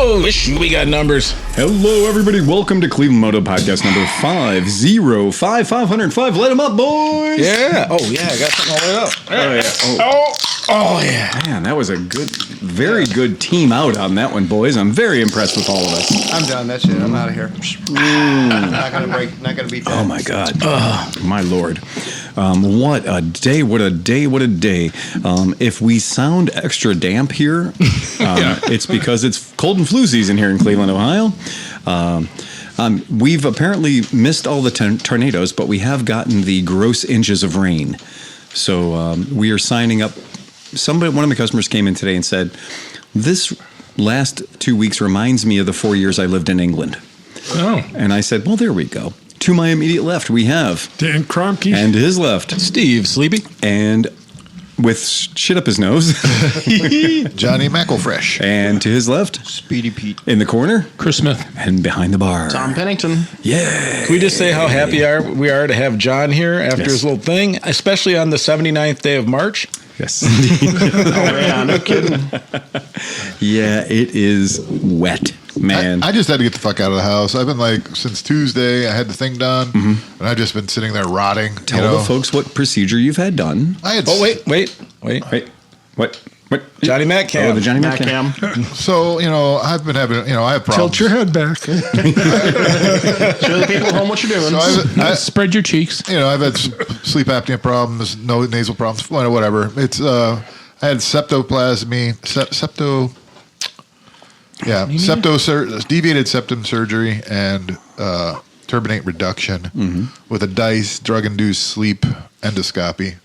Oh, we got numbers. Hello, everybody. Welcome to ClevelandMoto podcast number 505. Let them up, boys. Yeah. Oh, yeah. I got something all the way up. Oh, yeah. Oh, yeah. Man, that was a very good team out on that one, boys. I'm very impressed with all of us. I'm done. That's it. I'm out of here. Not gonna break. Not gonna beat that. Oh my God. My Lord. What a day. What a day. What a day. If we sound extra damp here, it's because it's cold and flu season here in Cleveland, Ohio. We've apparently missed all the tornadoes, but we have gotten the gross inches of rain. So we are signing up. One of my customers came in today and said, this last 2 weeks reminds me of the 4 years I lived in England. Oh. And I said, well, there we go. To my immediate left, we have Dan Kroenke. And to his left, Steve Sleepy. And with shit up his nose, Johnny McElfresh. And to his left, Speedy Pete. In the corner, Chris Smith. And behind the bar, Tom Pennington. Yeah. Can we just say how happy we are to have John here after his little thing, especially on the 79th day of March? Yes. Oh, yeah, no kidding. Yeah, it is wet, man. I just had to get the fuck out of the house. I've been since Tuesday, I had the thing done, and I've just been sitting there rotting. Tell the folks what procedure you've had done. Wait. What? Johnny Mac Cam. Oh, the Johnny Mac Cam. So, I've been having, I have problems. Tilt your head back. Show the people at home what you're doing. So Spread your cheeks. I've had sleep apnea problems, nasal problems, whatever. It's, I had deviated septum surgery and turbinate reduction with a DICE, drug-induced sleep endoscopy.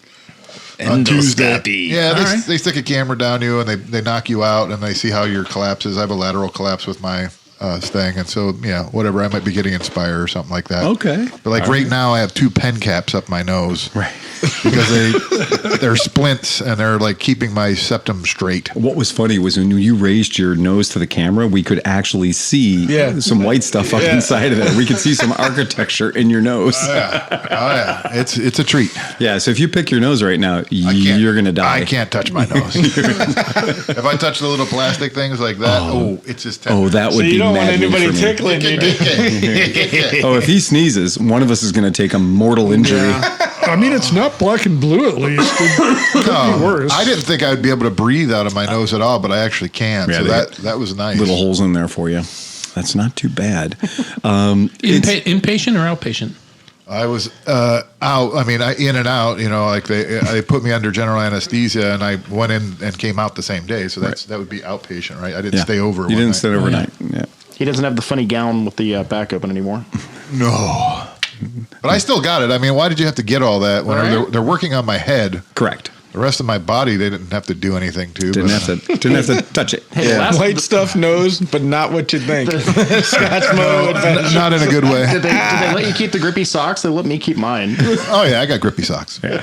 On Tuesday. Yeah, they stick a camera down you and they knock you out and they see how your collapse is. I have a lateral collapse with my thing, and so whatever, I might be getting Inspire or something like that. Okay, but right now I have 2 pen caps up my nose, right? Because they're splints and they're keeping my septum straight. What was funny was when you raised your nose to the camera, we could actually see some white stuff up inside of it. We could see some architecture in your nose. Oh yeah, it's a treat. Yeah, so if you pick your nose right now, you're gonna die. I can't touch my nose. If I touch the little plastic things like that, it's just tender. That would be. You don't want anybody tickling you. If he sneezes, one of us is going to take a mortal injury. I mean, it's not black and blue, at least. It could be worse. I didn't think I'd be able to breathe out of my nose at all, but I actually can. Yeah, so that was nice. Little holes in there for you. That's not too bad. Inpatient or outpatient? I was out. I mean, in and out. They put me under general anesthesia, and I went in and came out the same day. So that would be outpatient, right? I didn't stay over. You didn't stay overnight. Yeah. He doesn't have the funny gown with the back open anymore. No, but I still got it. I mean, why did you have to get all that when they're working on my head? Correct. The rest of my body, they didn't have to do anything to. Didn't have to touch it. Hey, White stuff knows, but not what you think. Scotch mode. Not in a good way. Did they let you keep the grippy socks? They let me keep mine. Oh yeah, I got grippy socks. Yeah.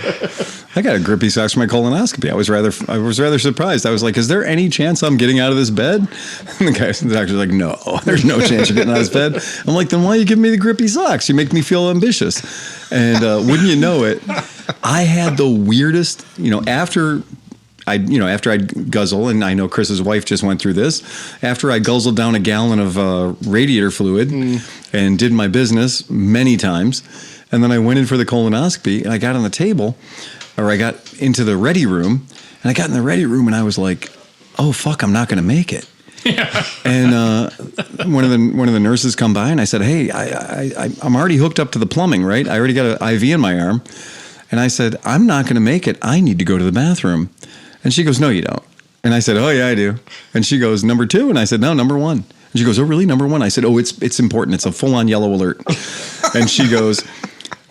I got a grippy socks for my colonoscopy. I was rather surprised. I was like, "Is there any chance I'm getting out of this bed?" And the doctor's like, "No, there's no chance you're getting out of this bed." I'm like, "Then why are you giving me the grippy socks? You make me feel ambitious." And wouldn't you know it, I had the weirdest. After I guzzle, and I know Chris's wife just went through this. After I guzzled down a gallon of radiator fluid and did my business many times, and then I went in for the colonoscopy, and I got on the table, or I got into the ready room, and I got in the ready room, and I was like, "Oh fuck, I'm not going to make it." Yeah. And one of the nurses come by, and I said, "Hey, I'm already hooked up to the plumbing, right? I already got an IV in my arm." And I said, "I'm not going to make it. I need to go to the bathroom." And she goes, "No, you don't." And I said, "Oh, yeah, I do." And she goes, "Number 2?" And I said, "No, number 1." And she goes, "Oh, really? Number 1?" I said, "Oh, it's important. It's a full-on yellow alert." And she goes,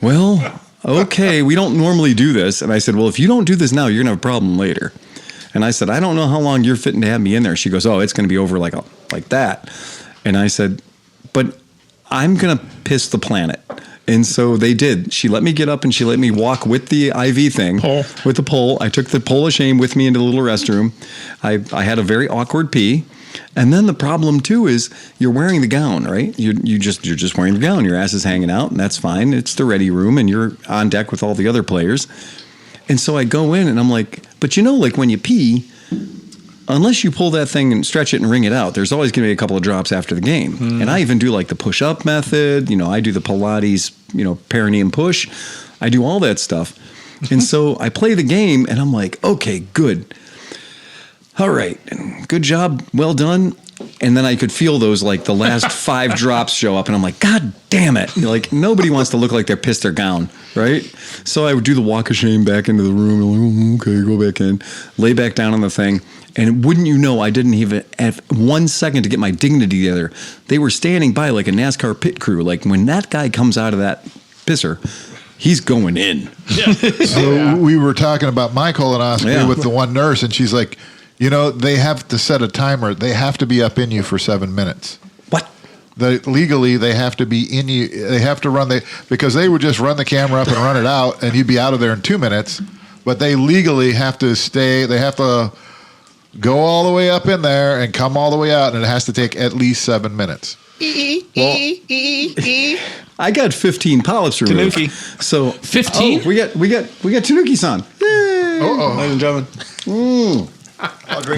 "Well, okay, we don't normally do this." And I said, "Well, if you don't do this now, you're going to have a problem later." And I said, "I don't know how long you're fitting to have me in there." She goes, "Oh, it's going to be over like that." And I said, "But I'm going to piss the planet." And so they did. She let me get up and she let me walk with the IV thing, with the pole. I took the pole of shame with me into the little restroom. I had a very awkward pee. And then the problem too is you're wearing the gown, right? You're just wearing the gown. Your ass is hanging out, and that's fine. It's the ready room, and you're on deck with all the other players. And so I go in and I'm like, but when you pee, unless you pull that thing and stretch it and wring it out, there's always going to be a couple of drops after the game. And I even do like the push-up method. I do the Pilates, perineum push. I do all that stuff. And so I play the game, and I'm like, okay, good. All right, good job, well done. And then I could feel those, like, the last 5 drops show up, and I'm like, God damn it. Like, nobody wants to look like they're pissed their gown, right? So I would do the walk of shame back into the room. Like, okay, go back in, lay back down on the thing. And wouldn't you know, I didn't even have 1 second to get my dignity together. They were standing by like a NASCAR pit crew. Like, when that guy comes out of that pisser, he's going in. Yeah. So we were talking about my colonoscopy with the one nurse, and she's like, they have to set a timer. They have to be up in you for 7 minutes. What? Legally, they have to be in you. They have to run because they would just run the camera up and run it out, and you'd be out of there in 2 minutes. But they legally have to stay. They have to go all the way up in there and come all the way out, and it has to take at least 7 minutes. I got 15 polyps removed. Tanuki. So 15? we got Tanuki-san. Yay! Ladies and gentlemen.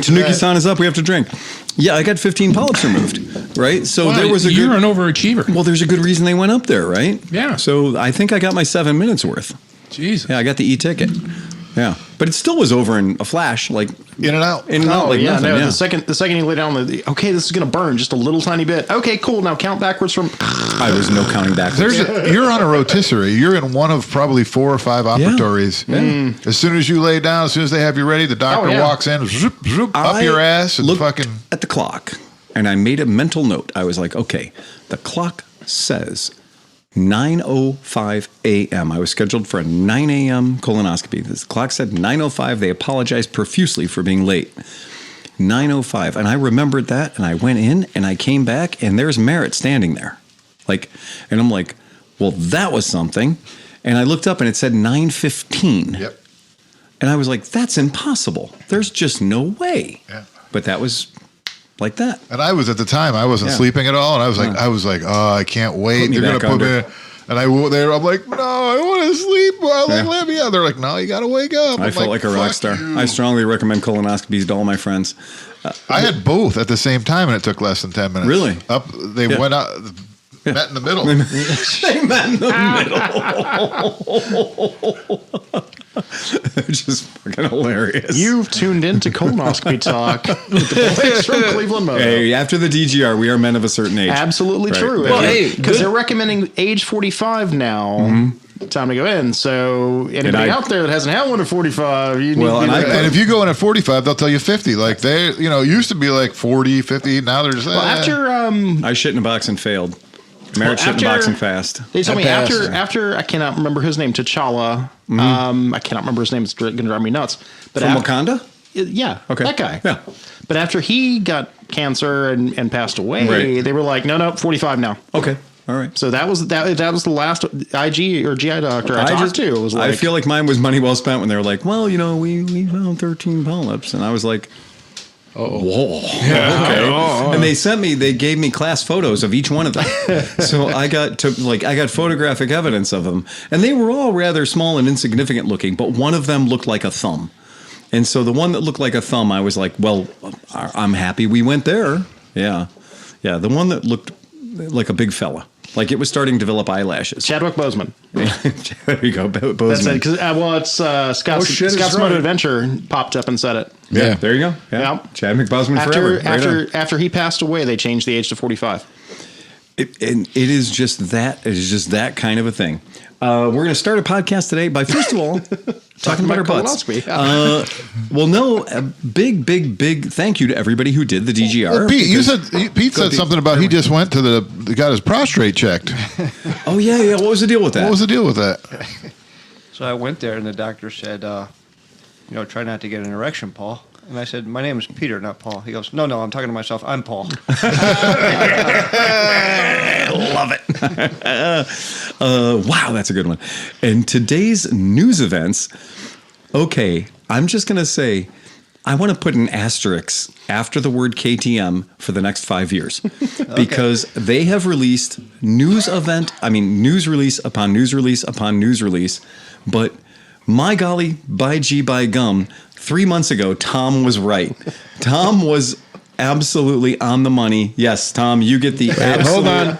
Tanuki-san is up. We have to drink. Yeah, I got 15 polyps removed. Right. So there was You're an overachiever. Well, there's a good reason they went up there, right? Yeah. So I think I got my 7 minutes worth. Jesus. Yeah, I got the e-ticket. Yeah, but it still was over in a flash, like in and out, like nothing. Yeah. The second you lay down, okay, this is going to burn just a little tiny bit. Okay, cool. Now count backwards from. There's no counting backwards. You're on a rotisserie. You're in one of probably 4 or 5 operatories. Yeah. As soon as you lay down, as soon as they have you ready, the doctor walks in, zoop, zoop, up your ass, and looked fucking at the clock, and I made a mental note. I was like, okay, the clock says 9:05 a.m. I was scheduled for a 9 a.m. colonoscopy. The clock said 9:05. They apologized profusely for being late. 9:05. And I remembered that, and I went in, and I came back, and there's Merritt standing there. And I'm like, well, that was something. And I looked up, and it said 9:15. Yep. And I was like, that's impossible. There's just no way. Yeah. But that was like that. And I was at the time, I wasn't sleeping at all, and I was like, oh, I can't wait. They're gonna put me in. And I'm like, no, I want to sleep. Let me out. They're like, no, you got to wake up. I felt like a rock star. I strongly recommend colonoscopies to all my friends. I had both at the same time, and it took less than 10 minutes. Really? They went out, met in the middle. They met in the middle. They're just fucking hilarious. You've tuned into Colonoscopy Talk with the boys from ClevelandMoto. Hey, after the DGR, we are men of a certain age. Absolutely Right. true. Well, hey, because they're recommending age 45 now. Time to go in. So anybody out there that hasn't had one at 45, you need to be there. And if you go in at 45, they'll tell you 50. Like they, used to be like 40, 50. Now they're just after I shit in a box and failed. Married shit in a box and fast. They told me after I cannot remember his name, T'Challa. I cannot remember his name. It's going to drive me nuts. But From Wakanda? Yeah. Okay. That guy. Yeah. But after he got cancer and passed away, they were like, no, 45 now. Okay. All right. So that was the last IG or GI doctor I talked to. It was like, I feel like mine was money well spent when they were like, well, we found 13 polyps. And I was like, whoa. Okay. And they gave me class photos of each one of them. So I got photographic evidence of them. And they were all rather small and insignificant looking, but one of them looked like a thumb. And so the one that looked like a thumb, I was like, well, I'm happy we went there. Yeah. Yeah. The one that looked like a big fella. Like it was starting to develop eyelashes. Chadwick Boseman. There you go, Boseman. That's it. Because Scott's Moto Adventure popped up and said it. Yeah, there you go. Yeah. Chadwick Boseman forever. After he passed away, they changed the age to 45. It is just that. It is just that kind of a thing. We're going to start a podcast today by, first of all, talking about our butts. A big thank you to everybody who did the DGR. Well, Pete said something about he just went to got his prostate checked. Oh yeah. What was the deal with that? What was the deal with that? So I went there, and the doctor said, try not to get an erection, Paul. And I said, my name is Peter, not Paul. He goes, no, I'm talking to myself. I'm Paul. Love it. Wow, that's a good one. And today's news events, okay, I'm just going to say, I want to put an asterisk after the word KTM for the next 5 years because they have released news release upon news release upon news release, but my golly, by gum, 3 months ago, Tom was right. Tom was absolutely on the money. Yes, Tom, you get the absolute. Hold on.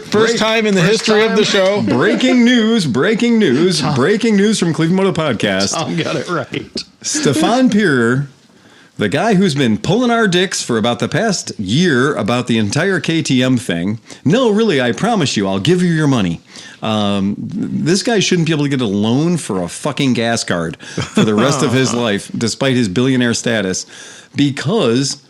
First time in the history of the show. Breaking news from ClevelandMoto Podcast. Tom got it right. Stefan Pierer, the guy who's been pulling our dicks for about the past year about the entire KTM thing. No, really, I promise you, I'll give you your money. This guy shouldn't be able to get a loan for a fucking gas card for the rest of his life, despite his billionaire status, because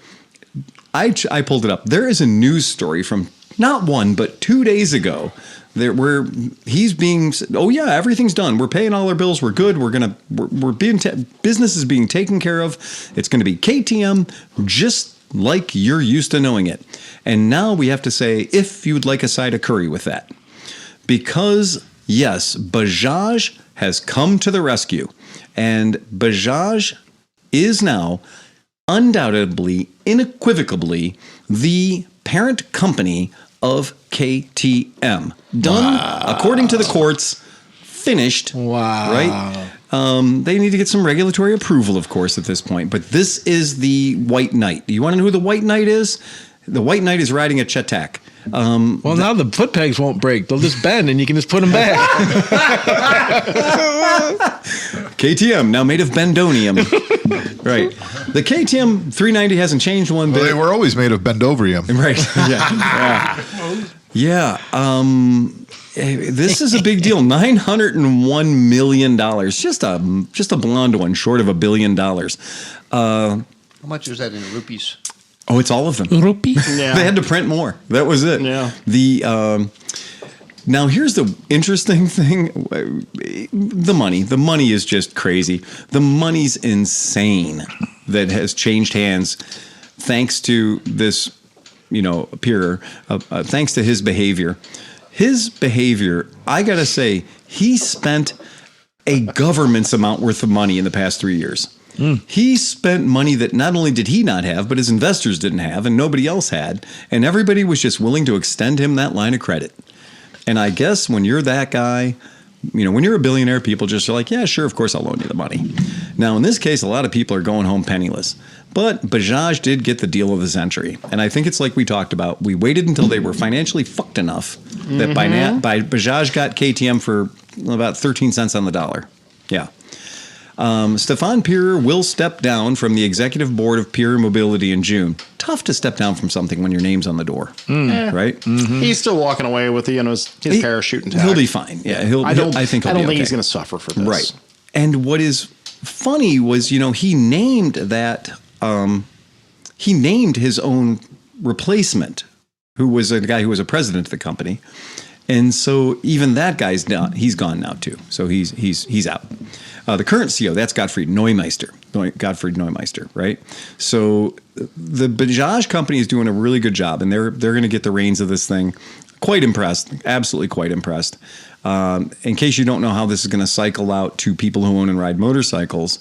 I pulled it up. There is a news story from not 1, but 2 days ago where he's being, oh yeah, everything's done. We're paying all our bills. We're good. We're being, business is being taken care of. It's going to be KTM just like you're used to knowing it. And now we have to say, if you'd like a side of curry with that, because yes, Bajaj has come to the rescue, and Bajaj is now undoubtedly, unequivocally, the parent company of KTM. Done according to the courts, finished. Wow. Right? They need to get some regulatory approval, of course, at this point. But this is the White Knight. Do you want to know who the White Knight is? The White Knight is riding a Chetak. Well, now the foot pegs won't break. They'll just bend and you can just put them back. KTM, now made of bendonium. Right. The KTM 390 hasn't changed one bit. Well, they were always made of bendoverium. Right. Yeah. This is a big deal. $901 million. Just a blonde one, short of $1 billion. How much is that in rupees? Oh, it's all of them. Rupee? Yeah. They had to print more. That was it. Yeah. Now here's the interesting thing. The money. The money is just crazy. The money's insane that has changed hands thanks to this, Pierer, thanks to his behavior. His behavior, I got to say, he spent a government's amount worth of money in the past 3 years. He spent money that not only did he not have, but his investors didn't have and nobody else had. And everybody was just willing to extend him that line of credit. And I guess when you're that guy, when you're a billionaire, people just are like, yeah, sure, of course I'll loan you the money. Now, in this case, a lot of people are going home penniless. But Bajaj did get the deal of the century. And I think it's like we talked about. We waited until they were financially fucked enough that by Bajaj got KTM for about 13 cents on the dollar. Yeah. Stefan Pierer will step down from the executive board of Pierer Mobility in June. Tough to step down from something when your name's on the door, right? Mm-hmm. He's still walking away with his parachute intact. He'll be fine. Yeah, I think he's going to suffer for this. Right. And what is funny was, he named that. He named his own replacement, who was a guy who was a president of the company, and so even that guy's down. He's gone now too. So he's out. The current CEO, that's Gottfried Neumeister, right? So the Bajaj company is doing a really good job, and they're going to get the reins of this thing. Quite impressed, absolutely quite impressed. In case you don't know how this is going to cycle out to people who own and ride motorcycles,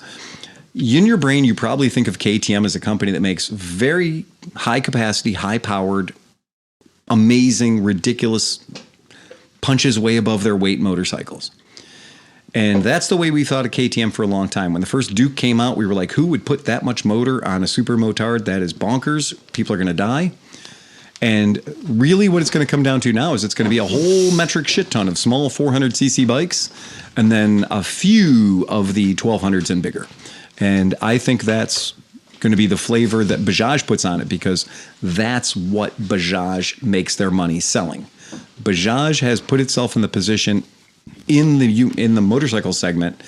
in your brain, you probably think of KTM as a company that makes very high capacity, high powered, amazing, ridiculous, punches way above their weight motorcycles. And that's the way we thought of KTM for a long time. When the first Duke came out, we were like, who would put that much motor on a super motard? That is bonkers. People are going to die. And really what it's going to come down to now is it's going to be a whole metric shit ton of small 400cc bikes and then a few of the 1200s and bigger. And I think that's going to be the flavor that Bajaj puts on it, because that's what Bajaj makes their money selling. Bajaj has put itself in the position in the motorcycle segment,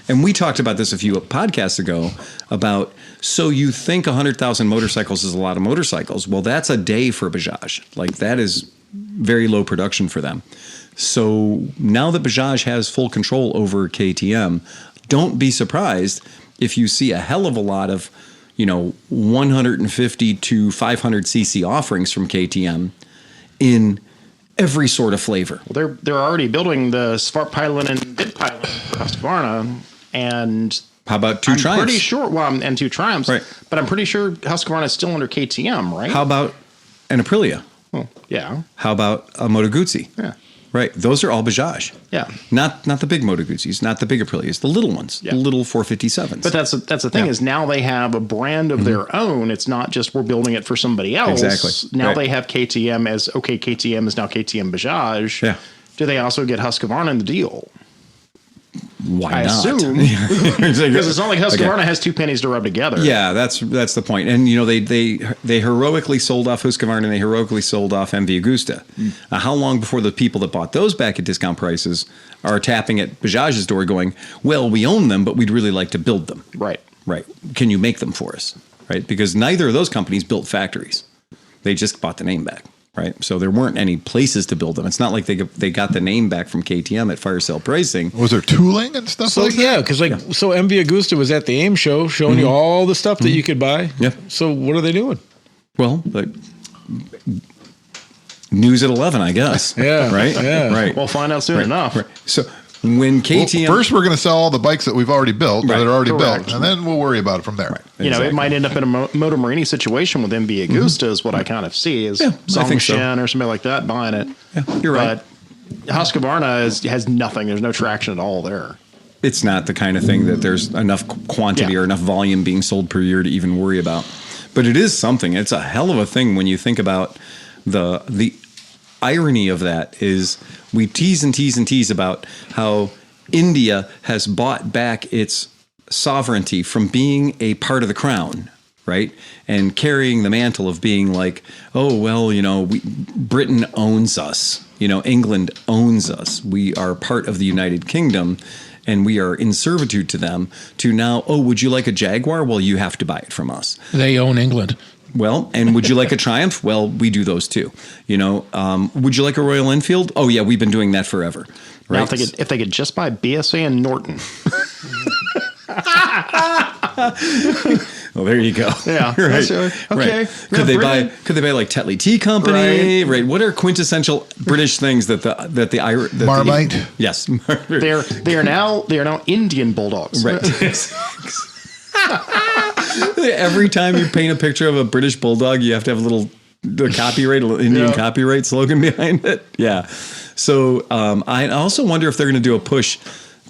and we talked about this a few podcasts ago about, so you think 100,000 motorcycles is a lot of motorcycles. Well, that's a day for Bajaj. Like, that is very low production for them. So now that Bajaj has full control over KTM, don't be surprised if you see a hell of a lot of 150 to 500cc offerings from KTM in every sort of flavor. Well, they're already building the Smart Pilot and Bit Pilot for Husqvarna, and how about two Triumphs? Pretty sure. Well, and two Triumphs, right? But I'm pretty sure Husqvarna is still under KTM, right? How about an Aprilia? Oh, yeah. How about a Moto Guzzi? Yeah. Right. Those are all Bajaj. Yeah. Not the big Moto Guzzi's, not the big Aprilias, the little ones, the little 457s. But that's the thing is now they have a brand of their own. It's not just we're building it for somebody else. Exactly. Now Right. they have KTM as, okay, KTM is now KTM Bajaj. Yeah. Do they also get Husqvarna in the deal? Why I not? assume. Because it's not like Husqvarna has two pennies to rub together. Yeah, that's the point. And they heroically sold off Husqvarna and they heroically sold off MV Agusta. How long before the people that bought those back at discount prices are tapping at Bajaj's door, going, "Well, we own them, but we'd really like to build them." Right. Right. Can you make them for us? Right. Because neither of those companies built factories. They just bought the name back. Right. So there weren't any places to build them. It's not like they got the name back from KTM at fire sale pricing. Was there tooling and stuff So like that? yeah, because so MV Agusta was at the AIM show showing you all the stuff that you could buy. Yeah. So what are they doing? Well, like news at 11, I guess. Yeah. Right. Yeah. Right. We'll find out soon enough. Right. So when Well, KTM first, we're going to sell all the bikes that we've already built, Right. that are already Correct. built, and then we'll worry about it from there. You know, it might end up in a Moto Morini situation with MV Agusta is what I kind of see is Yeah, I think so. Song or somebody like that buying it. Yeah, you're right. But Husqvarna has nothing. There's no traction at all there. It's not the kind of thing that there's enough quantity Yeah. or enough volume being sold per year to even worry about. But it is something. It's a hell of a thing when you think about the irony of that is we tease and tease and tease about how India has bought back its sovereignty from being a part of the crown, right? And carrying the mantle of being like, oh, well, Britain owns us. England owns us. We are part of the United Kingdom and we are in servitude to them, to now, oh, would you like a Jaguar? Well, you have to buy it from us. They own England. Well, and would you like a Triumph? Well, we do those too. Would you like a Royal Enfield? Oh yeah, we've been doing that forever. Right? Now, if they could just buy BSA and Norton. Well, there you go. Yeah. Right. Okay. Right. Could they buy like Tetley Tea Company? Right. What are quintessential British things that the Marmite? Yes. They are now Indian bulldogs. Right. Every time you paint a picture of a British bulldog, you have to have a Indian copyright slogan behind it. Yeah. So I also wonder if they're going to do a push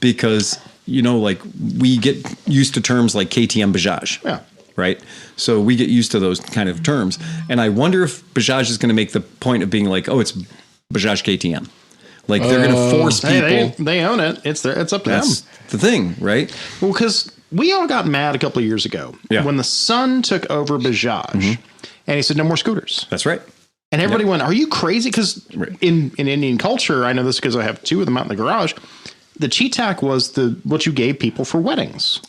because, like we get used to terms like KTM Bajaj. Yeah. Right. So we get used to those kind of terms. And I wonder if Bajaj is going to make the point of being like, oh, it's Bajaj KTM. Like they're going to force people. Hey, they own it. It's up to them. That's the thing, right? Well, because we all got mad a couple of years ago when the son took over Bajaj and he said, no more scooters. That's right. And everybody went, are you crazy? Because in Indian culture, I know this because I have two of them out in the garage. The Cheetah was what you gave people for weddings.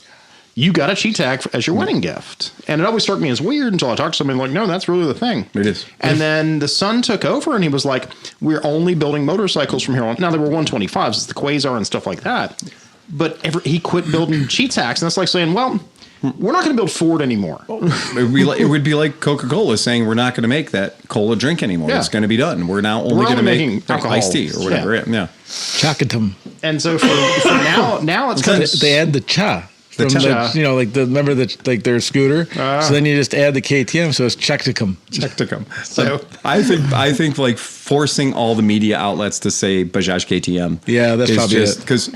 You got a Cheetah as your wedding gift. And it always struck me as weird until I talked to somebody like, no, that's really the thing. It is. And then the son took over and he was like, we're only building motorcycles from here on. Now, there were 125s, it's the Quasar and stuff like that. But he quit building Cheetahs. And that's like saying, well, we're not going to build Ford anymore. It would be like Coca-Cola saying we're not going to make that cola drink anymore. Yeah. It's going to be done. We're now only going to make iced tea or whatever. Yeah. Chakatum. And so for now it's kind of They add the cha. From cha. remember their scooter. So then you just add the KTM, so it's Chakatum. So I think like forcing all the media outlets to say Bajaj KTM. Yeah, that's probably just because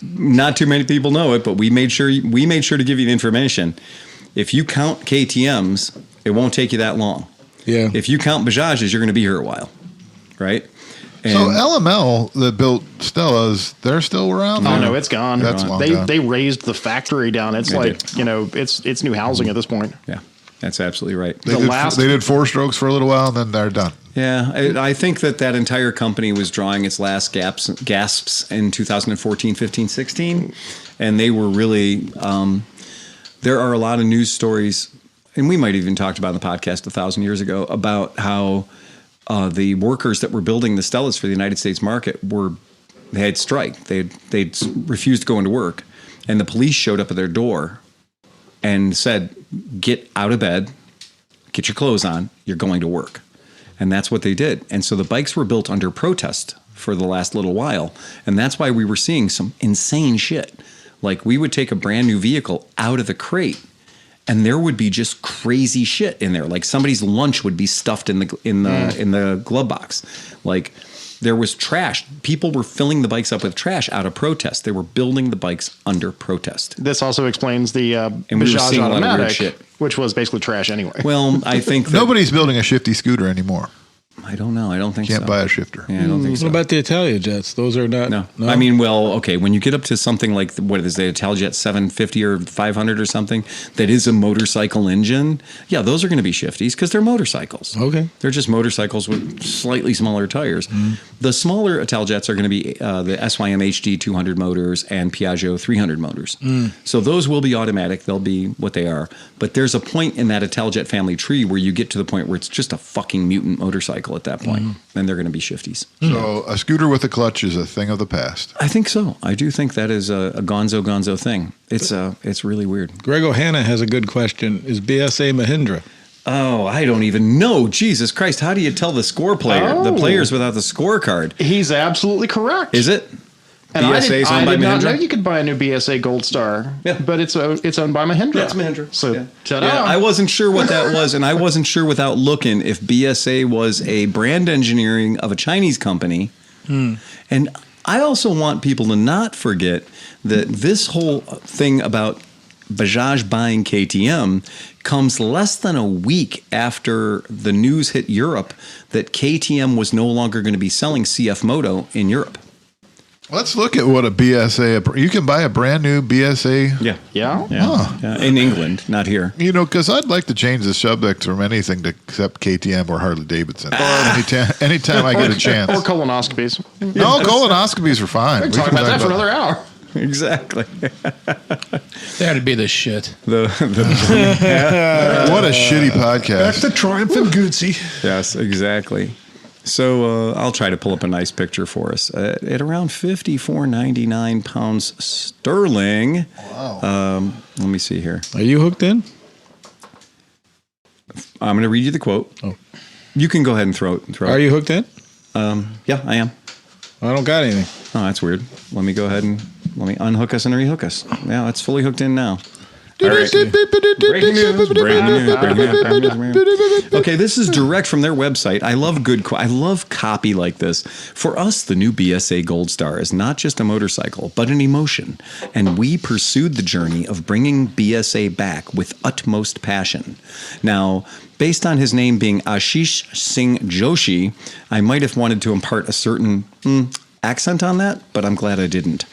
not too many people know it, but we made sure to give you the information. If you count KTMs, it won't take you that long. Yeah. If you count Bajaj's, you're going to be here a while, right? So LML that built Stella's, they're still around? Oh no, it's gone. That's long gone. They raised the factory down. It's it's new housing at this point. Yeah, that's absolutely right. They did 4-strokes for a little while, and then they're done. Yeah, I think that entire company was drawing its last gasps in 2014, 15, 16, and they were really. There are a lot of news stories, and we might even talked about on the podcast 1,000 years ago about how the workers that were building the Stellas for the United States market they had strike. They'd refused to go into work, and the police showed up at their door and said, "Get out of bed, get your clothes on. You're going to work." And that's what they did. And so the bikes were built under protest for the last little while, and that's why we were seeing some insane shit. Like we would take a brand new vehicle out of the crate and there would be just crazy shit in there. Like somebody's lunch would be stuffed in the glove box. Like there was trash. People were filling the bikes up with trash out of protest. They were building the bikes under protest. This also explains the we were Bajaj seeing a lot of weird automatic, shit. which was basically trash anyway. Well, I think that, Nobody's building a shifty scooter anymore. I don't know. I don't think Can't so. buy a shifter. Yeah, I don't think so. What about the Italia jets? Those are not. No. I mean, well, okay. When you get up to something like what is the Italjet 750 or 500 or something, that is a motorcycle engine. Yeah, those are going to be shifties because they're motorcycles. Okay. They're just motorcycles with slightly smaller tires. The smaller Italjets are going to be the SYM HD 200 motors and Piaggio 300 motors. So those will be automatic. They'll be what they are. But there's a point in that Italjet family tree where you get to the point where it's just a fucking mutant motorcycle at that point. And they're going to be shifties. So a scooter with a clutch is a thing of the past. I think so. I do think that is a gonzo thing. It's really weird. Greg O'Hanna has a good question. Is BSA Mahindra? Oh, I don't even know. Jesus Christ. How do you tell the score player? The players without the scorecard. He's absolutely correct. Is it? And BSA is owned by I did not know Mahindra? you could buy a new BSA Gold Star. Yeah. But it's owned by Mahindra. Yeah, it's Mahindra. So, Yeah. ta-da. Yeah, I wasn't sure what that was, and I wasn't sure without looking if BSA was a brand engineering of a Chinese company. And I also want people to not forget that this whole thing about Bajaj buying KTM comes less than a week after the news hit Europe that KTM was no longer going to be selling CF Moto in Europe. Let's look at what a BSA. You can buy a brand new BSA. Yeah. Yeah? Yeah. In England, not here. You know, because I'd like to change the subject from anything to except KTM or Harley Davidson. Anytime I get a chance. Or colonoscopies. No, colonoscopies are fine. We can talk about that for another hour. Exactly. That'd be the shit. What a shitty Back podcast. to Triumph and Gucci. Yes, exactly. So I'll try to pull up a nice picture for us at around 54.99 pounds sterling. Wow. Let me see here. Are you hooked in? I'm going to read you the quote. Oh. You can go ahead and throw it. Are you hooked in? Yeah, I am. I don't got anything. Oh, that's weird. Let me go ahead and let me unhook us and rehook us. Yeah, it's fully hooked in now. All right. Breaking news. Okay, this is direct from their website. I love I love copy like this. For us, the new BSA Gold Star is not just a motorcycle, but an emotion. And we pursued the journey of bringing BSA back with utmost passion. Now, based on his name being Ashish Singh Joshi, I might have wanted to impart a certain accent on that, but I'm glad I didn't.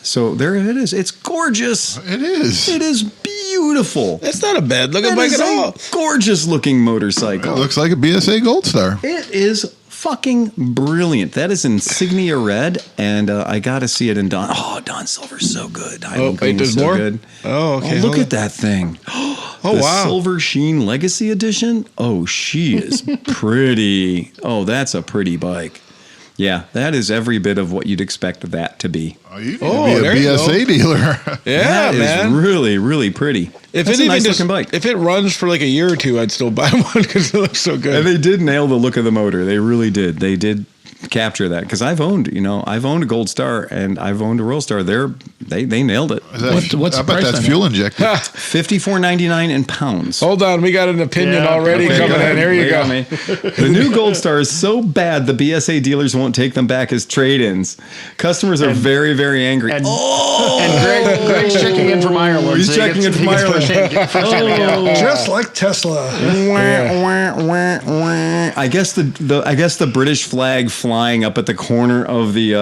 So there it is. It's gorgeous. It is. It is beautiful. That's not a bad looking That bike is at all. a gorgeous looking motorcycle. It looks like a BSA Gold Star. It is fucking brilliant. That is insignia red, and I got to see it in Dawn. Oh, Dawn Silver's so good. Oh, wait, there's more? Good. Oh, okay. Oh, look hold at that thing. Oh, The wow. Silver Sheen Legacy Edition. Oh, she is pretty. Oh, that's a pretty bike. Yeah, that is every bit of what you'd expect that to be. Oh, you need Oh, to be there a you BSA dealer. Yeah, That is man. really, really pretty. If That's it a even nice just, looking bike. if it runs for like a year or two, I'd still buy one because it looks so good. And they did nail the look of the motor. They really did. They did capture that because I've owned a Gold Star and I've owned a Royal Star. They nailed it. What's I the bet price that's on fuel injected. $54.99 in pounds. Hold on, we got an opinion Yeah, already Okay, coming go ahead. in. Here you Lay go. it on me. The new Gold Star is so bad the BSA dealers won't take them back as trade-ins. Customers are very, very angry. And Greg's checking in from Ireland. He's so he checking gets- in from he gets Ireland. first-hand account. Just like Tesla. I guess the British flag flying up at the corner of the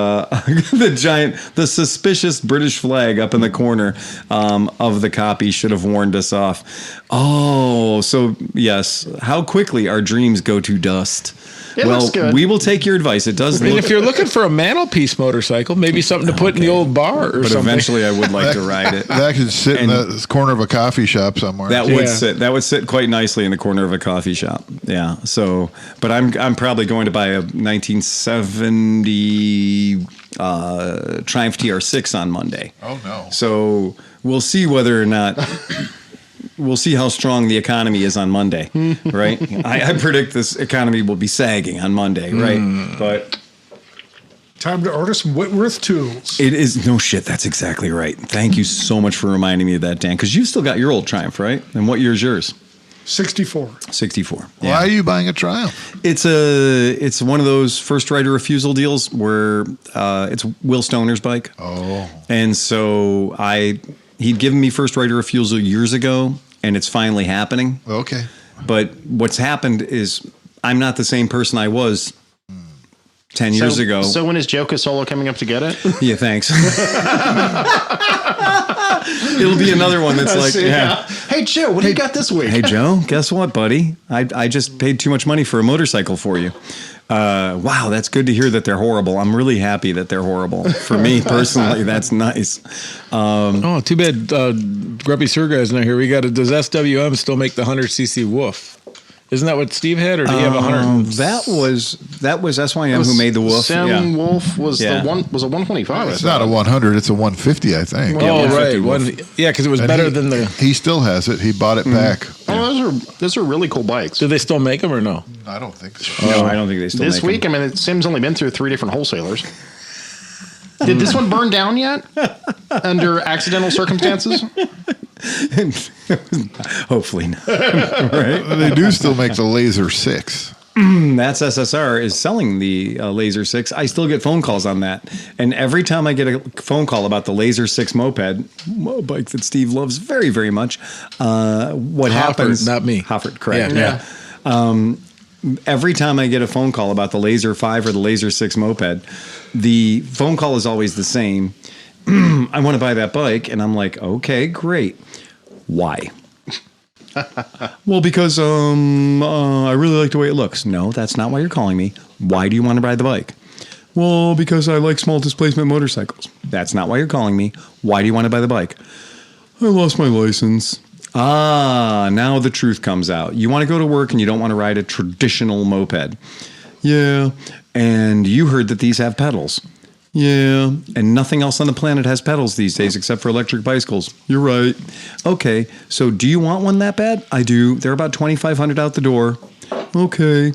the suspicious British flag up in the corner of the copy should have warned us off. Oh, so yes, how quickly our dreams go to dust. It looks good. We will take your advice. It does I mean, look, if you're looking for a mantelpiece motorcycle, maybe something to put in the old bar or but something. eventually I would like to ride it. That could sit in And- the corner of a coffee shop somewhere. That Yeah. would sit quite nicely in the corner of a coffee shop. Yeah. So, but I'm probably going to buy a 1970 Triumph TR6 on Monday. Oh, no. So we'll see whether or not. We'll see how strong the economy is on Monday, right? I predict this economy will be sagging on Monday, right? But Time to order some Whitworth tools. It is no shit. That's exactly right. Thank you so much for reminding me of that, Dan. Because you've still got your old Triumph, right? And what year is yours? 64. 64. Why are you buying a Triumph? It's one of those first right of refusal deals where it's Will Stoner's bike. Oh. And so he'd given me first right of refusal years ago, and it's finally happening. Okay. But what's happened is I'm not the same person I was 10 years ago. So when is Joe Casolo coming up to get it? Yeah, thanks. It'll be another one that's like, yeah. Hey, Joe, what do you got this week? Hey, Joe, guess what, buddy? I just paid too much money for a motorcycle for you. Wow, that's good to hear that they're horrible. I'm really happy that they're horrible. For me personally, that's nice. Oh, too bad Grumpy Sir Guy's not here. Does SWM still make the 100cc Woof? Isn't that what Steve had, or do you have 100? That was SYM who made the Wolf. Sam Wolf was Yeah. the one. Was a 125. It's not a 100. It's a 150, I think. Oh, right. 150 Yeah, because it was And better he, than the. He still has it. He bought it back. Oh, those are really cool bikes. Do they still make them or no? I don't think so. No, I don't think they still This make them. week, I mean, Sim's only been through 3 different wholesalers. Did this one burn down yet? Under accidental circumstances? Hopefully not. Right? They do still make the Laser 6. That's SSR is selling the Laser 6. I still get phone calls on that. And every time I get a phone call about the Laser 6 moped, a bike that Steve loves very, very much, what happens... Not me. Hoffert, correct. Yeah. Every time I get a phone call about the Laser 5 or the Laser 6 moped, the phone call is always the same. I want to buy that bike. And I'm like, okay, great. Why? Well, because I really like the way it looks. No, that's not why you're calling me. Why do you want to buy the bike? Well, because I like small displacement motorcycles. That's not why you're calling me. Why do you want to buy the bike? I lost my license. Ah, now the truth comes out. You want to go to work and you don't want to ride a traditional moped. Yeah, and you heard that these have pedals. Yeah, and nothing else on the planet has pedals these days except for electric bicycles. You're right. Okay, so do you want one that bad? I do. They're about $2,500 out the door. Okay.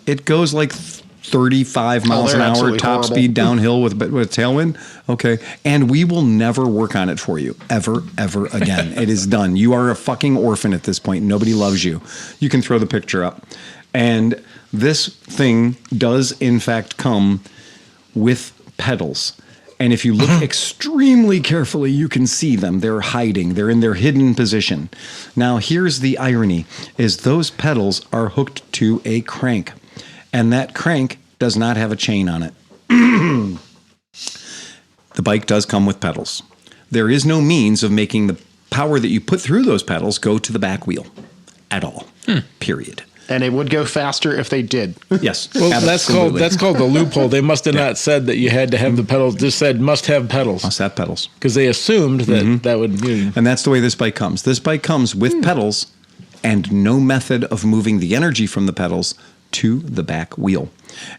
It goes like 35 miles an hour, top speed downhill with tailwind. Okay. And we will never work on it for you ever again. It is done. You are a fucking orphan at this point. Nobody loves you. You can throw the picture up. And this thing does in fact come with pedals. And if you look extremely carefully, you can see them. They're hiding. They're in their hidden position. Now, here's the irony, is those pedals are hooked to a crank. And that crank does not have a chain on it. The bike does come with pedals. There is no means of making the power that you put through those pedals go to the back wheel at all. Period. And it would go faster if they did. Yes. Well, absolutely. that's called the loophole. They must have not said that you had to have the pedals. Just said must have pedals. Must have pedals. Because they assumed that that would. And that's the way this bike comes. This bike comes with pedals and no method of moving the energy from the pedals to the back wheel.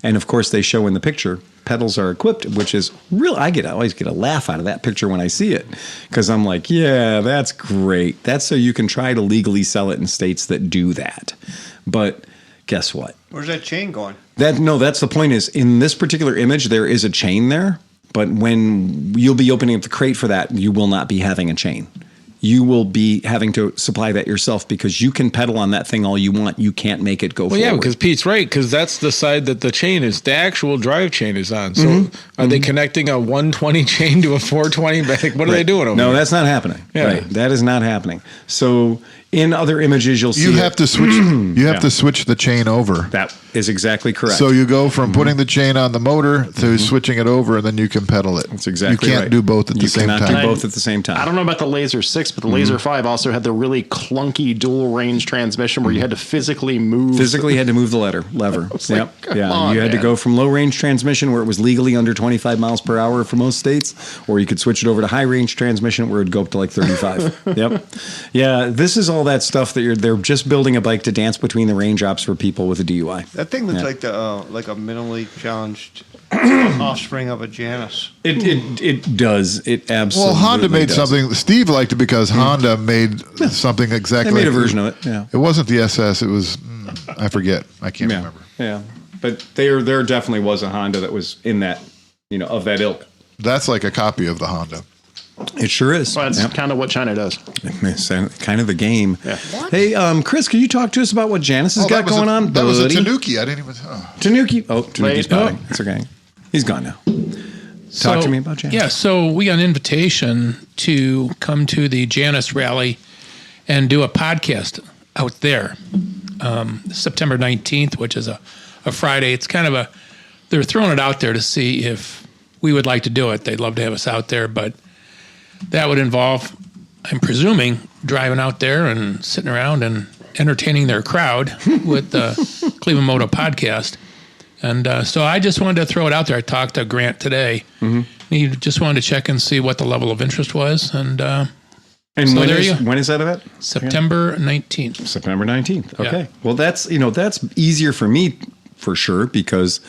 And of course, they show in the picture, pedals are equipped, which is real. I always get a laugh out of that picture when I see it, because I'm like, yeah, that's great. That's so you can try to legally sell it in states that do that. But guess what? Where's that chain going? That's the point, is in this particular image, there is a chain there, but when you'll be opening up the crate for that, you will not be having a chain. You will be having to supply that yourself, because you can pedal on that thing all you want. You can't make it go forward. Yeah, because Pete's right, because that's the side that the chain is, the actual drive chain is on. So are they connecting a 120 chain to a 420? What are they doing over No, here? that's not happening. Yeah. Right. That is not happening. So in other images, you'll see You have to switch. You have Yeah. to switch the chain over. That is exactly correct. So you go from putting the chain on the motor to switching it over, and then you can pedal it. That's exactly You can't right. do both at the same You time. cannot do both at the same time. I don't know about the Laser 6, but the Laser 5 also had the really clunky dual range transmission where you had to physically move. Physically had to move the lever. Yep. Yeah. on, You had to man. go from low range transmission where it was legally under 25 miles per hour for most states, or you could switch it over to high range transmission where it would go up to like 35. Yep. Yeah. This is all that stuff that they're just building a bike to dance between the raindrops for people with a DUI. That thing looks Yeah. like a minimally challenged offspring of a Janus. It does. It absolutely. Well, Honda made does. something. Steve liked it because Honda made something exactly. They made a like version of it. Yeah. It wasn't the SS. It was I forget. I can't remember. Yeah. But there definitely was a Honda that was in that, of that ilk. That's like a copy of the Honda. It sure is. Well, that's kind of what China does. It's kind of the game. Yeah. Hey, Chris, can you talk to us about what Janice has got going on? That was a buddy? Tanuki. I didn't even. Tanuki. Oh, Tanuki's Wait. pouting. It's okay. He's gone now. Talk to me about Janice. Yeah, so we got an invitation to come to the Janice rally and do a podcast out there, September 19th, which is a Friday. It's kind of they're throwing it out there to see if we would like to do it. They'd love to have us out there, but that would involve, I'm presuming, driving out there and sitting around and entertaining their crowd with the ClevelandMoto podcast. And so I just wanted to throw it out there. I talked to Grant today. Mm-hmm. He just wanted to check and see what the level of interest was. And so when is that event? September 19th. September 19th. Okay. Yeah. Well, that's easier for me for sure because,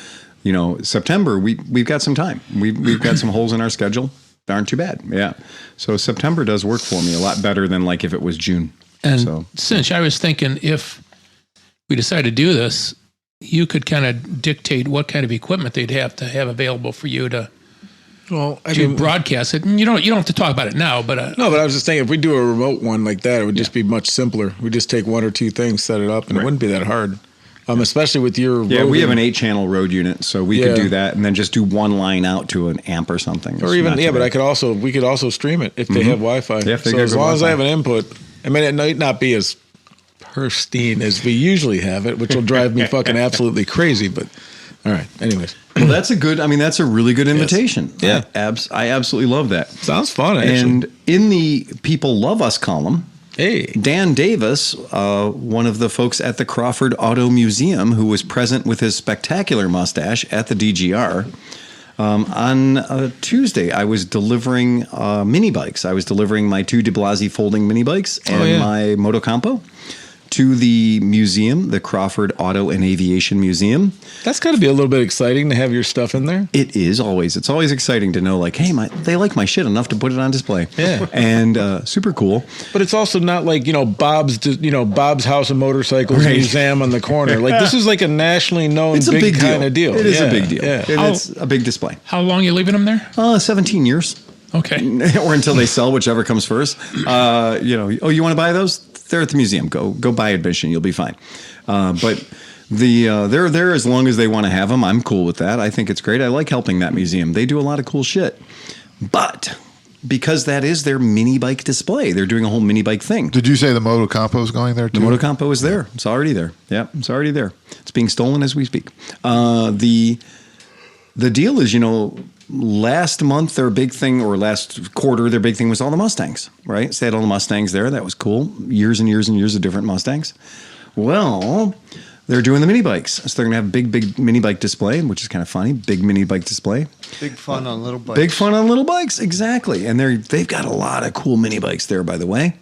September, we've got some time. We've got some holes in our schedule. Aren't too bad. Yeah. So September does work for me a lot better than like if it was June. And Cinch, I was thinking if we decide to do this, you could kind of dictate what kind of equipment they'd have to have available for you to broadcast it. And you don't have to talk about it now, but no, but I was just thinking if we do a remote one like that, it would just be much simpler. We just take one or two things, set it up, and it wouldn't be that hard. Especially with your we have an 8-channel road unit, so we could do that and then just do one line out to an amp or something. Or even but we could also stream it if they have Wi-Fi. Yeah, so as long as I have an input, I mean, it might not be as pristine as we usually have it, which will drive me fucking absolutely crazy. But all right, anyways. Well, that's a really good invitation. Yes. Yeah, I absolutely love that. Sounds fun, actually. And in the People Love Us column, hey, Dan Davis, one of the folks at the Crawford Auto Museum, who was present with his spectacular mustache at the DGR. On Tuesday, I was delivering mini bikes. I was delivering my 2 De Blasi folding mini bikes and my Motocampo to the museum, the Crawford Auto and Aviation Museum. That's got to be a little bit exciting to have your stuff in there. It is always. It's always exciting to know, like, hey, they like my shit enough to put it on display. Yeah, and super cool. But it's also not like Bob's House of Motorcycles Museum on the corner. Like this is like a nationally known big kind of deal. It is a big deal. Yeah. And it's a big display. How long are you leaving them there? 17 years. Okay. Or until they sell, whichever comes first. You want to buy those? They're at the museum. Go buy admission. You'll be fine. But they're there as long as they want to have them. I'm cool with that. I think it's great. I like helping that museum. They do a lot of cool shit. But because that is their mini bike display, they're doing a whole mini bike thing. Did you say the Motocampo is going there too? The Motocampo is there. It's already there. Yeah, it's already there. It's being stolen as we speak. The deal is, last month their big thing, or last quarter their big thing was all the Mustangs, right? So they had all the Mustangs there. That was cool. Years and years and years of different Mustangs. Well, they're doing the mini bikes. So they're going to have a big mini bike display, which is kind of funny. Big mini bike display. Big fun on little bikes. Big fun on little bikes, exactly. And they've got a lot of cool mini bikes there, by the way.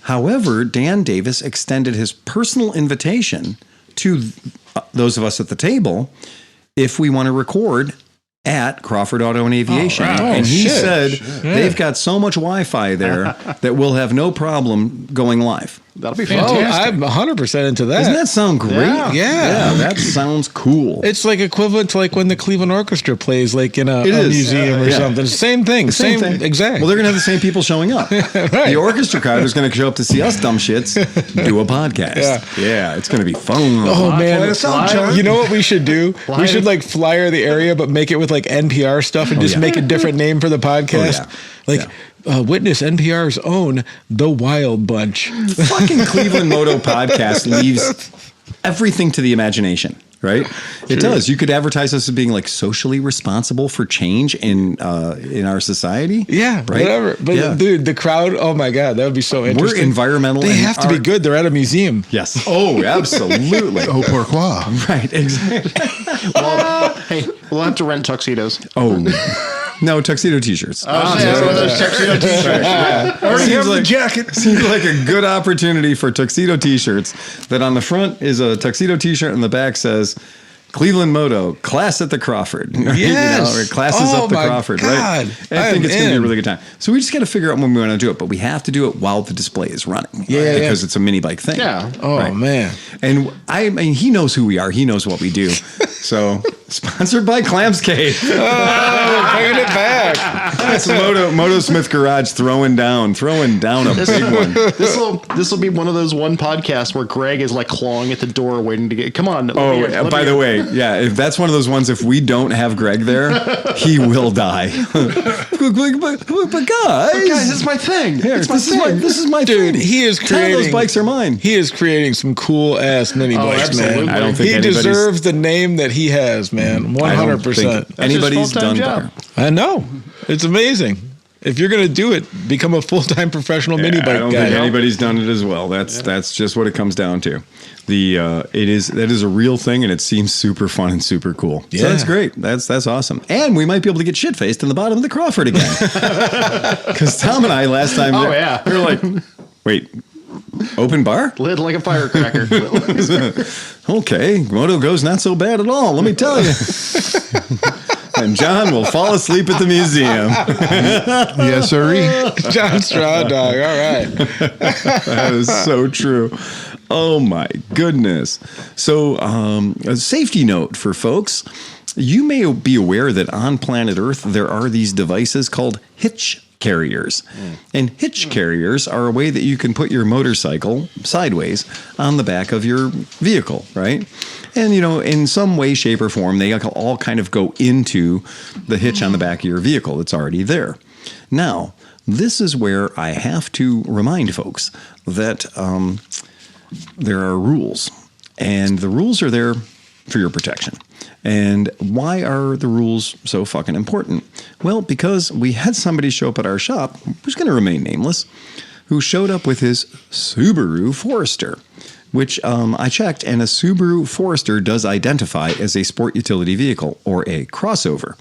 However, Dan Davis extended his personal invitation to those of us at the table if we want to record at Crawford Auto and Aviation. And he said they've got so much Wi-Fi there that we'll have no problem going live. That'll be fantastic. I'm 100% into that. Doesn't that sound great? Yeah, that sounds cool. It's like equivalent to like when the Cleveland Orchestra plays like in a museum or something. Same thing. Same thing. Exactly. Well, they're going to have the same people showing up. Right. The orchestra crowd is going to show up to see us dumb shits do a podcast. Yeah, it's going to be fun. Oh, man. You know what we should do? We should like flyer the area, but make it with like NPR stuff and just make a different name for the podcast. Witness NPR's own The Wild Bunch. Fucking ClevelandMoto podcast leaves everything to the imagination, right? It does. You could advertise us as being like socially responsible for change in our society. Yeah, right? Whatever. But dude, the crowd, oh my God, that would be so interesting. We're environmental. They have to be good. They're at a museum. Yes. Oh, absolutely. Oh, pourquoi? Right, exactly. Well, hey, we'll have to rent tuxedos. Oh, no, tuxedo t-shirts. One of those tuxedo t-shirts. Already have the jacket. Seems like a good opportunity for tuxedo t-shirts. That on the front is a tuxedo t-shirt and the back says ClevelandMoto, class at the Crawford. Yes. Or classes up the Crawford, God. right? I think it's going to be a really good time. So we just got to figure out when we want to do it, but we have to do it while the display is running. Yeah. Because it's a mini bike thing. Yeah. Oh, man. And I mean, he knows who we are. He knows what we do. So, sponsored by Clamscape. Oh, bringing it back. That's Moto Smith Garage throwing down a big one. This will be one of those one podcasts where Greg is like clawing at the door waiting to get. Come on. By the way, yeah, if that's one of those ones, if we don't have Greg there, he will die. but guys, this is my thing. This is my Dude, thing. he is 10 creating. of those bikes are mine. He is creating some cool ass mini bikes, absolutely. man. I don't think he anybody's- deserves the name that he has, man. 100%. Anybody's full-time done job. better. I know. It's amazing. If you're going to do it, become a full-time professional mini bike I don't guy. think anybody's done it as well. That's just what it comes down to. That is a real thing, and it seems super fun and super cool. Yeah. So that's great. That's awesome. And we might be able to get shit faced in the bottom of the Crawford again. Because Tom and I last time, Oh, yeah. we were like, wait, open bar? Lit like a firecracker. Okay, Moto Go's not so bad at all. Let me tell you. And John will fall asleep at the museum. Yes, sir. John Straw Dog. All right. That is so true. Oh my goodness. So, a safety note for folks. You may be aware that on planet Earth, there are these devices called hitch carriers. And hitch carriers are a way that you can put your motorcycle sideways on the back of your vehicle, right? And, in some way, shape, or form, they all kind of go into the hitch on the back of your vehicle that's already there. Now, this is where I have to remind folks that there are rules, and the rules are there for your protection. And why are the rules so fucking important? Well, because we had somebody show up at our shop, who's going to remain nameless, who showed up with his Subaru Forester, which I checked, and a Subaru Forester does identify as a sport utility vehicle or a crossover,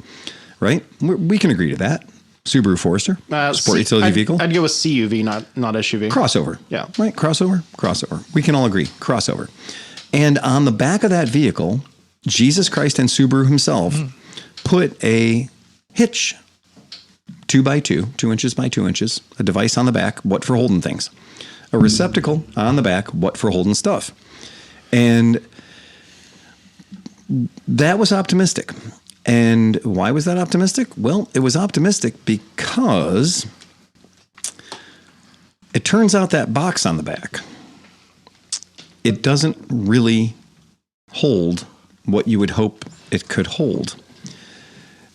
right? We can agree to that. Subaru Forester, sport utility vehicle. I'd go with CUV, not SUV. Crossover. Yeah. Right, crossover. We can all agree, crossover. And on the back of that vehicle, Jesus Christ and Subaru himself put a hitch, 2x2, 2 inches by 2 inches, a device on the back, what for holding things. A receptacle on the back, what for holding stuff. And that was optimistic. And why was that optimistic? Well, it was optimistic because it turns out that box on the back, it doesn't really hold what you would hope it could hold.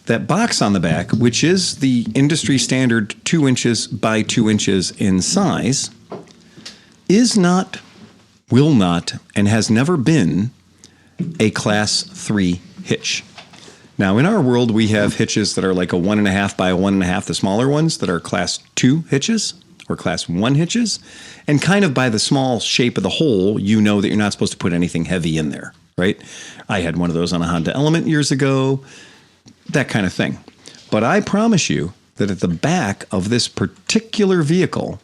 That box on the back, which is the industry standard 2 inches by 2 inches in size, is not, will not, and has never been a class 3 hitch. Now, in our world, we have hitches that are like a 1.5 by 1.5, the smaller ones that are class 2 hitches or class 1 hitches. And kind of by the small shape of the hole, you know that you're not supposed to put anything heavy in there, right? I had one of those on a Honda Element years ago, that kind of thing. But I promise you that at the back of this particular vehicle,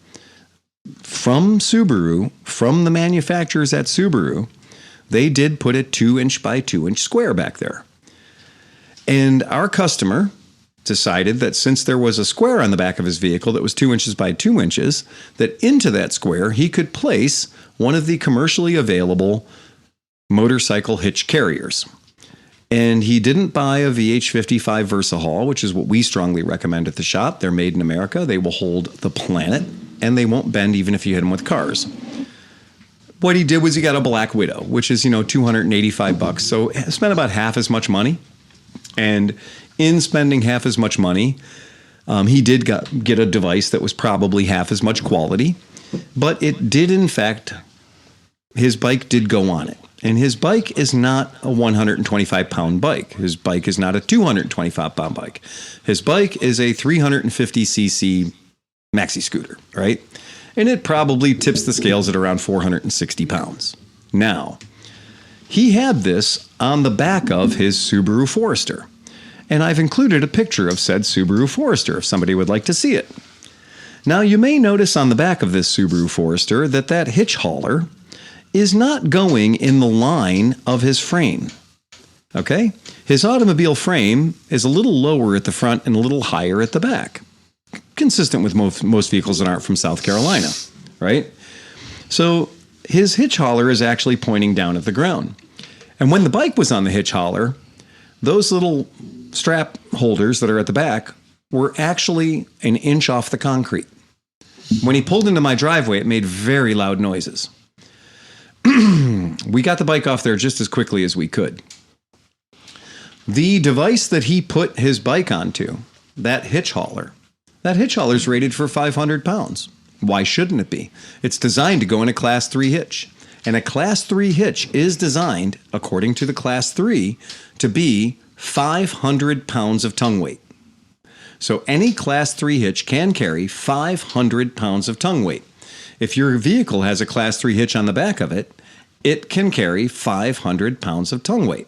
from Subaru, from the manufacturers at Subaru, they did put a 2 inch by 2 inch square back there. And our customer decided that since there was a square on the back of his vehicle that was 2 inches by 2 inches, that into that square he could place one of the commercially available motorcycle hitch carriers. And he didn't buy a VH55 VersaHaul, which is what we strongly recommend at the shop. They're made in America. They will hold the planet, and they won't bend even if you hit them with cars. What he did was he got a Black Widow, which is, $285. So spent about half as much money. And in spending half as much money, he did get a device that was probably half as much quality. But it did, in fact, his bike did go on it. And his bike is not a 125-pound bike. His bike is not a 225-pound bike. His bike is a 350cc maxi scooter, right? And it probably tips the scales at around 460 pounds. Now, he had this on the back of his Subaru Forester. And I've included a picture of said Subaru Forester if somebody would like to see it. Now, you may notice on the back of this Subaru Forester that hitch hauler is not going in the line of his frame. Okay? His automobile frame is a little lower at the front and a little higher at the back. Consistent with most vehicles that aren't from South Carolina, right? So his hitch hauler is actually pointing down at the ground. And when the bike was on the hitch hauler, those little strap holders that are at the back were actually an inch off the concrete. When he pulled into my driveway, it made very loud noises. We got the bike off there just as quickly as we could. The device that he put his bike onto, that hitch hauler is rated for 500 pounds. Why shouldn't it be? It's designed to go in a Class 3 hitch. And a Class 3 hitch is designed, according to the Class 3, to be 500 pounds of tongue weight. So any Class 3 hitch can carry 500 pounds of tongue weight. If your vehicle has a Class 3 hitch on the back of it, it can carry 500 pounds of tongue weight.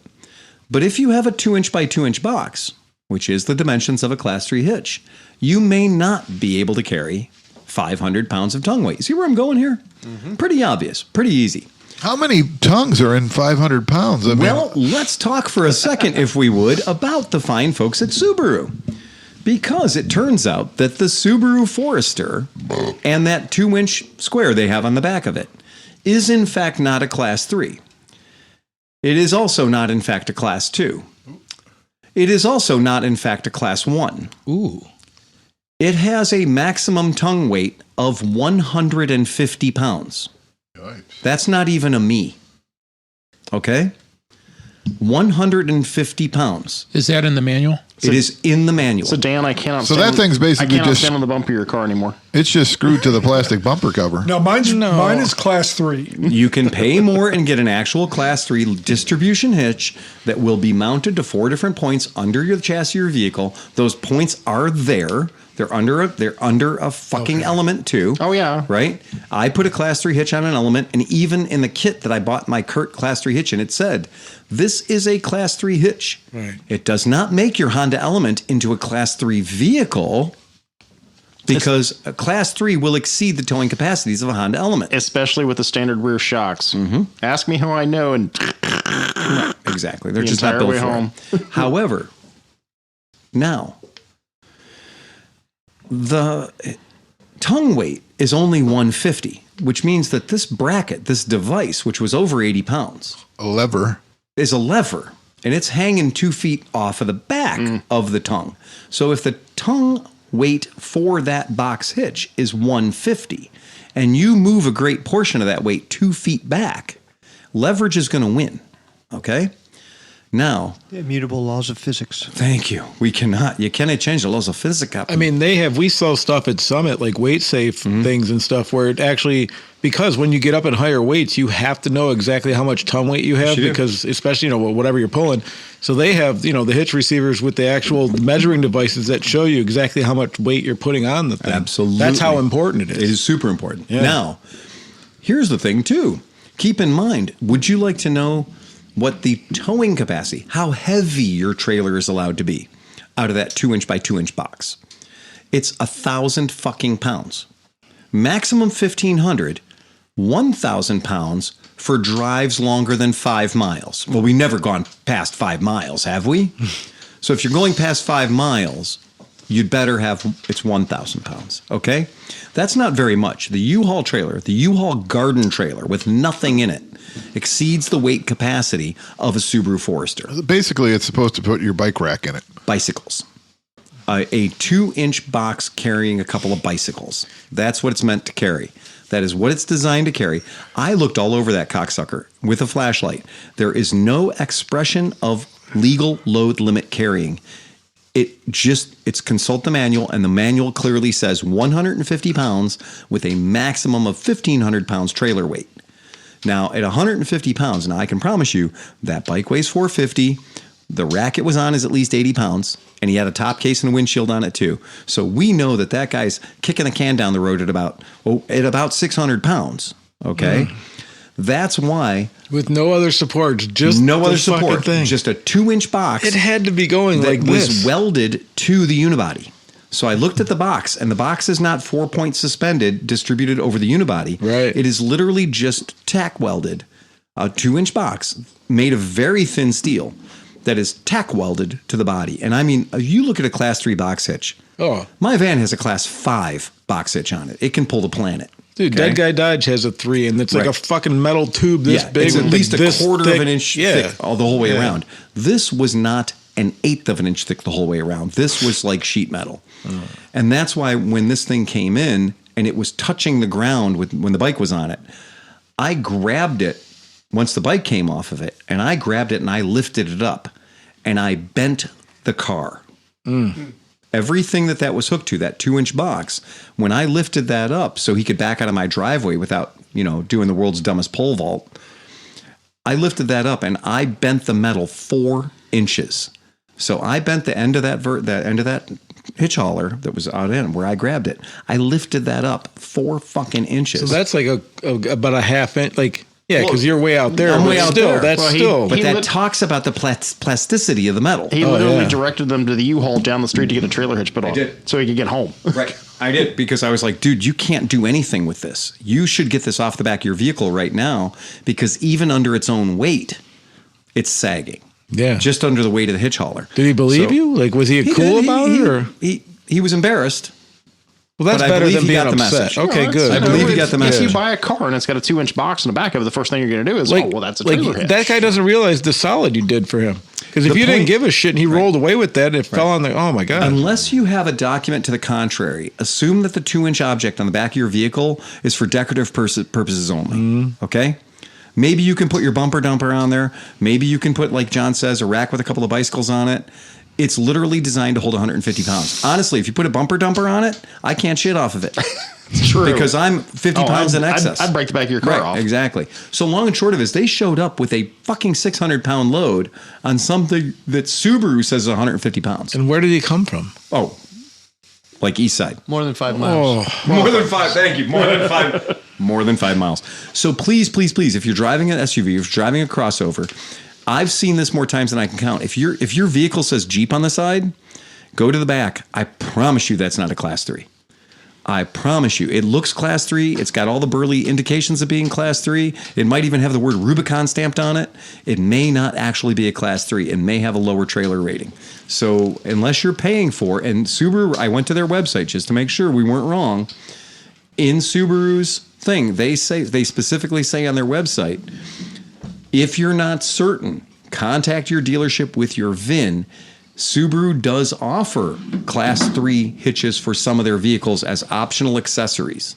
But if you have a 2-inch by 2-inch box, which is the dimensions of a Class 3 hitch, you may not be able to carry 500 pounds of tongue weight. See where I'm going here? Mm-hmm. Pretty obvious, pretty easy. How many tongues are in 500 pounds? Well, let's talk for a second, if we would, about the fine folks at Subaru. Because it turns out that the Subaru Forester and that 2-inch square they have on the back of it is in fact not a Class 3. It is also not in fact a Class 2. It is also not in fact a Class 1. Ooh. It has a maximum tongue weight of 150 pounds. Yipes. That's not even a me. Okay? 150 pounds. Is that in the manual? It is in the manual. So Dan, I cannot. So that thing's basically I cannot just stand on the bumper of your car anymore. It's just screwed to the plastic bumper cover. No, mine is Class 3. You can pay more and get an actual Class 3 distribution hitch that will be mounted to 4 different points under your chassis of your vehicle. Those points are there. They're under a fucking element too. Oh yeah. Right? I put a Class 3 hitch on an element, and even in the kit that I bought my Kurt Class 3 hitch in, it said, this is a Class 3 hitch. Right. It does not make your Honda Element into a Class 3 vehicle because a Class 3 will exceed the towing capacities of a Honda Element. Especially with the standard rear shocks. Mm-hmm. Ask me how I know, and Exactly. They're just not built for it. However, now, the tongue weight is only 150, which means that this bracket, this device, which was over 80 pounds, A lever. is a lever, and it's hanging 2 feet off of the back of the tongue. So if the tongue weight for that box hitch is 150, and you move a great portion of that weight 2 feet back, leverage is going to win. Okay? Now, The immutable laws of physics. thank you. You cannot change the laws of physics. I mean, we sell stuff at Summit, like weight safe things and stuff, where it actually, because when you get up in higher weights, you have to know exactly how much tongue weight you have, because especially, whatever you're pulling. So they have, the hitch receivers with the actual measuring devices that show you exactly how much weight you're putting on the thing. Absolutely. That's how important it is. It is super important. Yeah. Now, here's the thing, too. Keep in mind, would you like to know what the towing capacity, how heavy your trailer is allowed to be out of that 2-inch by 2-inch box? It's 1,000 fucking pounds. Maximum 1,500, 1,000 pounds for drives longer than 5 miles. Well, we've never gone past 5 miles, have we? So if you're going past 5 miles, you'd better have, it's 1,000 pounds, okay? That's not very much. The U-Haul trailer, the U-Haul garden trailer with nothing in it, exceeds the weight capacity of a Subaru Forester. Basically, it's supposed to put your bike rack in it. Bicycles. A 2-inch box carrying a couple of bicycles. That's what it's meant to carry. That is what it's designed to carry. I looked all over that cocksucker with a flashlight. There is no expression of legal load limit carrying. It's consult the manual, and the manual clearly says 150 pounds with a maximum of 1,500 pounds trailer weight. Now, at 150 pounds, now I can promise you that bike weighs 450. The rack it was on is at least 80 pounds, and he had a top case and a windshield on it too. So we know that guy's kicking a can down the road at about 600 pounds. Okay, that's why With no other support, just no other this fucking support, thing. just a 2-inch box. It had to be going that like was this. welded to the unibody. So I looked at the box, and the box is not 4-point suspended, distributed over the unibody. Right. It is literally just tack welded, a 2-inch box made of very thin steel that is tack welded to the body. And I mean, you look at a Class 3 box hitch. Oh. My van has a Class 5 box hitch on it. It can pull the planet. Dude, Okay. Dead Guy Dodge has a 3, and it's like a fucking metal tube this big. It's at with least a this quarter thick. of an inch thick all the whole way around. This was not an eighth of an inch thick the whole way around. This was like sheet metal. And that's why when this thing came in and it was touching the ground when the bike was on it, I grabbed it once the bike came off of it, and I grabbed it and I lifted it up and I bent the car. Everything that was hooked to, that 2-inch box, when I lifted that up so he could back out of my driveway without, doing the world's dumbest pole vault, I lifted that up and I bent the metal 4 inches. So I bent the end of that hitch hauler that was out in where I grabbed it. I lifted that up 4 fucking inches. So that's like about a half inch, like. Yeah, because you're way out there. I'm way out there. That's But that talks about the plasticity of the metal. He literally directed them to the U-Haul down the street to get a trailer hitch put on. I did. So he could get home. Right. I did, because I was like, dude, you can't do anything with this. You should get this off the back of your vehicle right now, because even under its own weight, it's sagging. Yeah. Just under the weight of the hitch hauler. Did he believe you? Like, was he cool about it? Or? He was embarrassed. Well, that's better than being upset. Okay, good. I believe he got the message. If you buy a car and it's got a 2-inch box in the back of it, the first thing you're going to do is, that's a trailer hitch. That guy doesn't realize the solid you did for him. Because if you didn't give a shit and he rolled away with that, it fell on the, oh my God. Unless you have a document to the contrary, assume that the 2-inch object on the back of your vehicle is for decorative purposes only. Okay? Maybe you can put your bumper dumper on there. Maybe you can put, like John says, a rack with a couple of bicycles on it. It's literally designed to hold 150 pounds. Honestly, if you put a bumper dumper on it, I can't shit off of it. It's true. Because I'm 50 pounds in excess. I'd break the back of your car off. Exactly. So long and short of it is they showed up with a fucking 600-pound load on something that Subaru says is 150 pounds. And where did he come from? Oh, like East Side. More than 5 miles. More than 5. Thank you. More than 5. More than 5 miles. So please, please, please, if you're driving an SUV, if you're driving a crossover, I've seen this more times than I can count. If your vehicle says Jeep on the side, go to the back. I promise you that's not a Class 3. I promise you. It looks Class 3. It's got all the burly indications of being Class 3. It might even have the word Rubicon stamped on it. It may not actually be a Class 3. It may have a lower trailer rating. So unless you're paying for, and Subaru, I went to their website just to make sure we weren't wrong. In Subaru's thing, they specifically say on their website, if you're not certain, contact your dealership with your VIN. Subaru does offer Class 3 hitches for some of their vehicles as optional accessories.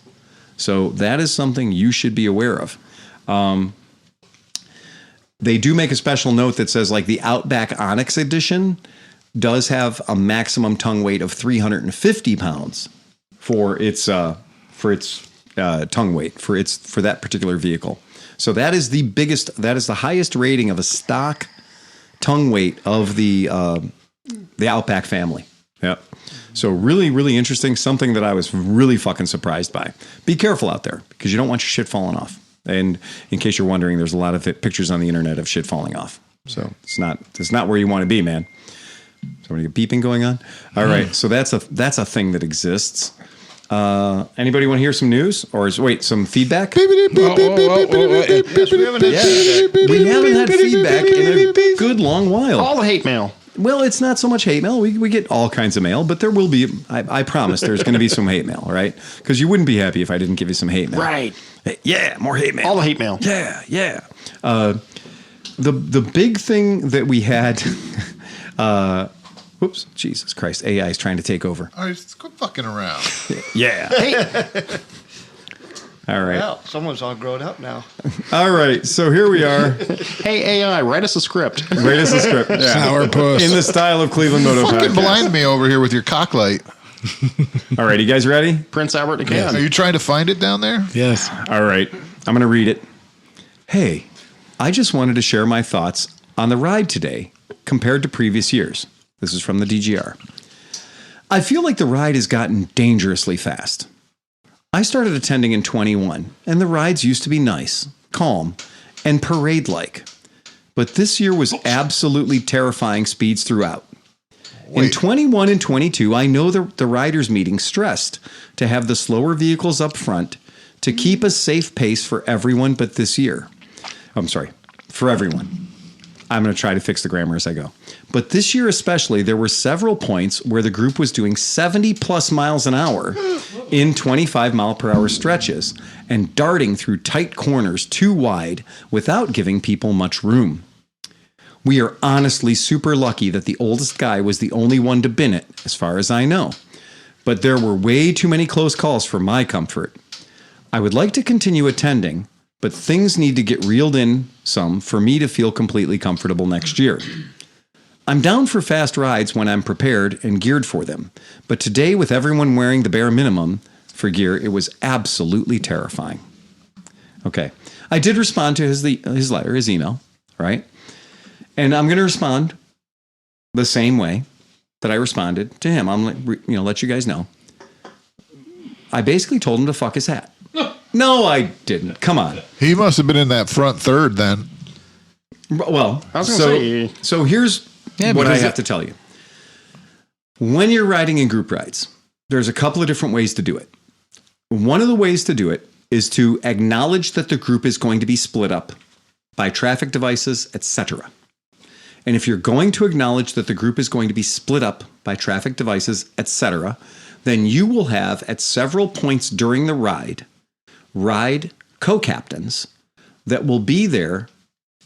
So that is something you should be aware of. They do make a special note that says, like, the Outback Onyx Edition does have a maximum tongue weight of 350 pounds for its tongue weight for that particular vehicle. So that is the highest rating of a stock tongue weight of the Outback family. Yep. So really, really interesting. Something that I was really fucking surprised by. Be careful out there, because you don't want your shit falling off. And in case you're wondering, there's a lot of pictures on the internet of shit falling off. So it's not where you want to be, man. Somebody get beeping going on. All right. So that's a thing that exists. Anybody want to hear some news or some feedback? We haven't had feedback in a good long while. All the hate mail. Well, it's not so much hate mail. We get all kinds of mail, but there will be. I promise there's going to be some hate mail, right? Because you wouldn't be happy if I didn't give you some hate mail, right? Yeah, more hate mail. All the hate mail. Yeah. The big thing that we had. Whoops, Jesus Christ. AI is trying to take over. All right, let's go fucking around. Yeah. All right. Well, someone's all grown up now. All right, so here we are. Hey, AI, write us a script. Yeah. Sourpuss. In the style of ClevelandMoto Fucking podcast. blind me over here with your cock light. All right, you guys ready? Prince Albert DeCan. Are you trying to find it down there? Yes. All right, I'm going to read it. Hey, I just wanted to share my thoughts on the ride today compared to previous years. This is from the DGR. I feel like the ride has gotten dangerously fast. I started attending in 21, and the rides used to be nice, calm, and parade-like. But this year was absolutely terrifying speeds throughout. In 21 and 22, I know the riders meeting stressed to have the slower vehicles up front to keep a safe pace for everyone, but this year. I'm sorry, for everyone. I'm going to try to fix the grammar as I go. But this year especially, there were several points where the group was doing 70 plus miles an hour in 25-mile-per-hour stretches and darting through tight corners too wide without giving people much room. We are honestly super lucky that the oldest guy was the only one to bin it, as far as I know. But there were way too many close calls for my comfort. I would like to continue attending, but things need to get reeled in some for me to feel completely comfortable next year. I'm down for fast rides when I'm prepared and geared for them, but today with everyone wearing the bare minimum for gear, it was absolutely terrifying. Okay, I did respond to his letter, his email, right? And I'm going to respond the same way that I responded to him. I'm like, let you guys know. I basically told him to fuck his hat. No, I didn't. Come on. He must have been in that front third then. Well, I was going to say. So here's what I have to tell you. When you're riding in group rides, there's a couple of different ways to do it. One of the ways to do it is to acknowledge that the group is going to be split up by traffic devices, etc. And if you're going to acknowledge that the group is going to be split up by traffic devices, etc., then you will have at several points during the ride co-captains that will be there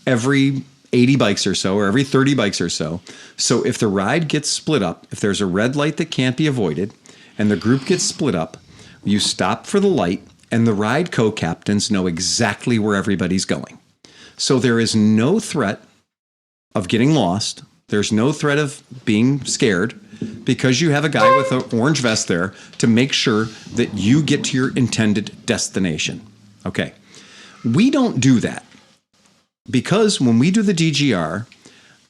every 80 bikes or so, or every 30 bikes or so. So if the ride gets split up, if there's a red light that can't be avoided, and the group gets split up, you stop for the light, and the ride co-captains know exactly where everybody's going. So there is no threat of getting lost. There's no threat of being scared because you have a guy with an orange vest there to make sure that you get to your intended destination. Okay. We don't do that because when we do the DGR,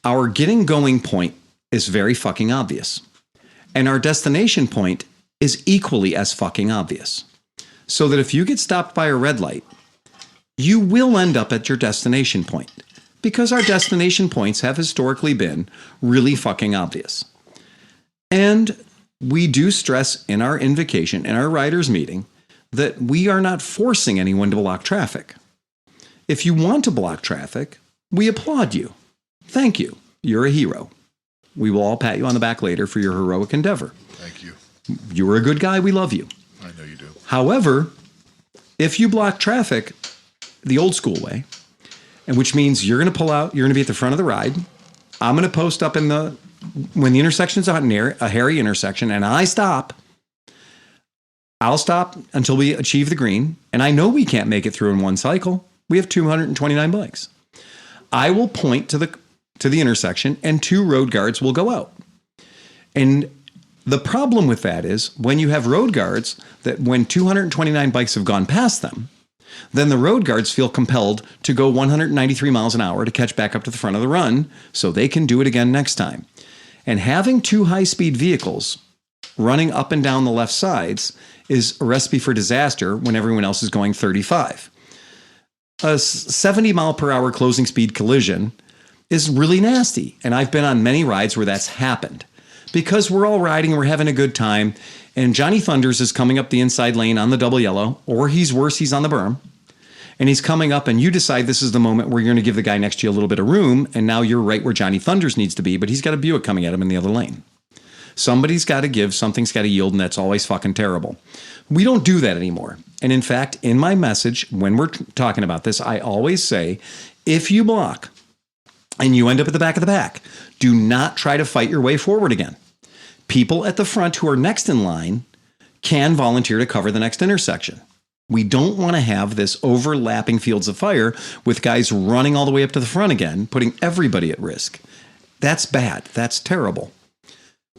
our getting going point is very fucking obvious. And our destination point is equally as fucking obvious. So that if you get stopped by a red light, you will end up at your destination point. Because our destination points have historically been really fucking obvious. And we do stress in our invocation, in our riders meeting, that we are not forcing anyone to block traffic. If you want to block traffic, we applaud you. Thank you. You're a hero. We will all pat you on the back later for your heroic endeavor. Thank you. You were a good guy. We love you. I know you do. However, if you block traffic the old school way, and which means you're going to pull out, you're going to be at the front of the ride. I'm going to post up when the intersection's out near a hairy intersection and I'll stop until we achieve the green. And I know we can't make it through in one cycle. We have 229 bikes. I will point to the intersection and 2 road guards will go out. And the problem with that is when you have road guards that when 229 bikes have gone past them, then the road guards feel compelled to go 193 miles an hour to catch back up to the front of the run so they can do it again next time. And having 2 high-speed vehicles running up and down the left sides is a recipe for disaster when everyone else is going 35. A 70-mile-per-hour closing speed collision is really nasty, and I've been on many rides where that's happened. Because we're all riding, we're having a good time, and Johnny Thunders is coming up the inside lane on the double yellow, or he's worse, he's on the berm, and he's coming up, and you decide this is the moment where you're going to give the guy next to you a little bit of room, and now you're right where Johnny Thunders needs to be, but he's got a Buick coming at him in the other lane. Somebody's got to give, something's got to yield, and that's always fucking terrible. We don't do that anymore. And in fact, in my message, when we're talking about this, I always say, if you block and you end up at the back of the pack, do not try to fight your way forward again. People at the front who are next in line can volunteer to cover the next intersection. We don't want to have this overlapping fields of fire with guys running all the way up to the front again, putting everybody at risk. That's bad. That's terrible.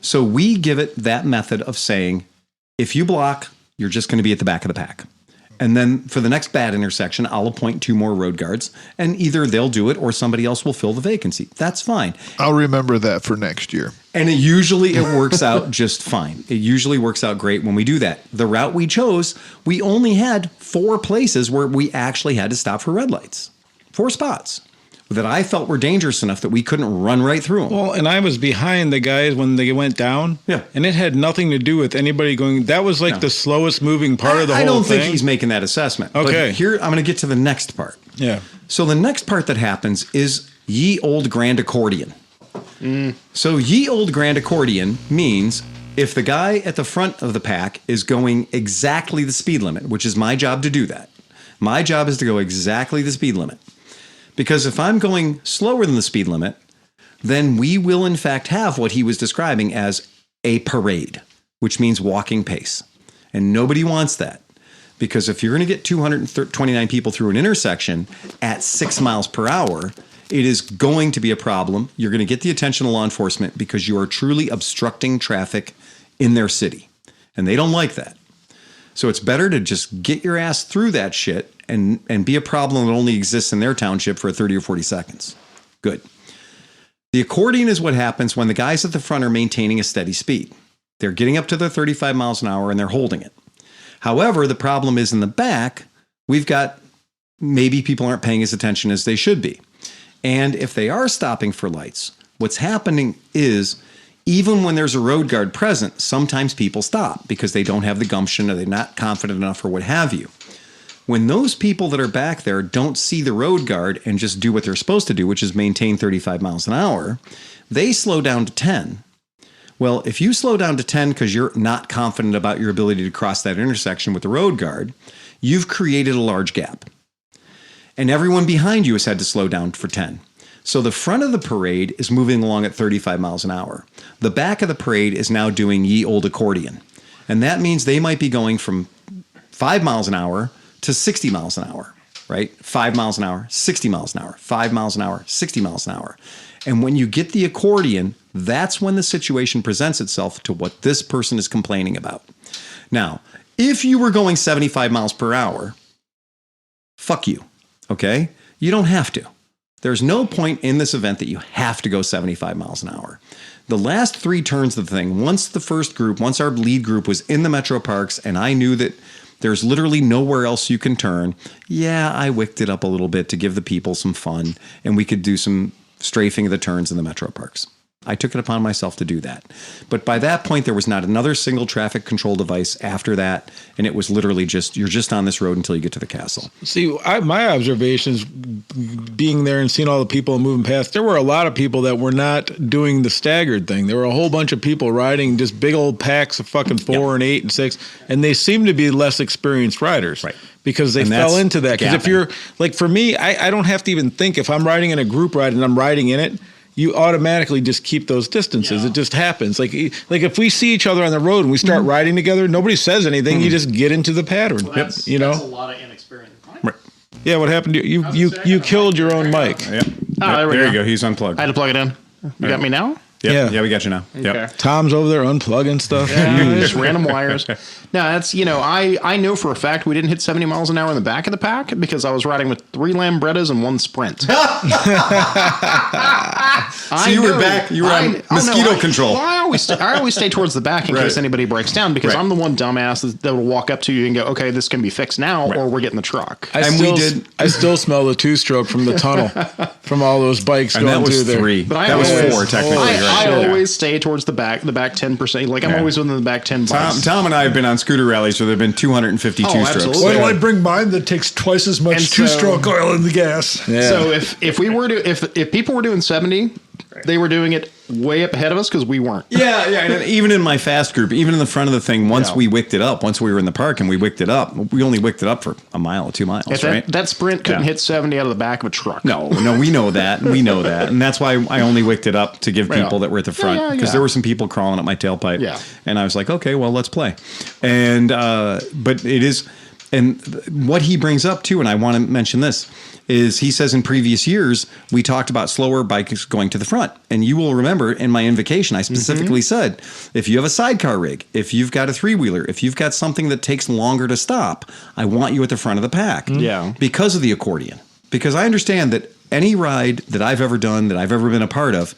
So we give it that method of saying, if you block, you're just going to be at the back of the pack. And then for the next bad intersection, I'll appoint 2 more road guards, and either they'll do it or somebody else will fill the vacancy. That's fine. I'll remember that for next year. And it works out just fine. It usually works out great when we do that. The route we chose, we only had 4 places where we actually had to stop for red lights. 4 spots that I felt were dangerous enough that we couldn't run right through them. Well, and I was behind the guys when they went down. Yeah. And it had nothing to do with anybody going. That was like the slowest moving part of the whole thing. I don't think he's making that assessment. Okay. But here, I'm going to get to the next part. Yeah. So the next part that happens is ye old grand accordion. So ye old grand accordion means if the guy at the front of the pack is going exactly the speed limit, which is my job to do that, my job is to go exactly the speed limit. Because if I'm going slower than the speed limit, then we will in fact have what he was describing as a parade, which means walking pace. And nobody wants that. Because if you're going to get 229 people through an intersection at 6 miles per hour, it is going to be a problem. You're going to get the attention of law enforcement because you are truly obstructing traffic in their city. And they don't like that. So it's better to just get your ass through that shit and be a problem that only exists in their township for 30 or 40 seconds. Good. The accordion is what happens when the guys at the front are maintaining a steady speed. They're getting up to their 35 miles an hour and they're holding it. However, the problem is in the back, we've got maybe people aren't paying as attention as they should be. And if they are stopping for lights, what's happening is even when there's a road guard present, sometimes people stop because they don't have the gumption or they're not confident enough or what have you. When those people that are back there don't see the road guard and just do what they're supposed to do, which is maintain 35 miles an hour, they slow down to 10. Well, if you slow down to 10 because you're not confident about your ability to cross that intersection with the road guard, you've created a large gap. And everyone behind you has had to slow down for 10. So the front of the parade is moving along at 35 miles an hour. The back of the parade is now doing ye old accordion. And that means they might be going from 5 miles an hour to 60 miles an hour, right? 5 miles an hour, 60 miles an hour, 5 miles an hour, 60 miles an hour. And when you get the accordion, that's when the situation presents itself to what this person is complaining about. Now, if you were going 75 miles per hour, fuck you, okay? You don't have to. There's no point in this event that you have to go 75 miles an hour. The last 3 turns of the thing, once our lead group was in the metro parks and I knew that there's literally nowhere else you can turn, yeah, I wicked it up a little bit to give the people some fun and we could do some strafing of the turns in the metro parks. I took it upon myself to do that. But by that point, there was not another single traffic control device after that. And it was literally just, you're just on this road until you get to the castle. See, my observations being there and seeing all the people moving past, there were a lot of people that were not doing the staggered thing. There were a whole bunch of people riding just big old packs of fucking 4 and 8 and 6. And they seem to be less experienced riders. Right. Because they fell into that. Because if you're, like for me, I don't have to even think. If I'm riding in a group ride and I'm riding in it, you automatically just keep those distances. Yeah. It just happens. Like if we see each other on the road and we start riding together, nobody says anything. You just get into the pattern. Well, that's a lot of inexperience. Right. Yeah, what happened to you? You killed your own mic. Yeah. There you go. He's unplugged. I had to plug it in. You got me now? Yep. Yeah, we got you now. Okay. Yep. Tom's over there unplugging stuff. Yeah, just random wires. No, that's, I know for a fact we didn't hit 70 miles an hour in the back of the pack because I was riding with 3 Lambrettas and 1 Sprint. So you were on mosquito control. Well, I always stay towards the back in case anybody breaks down because I'm the one dumbass that will walk up to you and go, okay, this can be fixed now or we're getting the truck. I still smell the 2-stroke from the tunnel from all those bikes and going that was through 3. there. That was 4 technically. I always stay towards the back 10%. Like I'm always within the back 10 bikes. Tom and I have been on scooter rallies where there have been 252 strokes. Absolutely. Why don't I bring mine that takes twice as much 2-stroke oil in the gas? Yeah. So if we were to if people were doing 70, they were doing it way up ahead of us because we weren't. Yeah. And even in my fast group, even in the front of the thing, once we wicked it up, once we were in the park and we wicked it up, we only wicked it up for a mile or 2 miles, right? That Sprint couldn't hit 70 out of the back of a truck. No, we know that. And that's why I only wicked it up to give people that were at the front because there were some people crawling up my tailpipe. Yeah. And I was like, okay, well, let's play. And, but it is, and what he brings up too, and I want to mention this, is he says in previous years, we talked about slower bikes going to the front. And you will remember in my invocation, I specifically said, if you have a sidecar rig, if you've got a 3-wheeler, if you've got something that takes longer to stop, I want you at the front of the pack. Yeah. Because of the accordion. Because I understand that any ride that I've ever done, that I've ever been a part of,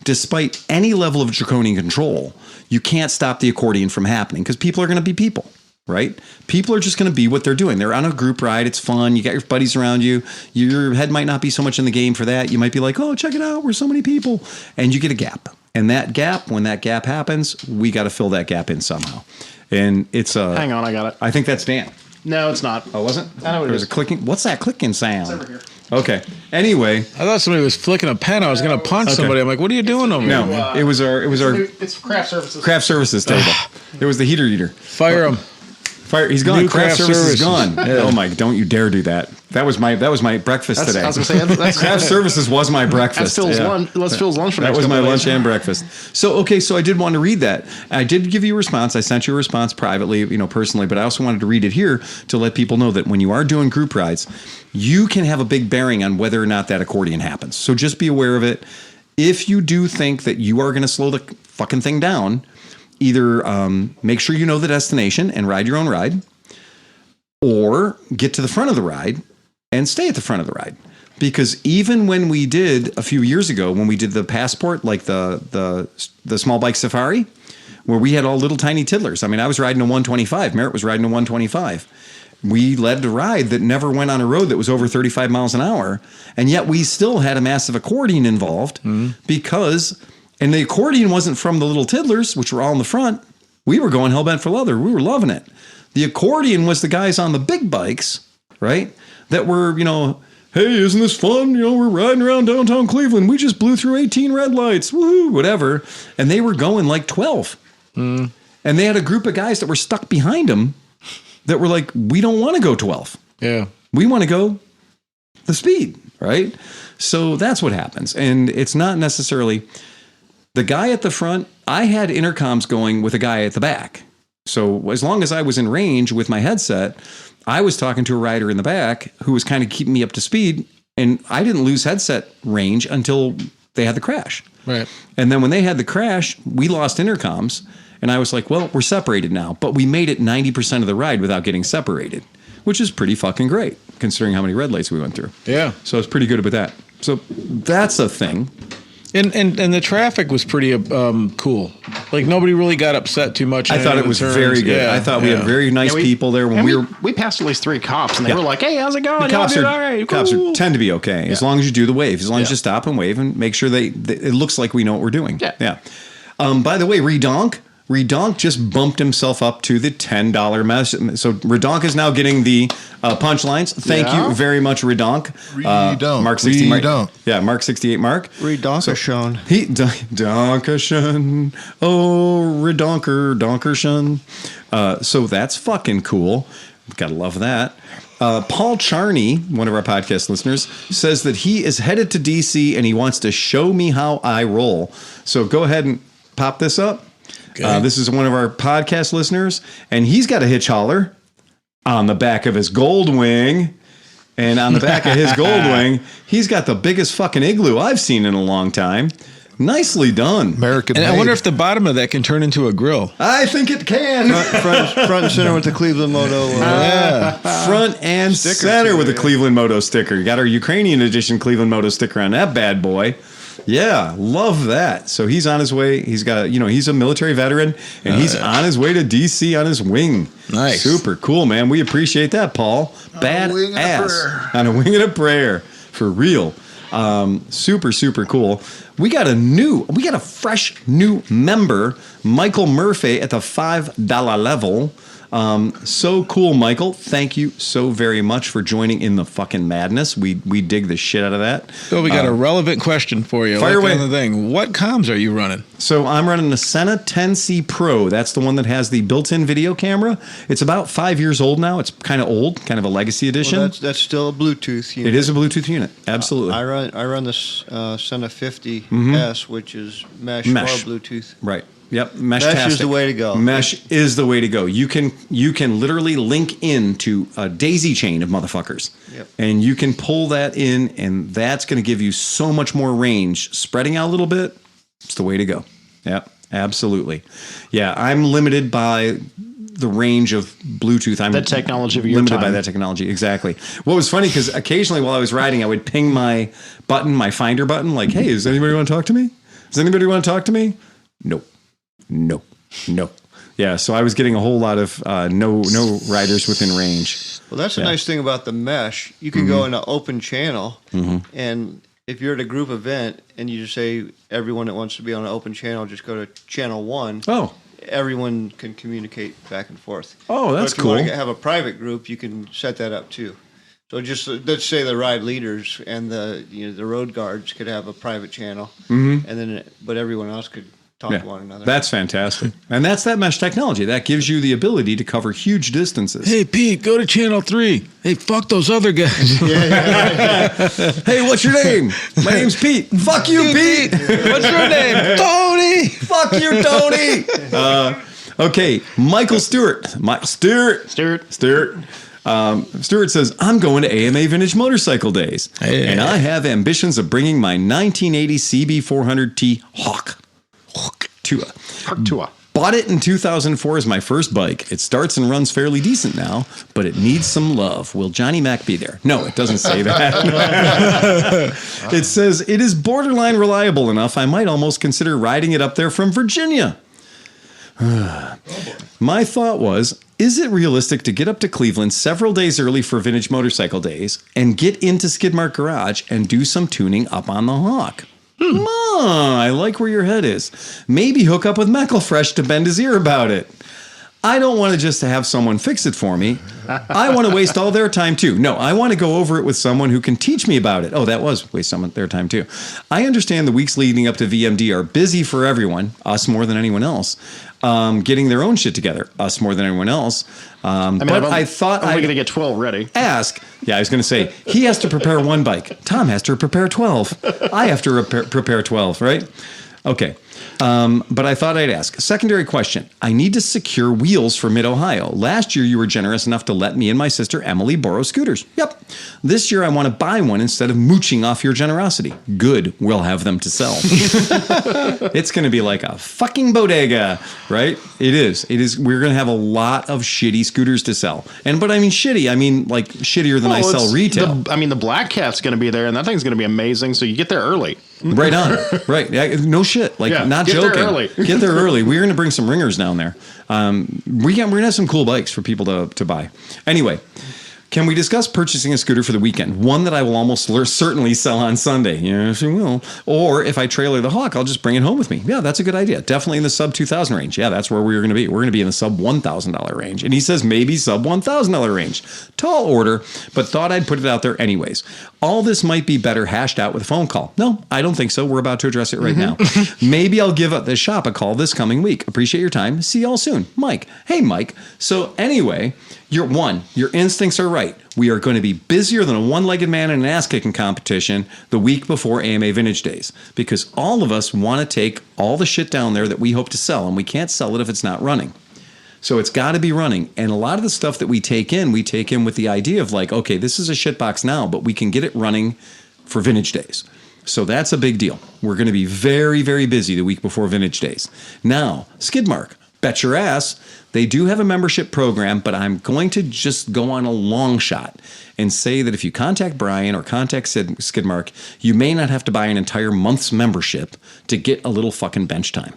despite any level of draconian control, you can't stop the accordion from happening because people are going to be people. Right? People are just going to be what they're doing. They're on a group ride. It's fun. You got your buddies around you. Your head might not be so much in the game for that. You might be like, oh, check it out. We're so many people. And you get a gap. And that gap, when that gap happens, we got to fill that gap in somehow. And it's hang on, I got it. I think that's Dan. No, it's not. Oh, wasn't? I know what it is. A clicking. What's that clicking sound? It's over here. Okay. Anyway, I thought somebody was flicking a pen. I was going to punch somebody. I'm like, what are you doing over there? no, it was our It's craft services. craft services table. It was the heater eater. Fire him. Fire. He's gone. New Craft craft services is services. gone. Yeah. Oh my! Don't you dare do that. That was my breakfast today. I was gonna say that's Craft services was my breakfast. That's Phil's Yeah. lunch. That's Phil's lunch for That next was my couple lunch days. and breakfast. So I did want to read that. I did give you a response. I sent you a response privately, personally, but I also wanted to read it here to let people know that when you are doing group rides, you can have a big bearing on whether or not that accordion happens. So just be aware of it. If you do think that you are going to slow the fucking thing down, either make sure you know the destination and ride your own ride, or get to the front of the ride and stay at the front of the ride. Because even when we did a few years ago, when we did the passport, like the small bike safari, where we had all little tiny tiddlers. I mean, I was riding a 125. Merritt was riding a 125. We led a ride that never went on a road that was over 35 miles an hour. And yet we still had a massive accordion involved because, and the accordion wasn't from the little tiddlers, which were all in the front. We were going hellbent for leather. We were loving it. The accordion was the guys on the big bikes, right? That were, hey, isn't this fun? We're riding around downtown Cleveland. We just blew through 18 red lights. Woohoo, whatever. And they were going like 12. And they had a group of guys that were stuck behind them that were like, we don't want to go 12. Yeah. We want to go the speed, right? So that's what happens. And it's not necessarily the guy at the front. I had intercoms going with a guy at the back. So as long as I was in range with my headset, I was talking to a rider in the back who was kind of keeping me up to speed. And I didn't lose headset range until they had the crash. Right. And then when they had the crash, we lost intercoms. And I was like, well, we're separated now. But we made it 90% of the ride without getting separated, which is pretty fucking great considering how many red lights we went through. Yeah. So it's pretty good with that. So that's a thing. And the traffic was pretty cool. Like nobody really got upset too much. I thought it was very good. Yeah, I thought we had very nice people there when we passed at least 3 cops, and they were like, "Hey, how's it going?" The cops tend to be okay as long as you do the wave, as long as you stop and wave and make sure it looks like we know what we're doing. Yeah. By the way, Redonk just bumped himself up to the $10 message. So Redonk is now getting the punchlines. Thank you very much, Redonk. Mark 68. Yeah, Mark 68. Mark. Redonkershon. Donkershon. Oh, Redonkershon. So that's fucking cool. Gotta love that. Paul Charney, one of our podcast listeners, says that he is headed to DC and he wants to show me how I roll. So go ahead and pop this up. This is one of our podcast listeners, and he's got a hitch hauler on the back of his Goldwing. And on the back of his Goldwing, he's got the biggest fucking igloo I've seen in a long time. Nicely done. American And made. I wonder if the bottom of that can turn into a grill. I think it can. Front and center with the ClevelandMoto. Front and center too, with the yeah. ClevelandMoto sticker. You got our Ukrainian edition ClevelandMoto sticker on that bad boy. Yeah, love that. So he's on his way. He's got, he's a military veteran, and he's on his way to DC on his wing. Nice. Super cool, man. We appreciate that, Paul. Bad ass. On a wing and a prayer. For real. Super, super cool. We got a fresh new member, Michael Murphy, at the $5 level. So cool, Michael. Thank you so very much for joining in the fucking madness. We dig the shit out of that. So we got a relevant question for you. Fire away. On the thing. What comms are you running? So I'm running the Sena 10C Pro. That's the one that has the built-in video camera. It's about 5 years old now. It's kind of old, kind of a legacy edition. Well, that's still a Bluetooth unit. It is a Bluetooth unit. Absolutely. I run this Sena 50S, which is mesh or Bluetooth. Right. Yep. Mesh is the way to go. Mesh is the way to go. You can literally link into a daisy chain of motherfuckers. Yep. And you can pull that in, and that's going to give you so much more range. Spreading out a little bit, it's the way to go. Yep. Absolutely. Yeah. I'm limited by the range of Bluetooth. I'm the technology of your limited time. by that technology. Exactly. What was funny, because occasionally while I was riding, I would ping my finder button, like, hey, does anybody want to talk to me? Does anybody want to talk to me? Nope. No. Yeah, so I was getting a whole lot of no riders within range. Well, that's a nice thing about the mesh. You can go in an open channel, and if you're at a group event and you just say everyone that wants to be on an open channel, just go to channel 1. Oh. Everyone can communicate back and forth. Oh, that's but if cool. you want to have a private group, you can set that up too. So just let's say the ride leaders and the road guards could have a private channel, and then but everyone else could talk to one another. That's fantastic. And that's that mesh technology. That gives you the ability to cover huge distances. Hey, Pete, go to channel 3. Hey, fuck those other guys. Hey, what's your name? My name's Pete. Fuck you, Pete. What's your name? Tony. Fuck you, Tony. Okay, Michael Stewart. Stewart says, I'm going to AMA Vintage Motorcycle Days, and I have ambitions of bringing my 1980 CB400T Hawk to a. Bought it in 2004 as my first bike. It starts and runs fairly decent now, but it needs some love. Will Johnny Mac be there? No, it doesn't say that. It says, it is borderline reliable enough. I might almost consider riding it up there from Virginia. My thought was, is it realistic to get up to Cleveland several days early for Vintage Motorcycle Days and get into Skidmark Garage and do some tuning up on the Hawk? I like where your head is. Maybe hook up with Meckelfresh to bend his ear about it. I don't want to just have someone fix it for me. I want to waste all their time too. No, I want to go over it with someone who can teach me about it. Oh, that was waste some of their time too. I understand the weeks leading up to VMD are busy for everyone, us more than anyone else, getting their own shit together, us more than anyone else. I thought I'm only going to get 12 ready. Ask. Yeah, I was going to say, he has to prepare one bike. Tom has to prepare 12. I have to prepare 12, right? Okay. But I thought I'd ask. Secondary question. I need to secure wheels for Mid-Ohio. Last year, you were generous enough to let me and my sister Emily borrow scooters. Yep. This year, I want to buy one instead of mooching off your generosity. Good. We'll have them to sell. It's going to be like a fucking bodega, right? It is. We're going to have a lot of shitty scooters to sell. But I mean shitty. I mean like shittier than I sell retail. The Black Cat's going to be there, and that thing's going to be amazing. So you get there early. Right on. Right. No shit. Not get joking. There early. Get there early. We're going to bring some ringers down there. We're going to have some cool bikes for people to buy. Anyway, can we discuss purchasing a scooter for the weekend? One that I will almost certainly sell on Sunday. Yes, I will. Or if I trailer the Hawk, I'll just bring it home with me. Yeah, that's a good idea. Definitely in the sub $2,000 range. Yeah, that's where we're going to be. We're going to be in the sub $1,000 range. And he says maybe sub $1,000 range. Tall order, but thought I'd put it out there anyways. All this might be better hashed out with a phone call. No, I don't think so. We're about to address it right now. Maybe I'll give the shop a call this coming week. Appreciate your time. See y'all soon. Mike. Hey, Mike. So anyway, your instincts are right. We are going to be busier than a one-legged man in an ass-kicking competition the week before AMA Vintage Days because all of us want to take all the shit down there that we hope to sell, and we can't sell it if it's not running. So it's got to be running. And a lot of the stuff that we take in with the idea of like, okay, this is a shitbox now, but we can get it running for Vintage Days. So that's a big deal. We're going to be very, very busy the week before Vintage Days. Now, Skidmark, bet your ass, they do have a membership program, but I'm going to just go on a long shot and say that if you contact Brian or contact Skidmark, you may not have to buy an entire month's membership to get a little fucking bench time.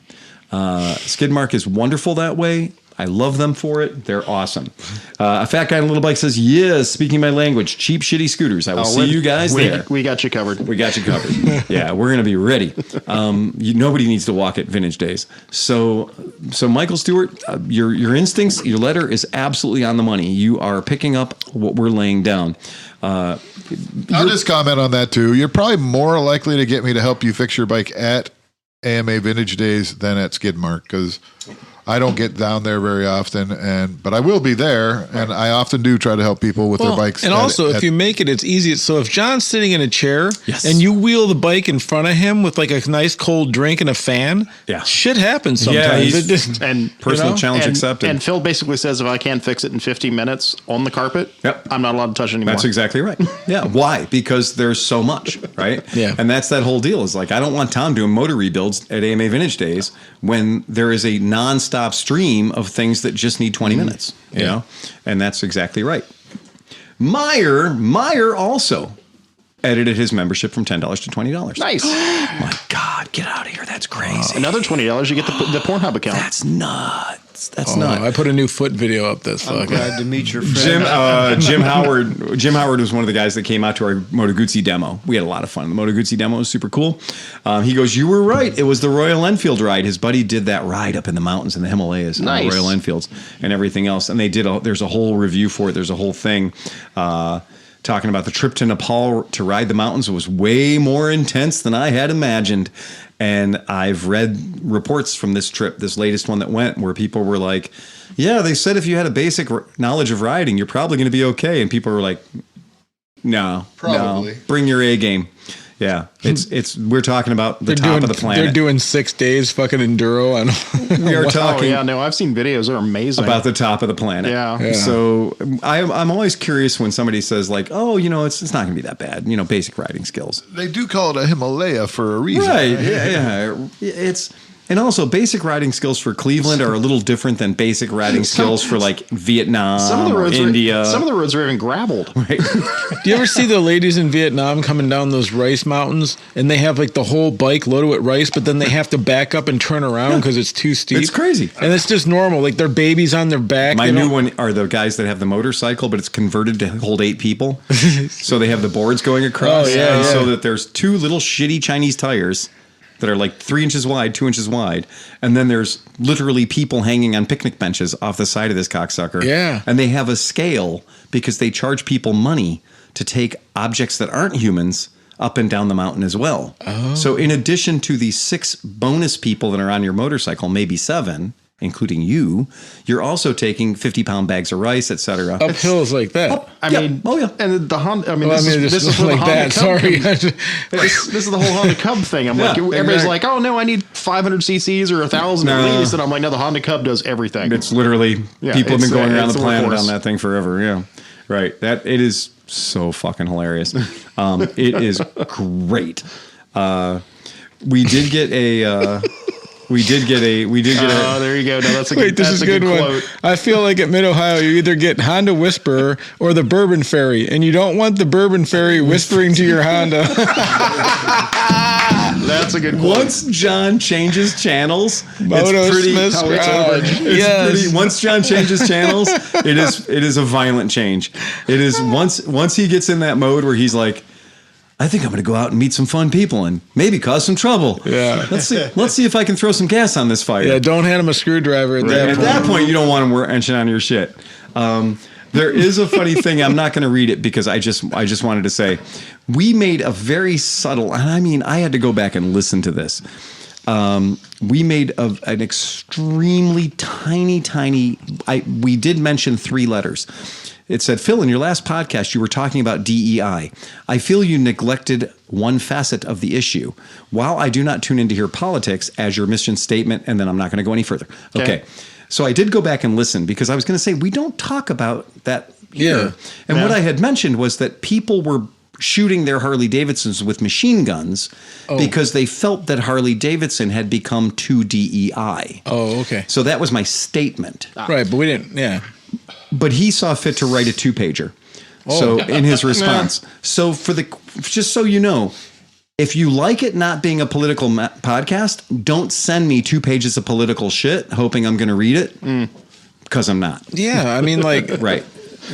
Skidmark is wonderful that way. I love them for it. They're awesome. A fat guy on a little bike says, yes, speaking my language, cheap, shitty scooters. I will see you guys there. We got you covered. We got you covered. Yeah, we're going to be ready. Nobody needs to walk at Vintage Days. So Michael Stewart, your instincts, your letter is absolutely on the money. You are picking up what we're laying down. I'll just comment on that too. You're probably more likely to get me to help you fix your bike at AMA Vintage Days than at Skidmark because I don't get down there very often, but I will be there, and I often do try to help people with their bikes. And also, if you make it, it's easy. So if John's sitting in a chair and you wheel the bike in front of him with like a nice cold drink and a fan, shit happens sometimes. And personal challenge accepted. And Phil basically says if I can't fix it in 15 minutes on the carpet, I'm not allowed to touch it anymore. That's exactly right. Yeah. Why? Because there's so much, right? Yeah. And that's that whole deal is like, I don't want Tom doing motor rebuilds at AMA Vintage Days when there is a nonstop stream of things that just need 20 minutes, you know? And that's exactly right. Meyer also edited his membership from $10 to $20. Nice. My God, get out of here. That's crazy. Another $20, you get the Pornhub account. That's nuts. That's nuts. I put a new foot video up this. I'm glad to meet your friend. Jim Howard was one of the guys that came out to our Moto Guzzi demo. We had a lot of fun. The Moto Guzzi demo was super cool. He goes, you were right. It was the Royal Enfield ride. His buddy did that ride up in the mountains in the Himalayas. Nice. Royal Enfields and everything else. And they did there's a whole review for it. There's a whole thing. talking about the trip to Nepal to ride the mountains was way more intense than I had imagined. And I've read reports from this trip, this latest one that went, where people were like, yeah, they said if you had a basic knowledge of riding, you're probably going to be okay. And people were like, no, bring your A game. Yeah, we're talking about the top of the planet. They're doing 6 days fucking enduro on. We are talking. Oh, yeah, no, I've seen videos. They're amazing about the top of the planet. Yeah. So I'm always curious when somebody says like, oh, it's not going to be that bad. Basic riding skills. They do call it a Himalaya for a reason. Right. Yeah. And also, basic riding skills for Cleveland are a little different than basic riding skills for like Vietnam or India. Some of the roads are even graveled. Right. Do you ever see the ladies in Vietnam coming down those rice mountains and they have like the whole bike loaded with rice, but then they have to back up and turn around because it's too steep? It's crazy. And it's just normal. Like their babies on their back. My new one are the guys that have the motorcycle, but it's converted to hold 8 people. So they have the boards going across. So that there's 2 little shitty Chinese tires that are like 3 inches wide, 2 inches wide. And then there's literally people hanging on picnic benches off the side of this cocksucker. Yeah. And they have a scale because they charge people money to take objects that aren't humans up and down the mountain as well. Oh. So in addition to the 6 bonus people that are on your motorcycle, maybe 7, including you're also taking 50-pound bags of rice, etc. Up hills like that. I mean, and the Honda. I mean, this is like that. Sorry, this is the whole Honda Cub thing. I'm like, everybody's like, oh no, I need 500 cc's or 1,000 at least, and I'm like, no, the Honda Cub does everything. It's literally people have been going around the planet on that thing forever. Yeah, right. It is so fucking hilarious. It is great. We did get a. Oh, there you go. No, that's a good. This is a good one. I feel like at Mid Ohio, you either get Honda Whisperer or the Bourbon Fairy, and you don't want the Bourbon Fairy whispering to your Honda. That's a good quote. Once John changes channels, Moto it's pretty. Smith's Garage. Yes. Once John changes channels, it is a violent change. It is once he gets in that mode where he's like, I think I'm going to go out and meet some fun people and maybe cause some trouble. Yeah. Let's see if I can throw some gas on this fire. Yeah, don't hand him a screwdriver at that point. At that point, you don't want him wrenching on your shit. There is a funny thing. I'm not going to read it because I just wanted to say we made a very subtle, and I mean, I had to go back and listen to this. We made an extremely tiny, we did mention 3 letters. It said, Phil, in your last podcast, you were talking about DEI. I feel you neglected one facet of the issue. While I do not tune in to hear politics as your mission statement, and then I'm not going to go any further. Okay. So I did go back and listen because I was going to say, we don't talk about that here. And what I had mentioned was that people were shooting their Harley Davidsons with machine guns because they felt that Harley Davidson had become too DEI. Oh, okay. So that was my statement. Right, but we didn't, But he saw fit to write a 2-pager. So in his response. So just so you know, if you like it not being a political podcast, don't send me 2 pages of political shit hoping I'm going to read it because I'm not. Yeah, I mean, like, right.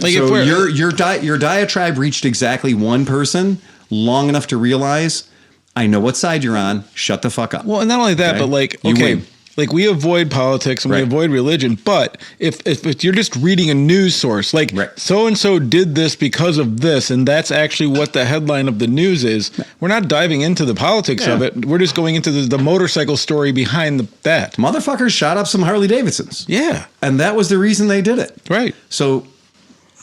Like so your diatribe reached exactly one person long enough to realize, I know what side you're on. Shut the fuck up. Well, and not only that, but like, okay. Like we avoid politics and we avoid religion, but if you're just reading a news source, like so-and-so did this because of this, and that's actually what the headline of the news is, we're not diving into the politics of it. We're just going into the motorcycle story behind that. Motherfuckers shot up some Harley Davidsons. Yeah. And that was the reason they did it. Right. So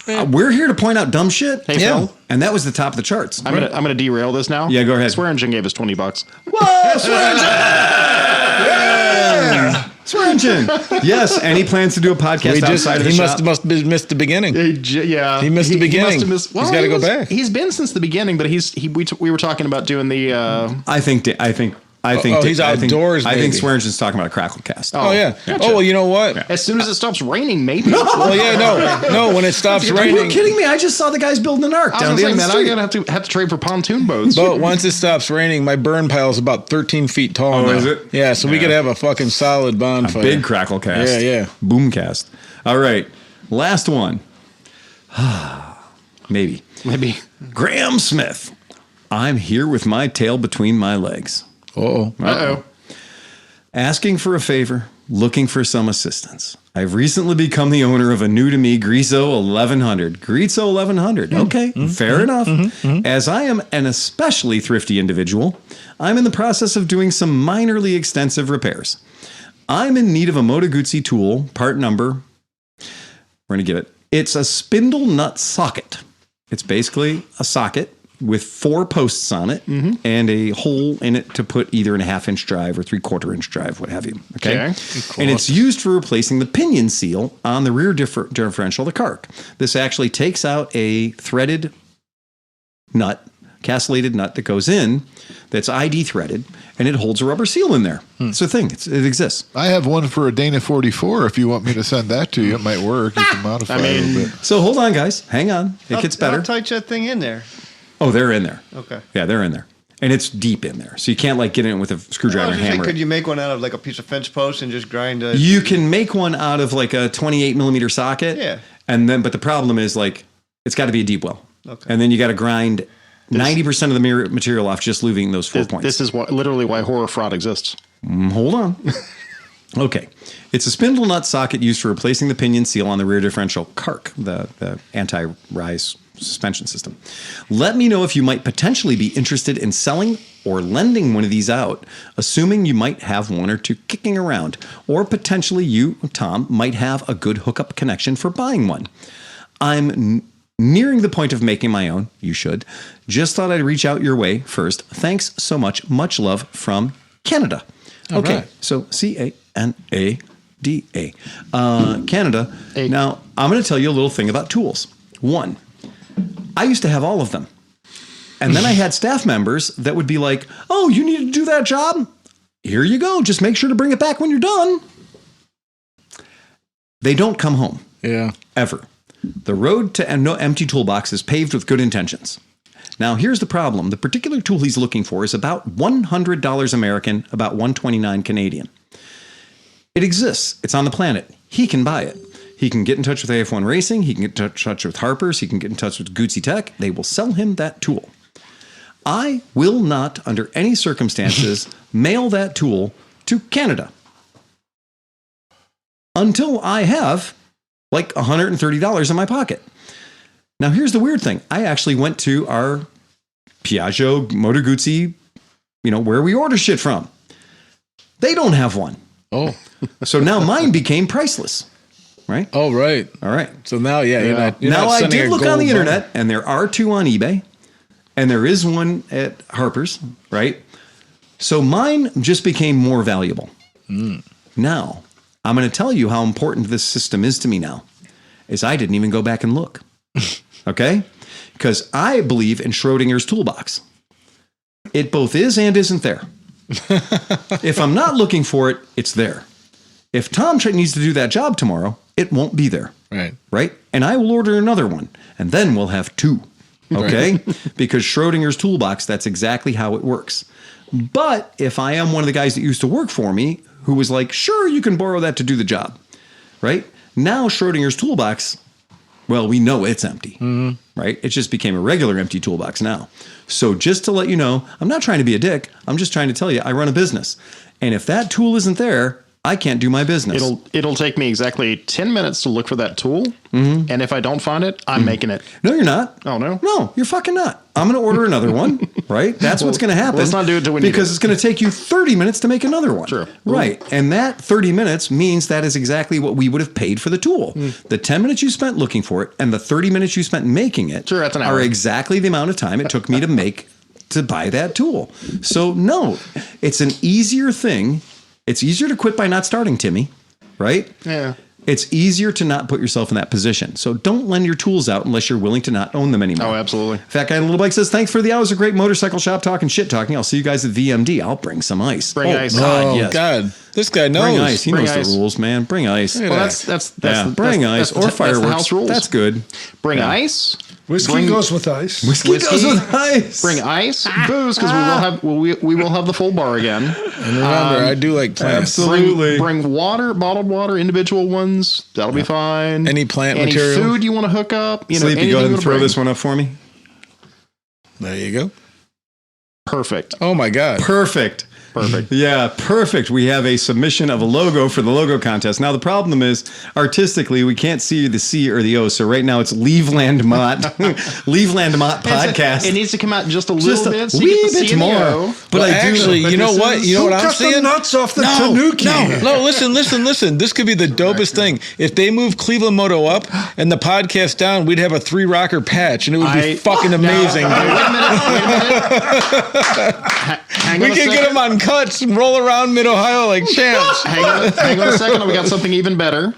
we're here to point out dumb shit. Hey, Phil. And that was the top of the charts. I'm gonna derail this now. Yeah, go ahead. Swearingen gave us $20. Whoa, Swearingen! Yes, and he plans to do a podcast outside of the shop. He must have missed the beginning. He missed the beginning. He's got to go back. He's been since the beginning, but we were talking about doing the. I think he's outdoors. I think Swearingen's talking about a Cracklecast. Oh yeah. Gotcha. Oh well, you know what? Yeah. As soon as it stops raining, maybe. Well, yeah, no. When it stops raining. Are you kidding me? I just saw the guys building an ark down the end of the street. I'm gonna have to trade for pontoon boats. But once it stops raining, my burn pile is about 13 feet tall. Oh, now. Is it? Yeah, so we could have a fucking solid bonfire. A big Cracklecast. Yeah. Boomcast. All right, last one. Maybe. Graham Smith. I'm here with my tail between my legs. Uh-oh. Asking for a favor, looking for some assistance. I've recently become the owner of a new to me Griezo 1100. Griezo 1100. Okay, fair enough. As I am an especially thrifty individual, I'm in the process of doing some minorly extensive repairs. I'm in need of a Moto Guzzi tool, part number. We're going to give it. It's a spindle nut socket. It's basically a socket with 4 posts on it and a hole in it to put either in a 1/2-inch drive or 3/4 inch drive, what have you. Okay. And it's used for replacing the pinion seal on the rear differential of the car. This actually takes out a threaded nut, castellated nut that goes in that's ID threaded, and it holds a rubber seal in there. It's a thing. It exists. I have one for a Dana 44. If you want me to send that to you, it might work. You can modify it a little bit. So hold on, guys. Hang on. It gets better. How tight's that thing in there? Oh, they're in there. Okay. Yeah, they're in there. And it's deep in there. So you can't like get in with a screwdriver and hammer Could it. you make one out of like a piece of fence post and just grind it? You can make one out of like a 28 millimeter socket. Yeah. And then, but the problem is like, it's got to be a deep well. Okay. And then you got to grind 90% of the material off just leaving those 4 points. This is literally why horror fraud exists. Hold on. Okay. It's a spindle nut socket used for replacing the pinion seal on the rear differential CARC, the anti-rise suspension system. Let me know if you might potentially be interested in selling or lending one of these out, assuming you might have one or two kicking around, or potentially you, Tom, might have a good hookup connection for buying one. I'm nearing the point of making my own. You should. Just thought I'd reach out your way first. Thanks so much. Much love from Canada. Okay, right. So Canada. Canada. Now, I'm going to tell you a little thing about tools. One, I used to have all of them. And then I had staff members that would be like, oh, you need to do that job? Here you go. Just make sure to bring it back when you're done. They don't come home. Yeah. Ever. The road to no empty toolbox is paved with good intentions. Now, here's the problem. The particular tool he's looking for is about $100 American, about $129 Canadian. It exists. It's on the planet. He can buy it. He can get in touch with AF1 Racing. He can get in touch with Harper's. He can get in touch with Guzzi Tech. They will sell him that tool. I will not, under any circumstances, mail that tool to Canada until I have like $130 in my pocket. Now, here's the weird thing. I actually went to our Piaggio Moto Guzzi, where we order shit from. They don't have one. Oh. So now mine became priceless. Right? Oh, right. All right. So now, you're not now I sending did a look on gold the bar. internet, and there are two on eBay, and there is one at Harper's, right? So mine just became more valuable. Now, I'm going to tell you how important this system is to me now, is I didn't even go back and look. Okay? Because I believe in Schrodinger's toolbox. It both is and isn't there. If I'm not looking for it, it's there. If Tom needs to do that job tomorrow, it won't be there. Right. Right? And I will order another one, and then we'll have two. Okay? Because Schrodinger's toolbox, that's exactly how it works. But if I am one of the guys that used to work for me, who was like, sure, you can borrow that to do the job. Right? Now Schrodinger's toolbox, well, we know it's empty. Right? It just became a regular empty toolbox now. So just to let you know, I'm not trying to be a dick. I'm just trying to tell you I run a business. And if that tool isn't there, I can't do my business. It'll take me exactly 10 minutes to look for that tool. And if I don't find it, I'm making it. No, you're not. Oh, no? No, you're fucking not. I'm going to order another one, right? That's what's going to happen. Let's not do it till we need because it's going to take you 30 minutes to make another one. Sure. Right. And that 30 minutes means that is exactly what we would have paid for the tool. The 10 minutes you spent looking for it and the 30 minutes you spent making it Sure, that's an hour. are exactly the amount of time it took me to buy that tool. So no, it's an easier thing. It's easier to quit by not starting, Timmy, right? Yeah. It's easier to not put yourself in that position. So don't lend your tools out unless you're willing to not own them anymore. Oh, absolutely. Fat Guy in a Little Bike says, thanks for the hours of great motorcycle shop talk and shit talking. I'll see you guys at VMD. I'll bring some ice. Bring ice. God, yes. God. This guy knows. Bring ice. He Bring knows ice. the rules, man. Bring ice. Well, that's Bring ice or fireworks. the house rules. That's good. Bring ice. Whiskey goes with ice. Whiskey goes with ice. Bring ice, booze, because we will have the full bar again. And remember, I do like plants. Absolutely. Bring water, bottled water, individual ones. That'll be fine. Any plant Any material. food you want to hook up. Sleepy, go ahead and throw this one up for me. There you go. Perfect. Oh my God. Perfect. Perfect. Yeah, perfect. We have a submission of a logo for the logo contest. Now, the problem is, artistically, we can't see the C or the O. So right now it's Cleveland Mott. Cleveland Mott podcast. It needs to come out just a little bit. So wee you get the bit C and the more. O. But well, I do actually, you know what? You know what I'm cut saying? the nuts off the Tanuki. No, listen. This could be the dopest thing. If they move Cleveland Moto up and the podcast down, we'd have a 3-rocker patch, and it would be fucking amazing. Wait a minute. We can get them on cuts and roll around Mid-Ohio like champs. Hang on a second. We got something even better.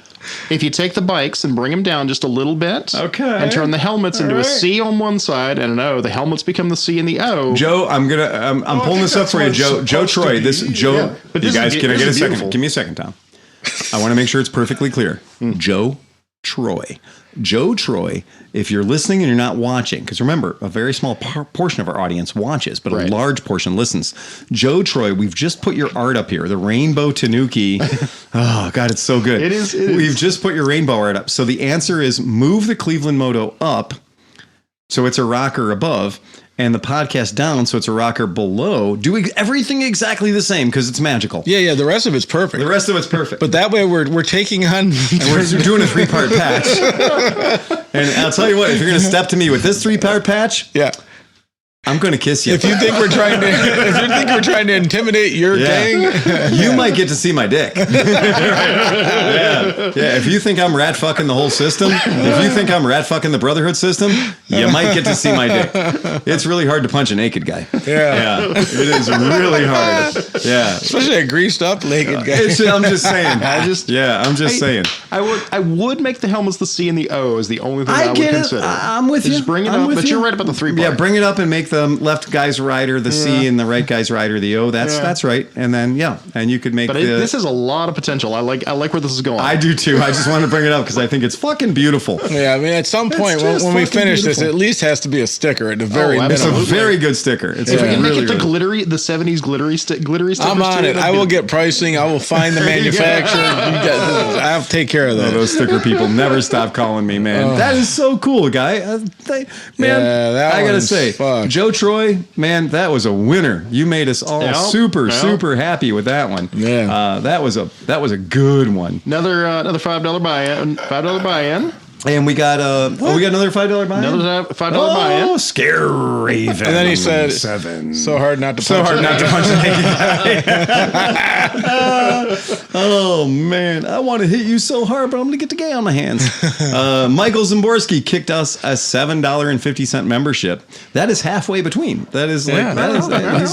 If you take the bikes and bring them down just a little bit, and turn the helmets into a C on one side and an O, the helmets become the C and the O. Joe, I'm pulling this up for you, Joe Troy. You guys, can I get a second? Give me a second, Tom. I want to make sure it's perfectly clear. Joe Troy. Joe Troy, if you're listening and you're not watching, because remember, a very small portion of our audience watches, but a large portion listens. Joe Troy, we've just put your art up here, the rainbow Tanuki. Oh, God, it's so good. It is. We've just put your rainbow art up. So the answer is move the Cleveland Moto up so it's a rocker above, and the podcast down so it's a rocker below. Do everything exactly the same because it's magical. Yeah. The rest of it's perfect. The rest of it's perfect. But that way we're taking on... And we're doing a 3-part patch. And I'll tell you what, if you're going to step to me with this 3-part patch... Yeah. I'm going to kiss you. If you think we're trying to intimidate your gang, you might get to see my dick. Yeah. If you think I'm rat fucking the whole system, if you think I'm rat fucking the Brotherhood system, you might get to see my dick. It's really hard to punch a naked guy. Yeah, it is really hard. Yeah, especially a greased up naked guy. I'm just saying. I'm just saying. I would make the helmets the C and the O is the only thing I would get consider. I'm with you. Just bring it up, but you're right about the 3-part. Yeah, bring it up and make the left guy's rider the C and the right guy's rider the O. That's right. And then and you could make. But this has a lot of potential. I like where this is going. I do too. I just wanted to bring it up because I think it's fucking beautiful. Yeah, I mean, at some point when we finish this, it at least has to be a sticker at the very minimum. It's a very good sticker. It's if we can make it the glittery, the 70s glittery stickers. I'm on it. I will get pricing. I will find the manufacturer. I'll take care of that. Those sticker people never stop calling me, man. That is so cool, guy. Man, I gotta say, Joe Troy. Man, that was a winner. You made us all super happy with that one. Yeah, that was a good one. Another $5 buy-in. And we got another $5 buy-in. Another $5 buy-in. Oh, Scare Raven. And then he said, so hard not to punch the guy. Oh man, I want to hit you so hard, but I'm gonna get the gay on my hands. Michael Zimborski kicked us a $7.50 membership. That is halfway between. That is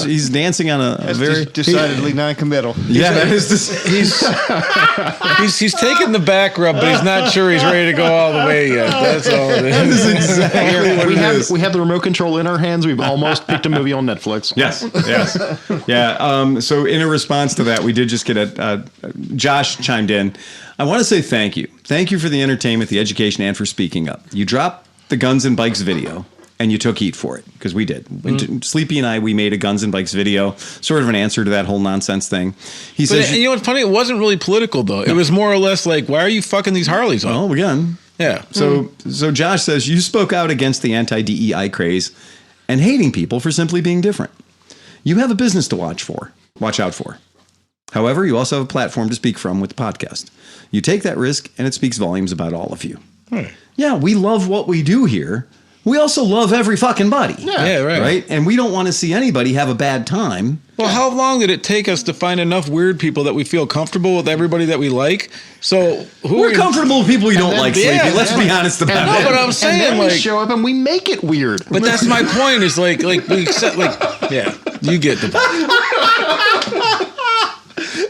he's dancing on a very decidedly non-committal. Yeah, that is he's taking the back rub, but he's not sure he's ready to go all the way yet. That's all it is. That is exactly what it is. We have the remote control in our hands. We've almost picked a movie on Netflix. Yes. Yeah. So in a response to that, we did just get Josh chimed in. I want to say thank you. Thank you for the entertainment, the education, and for speaking up. You dropped the Guns and Bikes video, and you took heat for it, because we did. Sleepy and I, we made a Guns and Bikes video, sort of an answer to that whole nonsense thing. He says, you know what's funny? It wasn't really political, though. It was more or less like, why are you fucking these Harleys on? Well, again. Yeah. So Josh says, you spoke out against the anti-DEI craze and hating people for simply being different. You have a business to watch out for. However, you also have a platform to speak from with the podcast. You take that risk, and it speaks volumes about all of you. Yeah, we love what we do here. We also love every fucking body. Yeah, right. And we don't want to see anybody have a bad time. Well, how long did it take us to find enough weird people that we feel comfortable with everybody that we like? So we're comfortable with people you don't like, Sleepy. Let's be honest about it. No, but I'm saying, and then we show up and we make it weird. But that's my point. Is like we said, you get the point.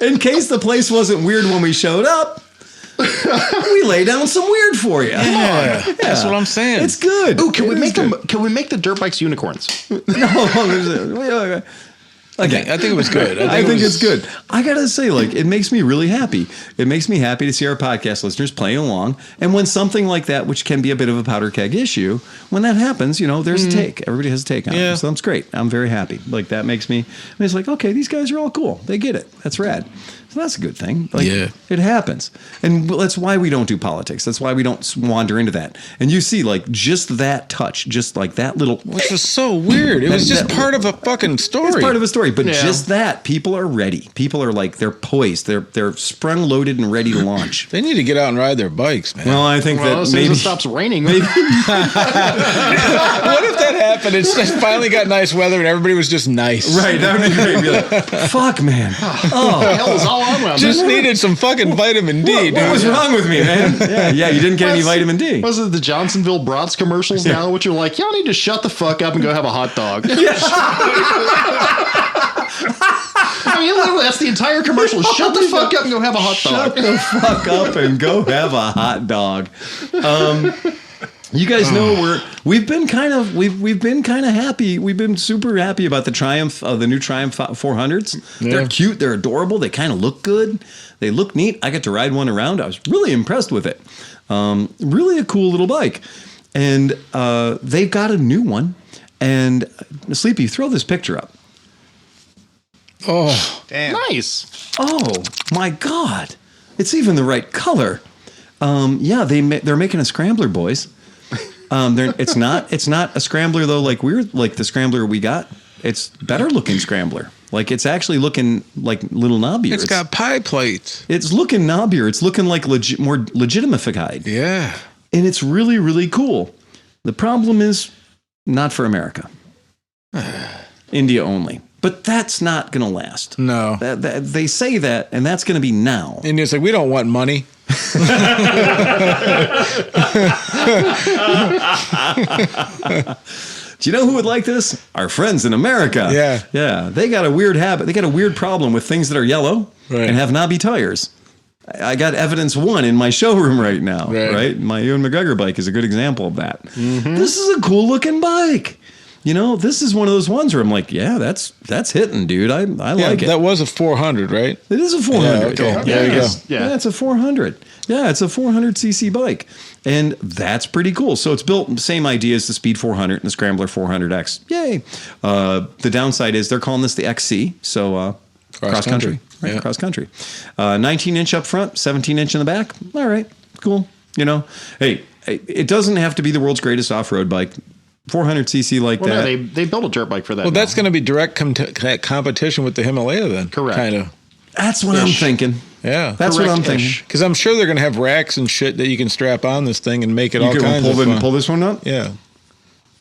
In case the place wasn't weird when we showed up, we lay down some weird for you. Yeah, that's what I'm saying. It's good. Ooh, can we make the dirt bikes unicorns? No. Okay, I think it was good. I think it's good. I gotta say, it makes me really happy. It makes me happy to see our podcast listeners playing along. And when something like that, which can be a bit of a powder keg issue, when that happens, there's a take. Everybody has a take on it. So that's great. I'm very happy. That makes me. It's like, okay, these guys are all cool. They get it. That's rad. So that's a good thing. Like, Yeah. it happens. And that's why we don't do politics. That's why we don't wander into that. And you see, like, just that touch, just like that little... Which was so weird. It was just part of a fucking story. It's part of a story, but just that, people are ready. People are like, they're poised. They're sprung, loaded, and ready to launch. They need to get out and ride their bikes, man. Well, I think that as soon maybe... as it stops raining. What if that happened? It's just finally got nice weather and everybody was just nice. Right, that would be great. Be like, fuck, man. Oh, hell is all around. Just needed some fucking vitamin D, dude. what was wrong with me, man? Yeah, you didn't get any vitamin D. Was it the Johnsonville Brats commercials now, which are like, y'all need to shut the fuck up and go have a hot dog? I mean, literally, that's the entire commercial. Shut the fuck up and go have a hot dog. Shut the fuck up and go have a hot dog. You guys know we've been kind of happy. We've been super happy about the new Triumph 400s. Yeah. They're cute. They're adorable. They kind of look good. They look neat. I got to ride one around. I was really impressed with it. Really a cool little bike. And they've got a new one. And Sleepy, throw this picture up. Oh, Damn. Nice. Oh my God! It's even the right color. Yeah, they're making a scrambler, boys. It's not a scrambler though, like the scrambler we got. It's better looking scrambler. Like it's actually looking like little knobbier. it's got pie plates. It's looking knobbier. It's looking like more legitimified. Yeah. And it's really, really cool. The problem is not for America. India only. But that's not going to last. No. They say that, and that's going to be now. And it's like, we don't want money. Do you know who would like this? Our friends in America. Yeah. Yeah. They got a weird habit. They got a weird problem with things that are yellow and have knobby tires. I got evidence one in my showroom right now. Right. My Ewan McGregor bike is a good example of that. Mm-hmm. This is a cool looking bike. You know, this is one of those ones where I'm like, yeah, that's hitting, dude. I like it. That was a 400, right? It is a 400. Yeah, okay. There you go. Yeah, it's a 400. Yeah, it's a 400cc bike. And that's pretty cool. So it's built, same idea as the Speed 400 and the Scrambler 400X. Yay. The downside is they're calling this the XC. So cross country. Right, cross country. 19-inch up front, 17-inch in the back. All right, cool. You know, hey, it doesn't have to be the world's greatest off-road bike. 400cc like that. No, they built a dirt bike for that. Well, that's going to be direct competition with the Himalaya then. Correct. Kind of. That's what I'm thinking. Yeah. That's what I'm thinking. Because I'm sure they're going to have racks and shit that you can strap on this thing and make it all kinds of fun. Pull this one up? Yeah.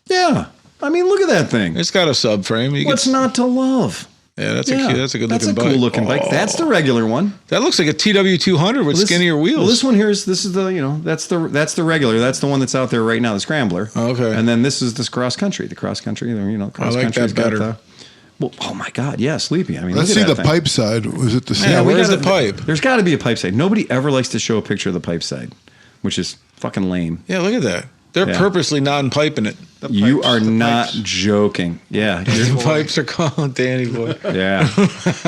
Yeah. I mean, look at that thing. It's got a subframe. What's not to love? Yeah, that's a good looking bike. That's a cool looking bike. That's the regular one. That looks like a TW200 with skinnier wheels. Well, this one here is that's the regular. That's the one that's out there right now, the Scrambler. Okay. And then this is this cross country. The cross country, cross I like country's that better. got well, oh my God, yeah, Sleepy. I mean, Let's look see at the that thing. pipe side. Was it the same? Yeah, where's the pipe? There's got to be a pipe side. Nobody ever likes to show a picture of the pipe side, which is fucking lame. Yeah, look at that. They're purposely non-piping it. You are not joking. Yeah, The pipes are calling Danny boy. yeah.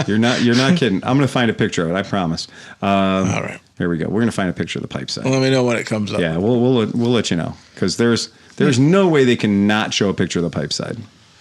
You're not kidding. I'm gonna find a picture of it. I promise. All right. Here we go. We're gonna find a picture of the pipe side. Well, let me know when it comes up. Yeah, we'll let you know because there's no way they can not show a picture of the pipe side.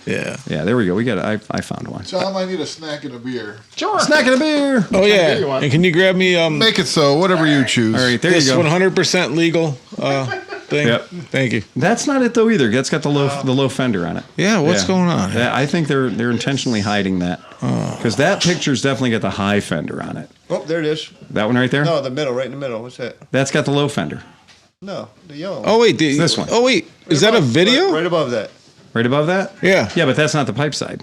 Yeah. Yeah, there we go. We got it. I found one. Tom, I need a snack and a beer. Sure. Snack and a beer. Oh yeah. And can you grab me Make it so, whatever you choose. All right, there this you go. 100% legal thing? Yep. Thank you. That's not it though either. That's got the low fender on it. Yeah. What's going on? Yeah, I think they're intentionally hiding that because that picture's definitely got the high fender on it. Oh, there it is. That one right there. No, the middle, right in the middle. What's that? That's got the low fender. No, the yellow one. Oh wait, this one. Oh wait, Right is that a above- video? Right above that. Right above that. Yeah. Yeah, but that's not the pipe side.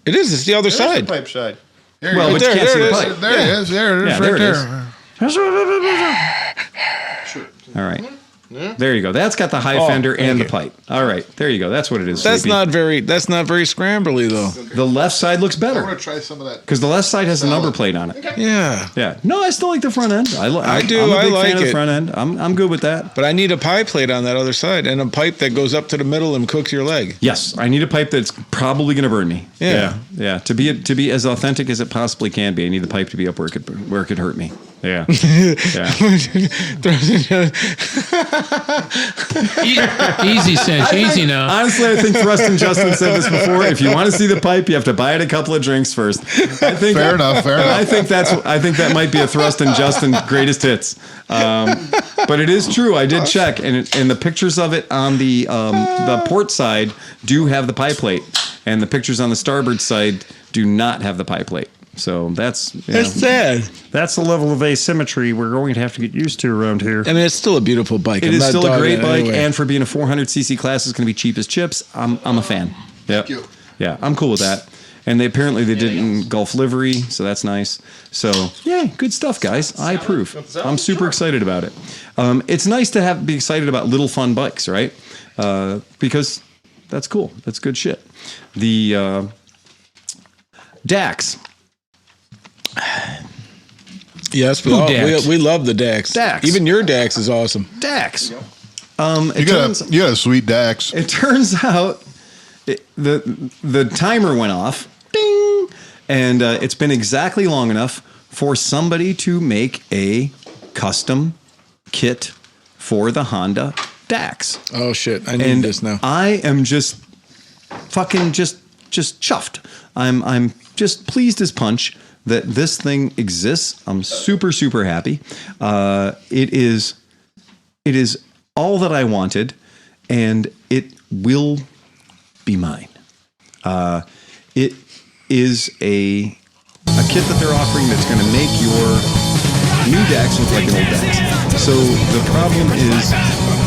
It is. It's the other There's side. the pipe side. There Well, you but go. you can't see the it pipe. is. There it is. There it is. Yeah, Right there it there. is. All right. There you go. That's got the high fender and the pipe. All right. There you go. That's what it is. That's Sleepy. not very scrambly though. The left side looks I better want to try some of that. because the left side has a number plate on it. Yeah. Yeah. No, I still like the front end. I do. I'm a big I like fan of the it. front end. I'm good with that. But I need a pie plate on that other side and a pipe that goes up to the middle and cooks your leg. Yes, I need a pipe that's probably going to burn me. Yeah. Yeah. To be as authentic as it possibly can be, I need the pipe to be up where it could hurt me. Yeah. Easy, Cinch. Easy now. Honestly, I think Thrust and Justin said this before. If you want to see the pipe, you have to buy it a couple of drinks first. I think Fair enough. I think that might be a Thrust and Justin greatest hits. But it is true. I did check, and the pictures of it on the port side do have the pipe plate, and the pictures on the starboard side do not have the pipe plate. So that's sad. That's the level of asymmetry we're going to have to get used to around here. I mean, it's still a beautiful bike. It is still a great bike, and for being a 400cc class, it's going to be cheap as chips. I'm a fan. Yep. Yeah, I'm cool with that. And they did it in Gulf livery, so that's nice. So yeah, good stuff, guys. I approve. I'm super excited about it. It's nice to be excited about little fun bikes, right? Because that's cool. That's good shit. The DAX. Yes, we love the DAX. DAX. Even your DAX is awesome. DAX. You got a sweet DAX. It turns out the timer went off, ding, and it's been exactly long enough for somebody to make a custom kit for the Honda DAX. Oh shit! I need this now. I am just fucking just chuffed. I'm just pleased as punch that this thing exists. I'm super, super happy. It is all that I wanted, and it will be mine. It is a kit that they're offering that's going to make your new DAX look like an old DAX. So the problem is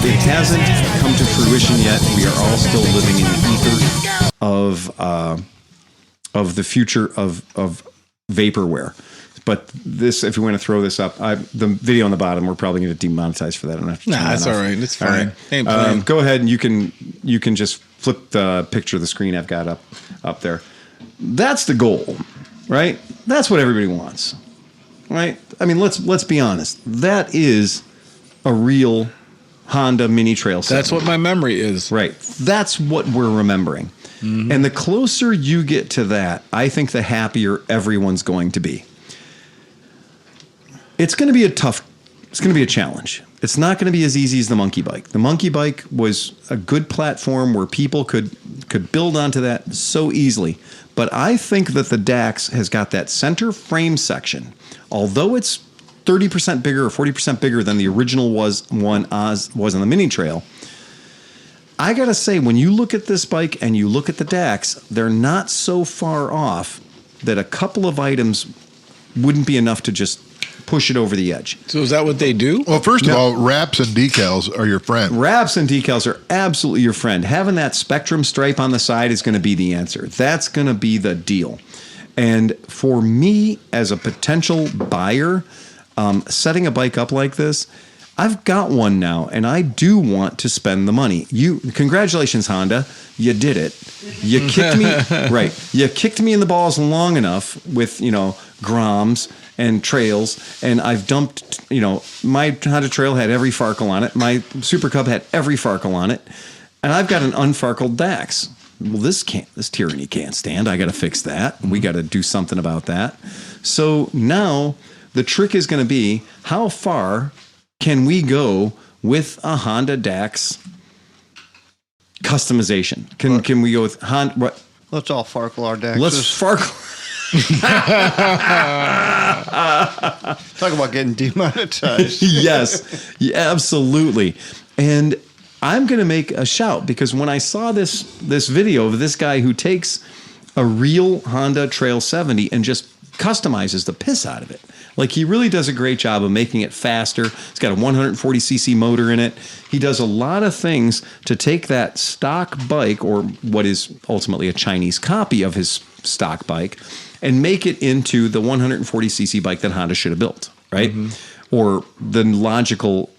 it hasn't come to fruition yet. We are all still living in the ether of the future of vaporware. But this, if you want to throw this up, the video on the bottom, we're probably going to demonetize for that. I don't have to turn that's that off. all right. It's fine. Right. Go ahead and you can just flip the picture of the screen I've got up there. That's the goal, right? That's what everybody wants, right? I mean, let's be honest. That is a real Honda Mini Trail 7. That's what my memory is. Right. That's what we're remembering. Mm-hmm. And the closer you get to that, I think the happier everyone's going to be. It's going to be it's going to be a challenge. It's not going to be as easy as the Monkey Bike. The Monkey Bike was a good platform where people could build onto that so easily. But I think that the DAX has got that center frame section. Although it's 30% bigger or 40% bigger than the original was on the Mini Trail, I got to say, when you look at this bike and you look at the DAX, they're not so far off that a couple of items wouldn't be enough to just push it over the edge. So is that what they do? Well, first of all, wraps and decals are your friend. Wraps and decals are absolutely your friend. Having that Spectrum stripe on the side is going to be the answer. That's going to be the deal. And for me, as a potential buyer, setting a bike up like this, I've got one now, and I do want to spend the money. Congratulations, Honda. You did it. You kicked me right. You kicked me in the balls long enough with, Groms and trails, and I've dumped, my Honda Trail had every Farkle on it. My Super Cub had every Farkle on it, and I've got an unfarkled DAX. Well, this tyranny can't stand. I got to fix that. We got to do something about that. So now the trick is going to be, how far can we go with a Honda DAX customization? Can we go with Honda? What? Let's all Farkle our DAXs. Let's Farkle. Talk about getting demonetized. Yes, yeah, absolutely. And I'm going to make a shout, because when I saw this video of this guy who takes a real Honda Trail 70 and just customizes the piss out of it. Like, he really does a great job of making it faster. It's got a 140cc motor in it. He does a lot of things to take that stock bike, or what is ultimately a Chinese copy of his stock bike, and make it into the 140cc bike that Honda should have built, right? Mm-hmm. Or the logical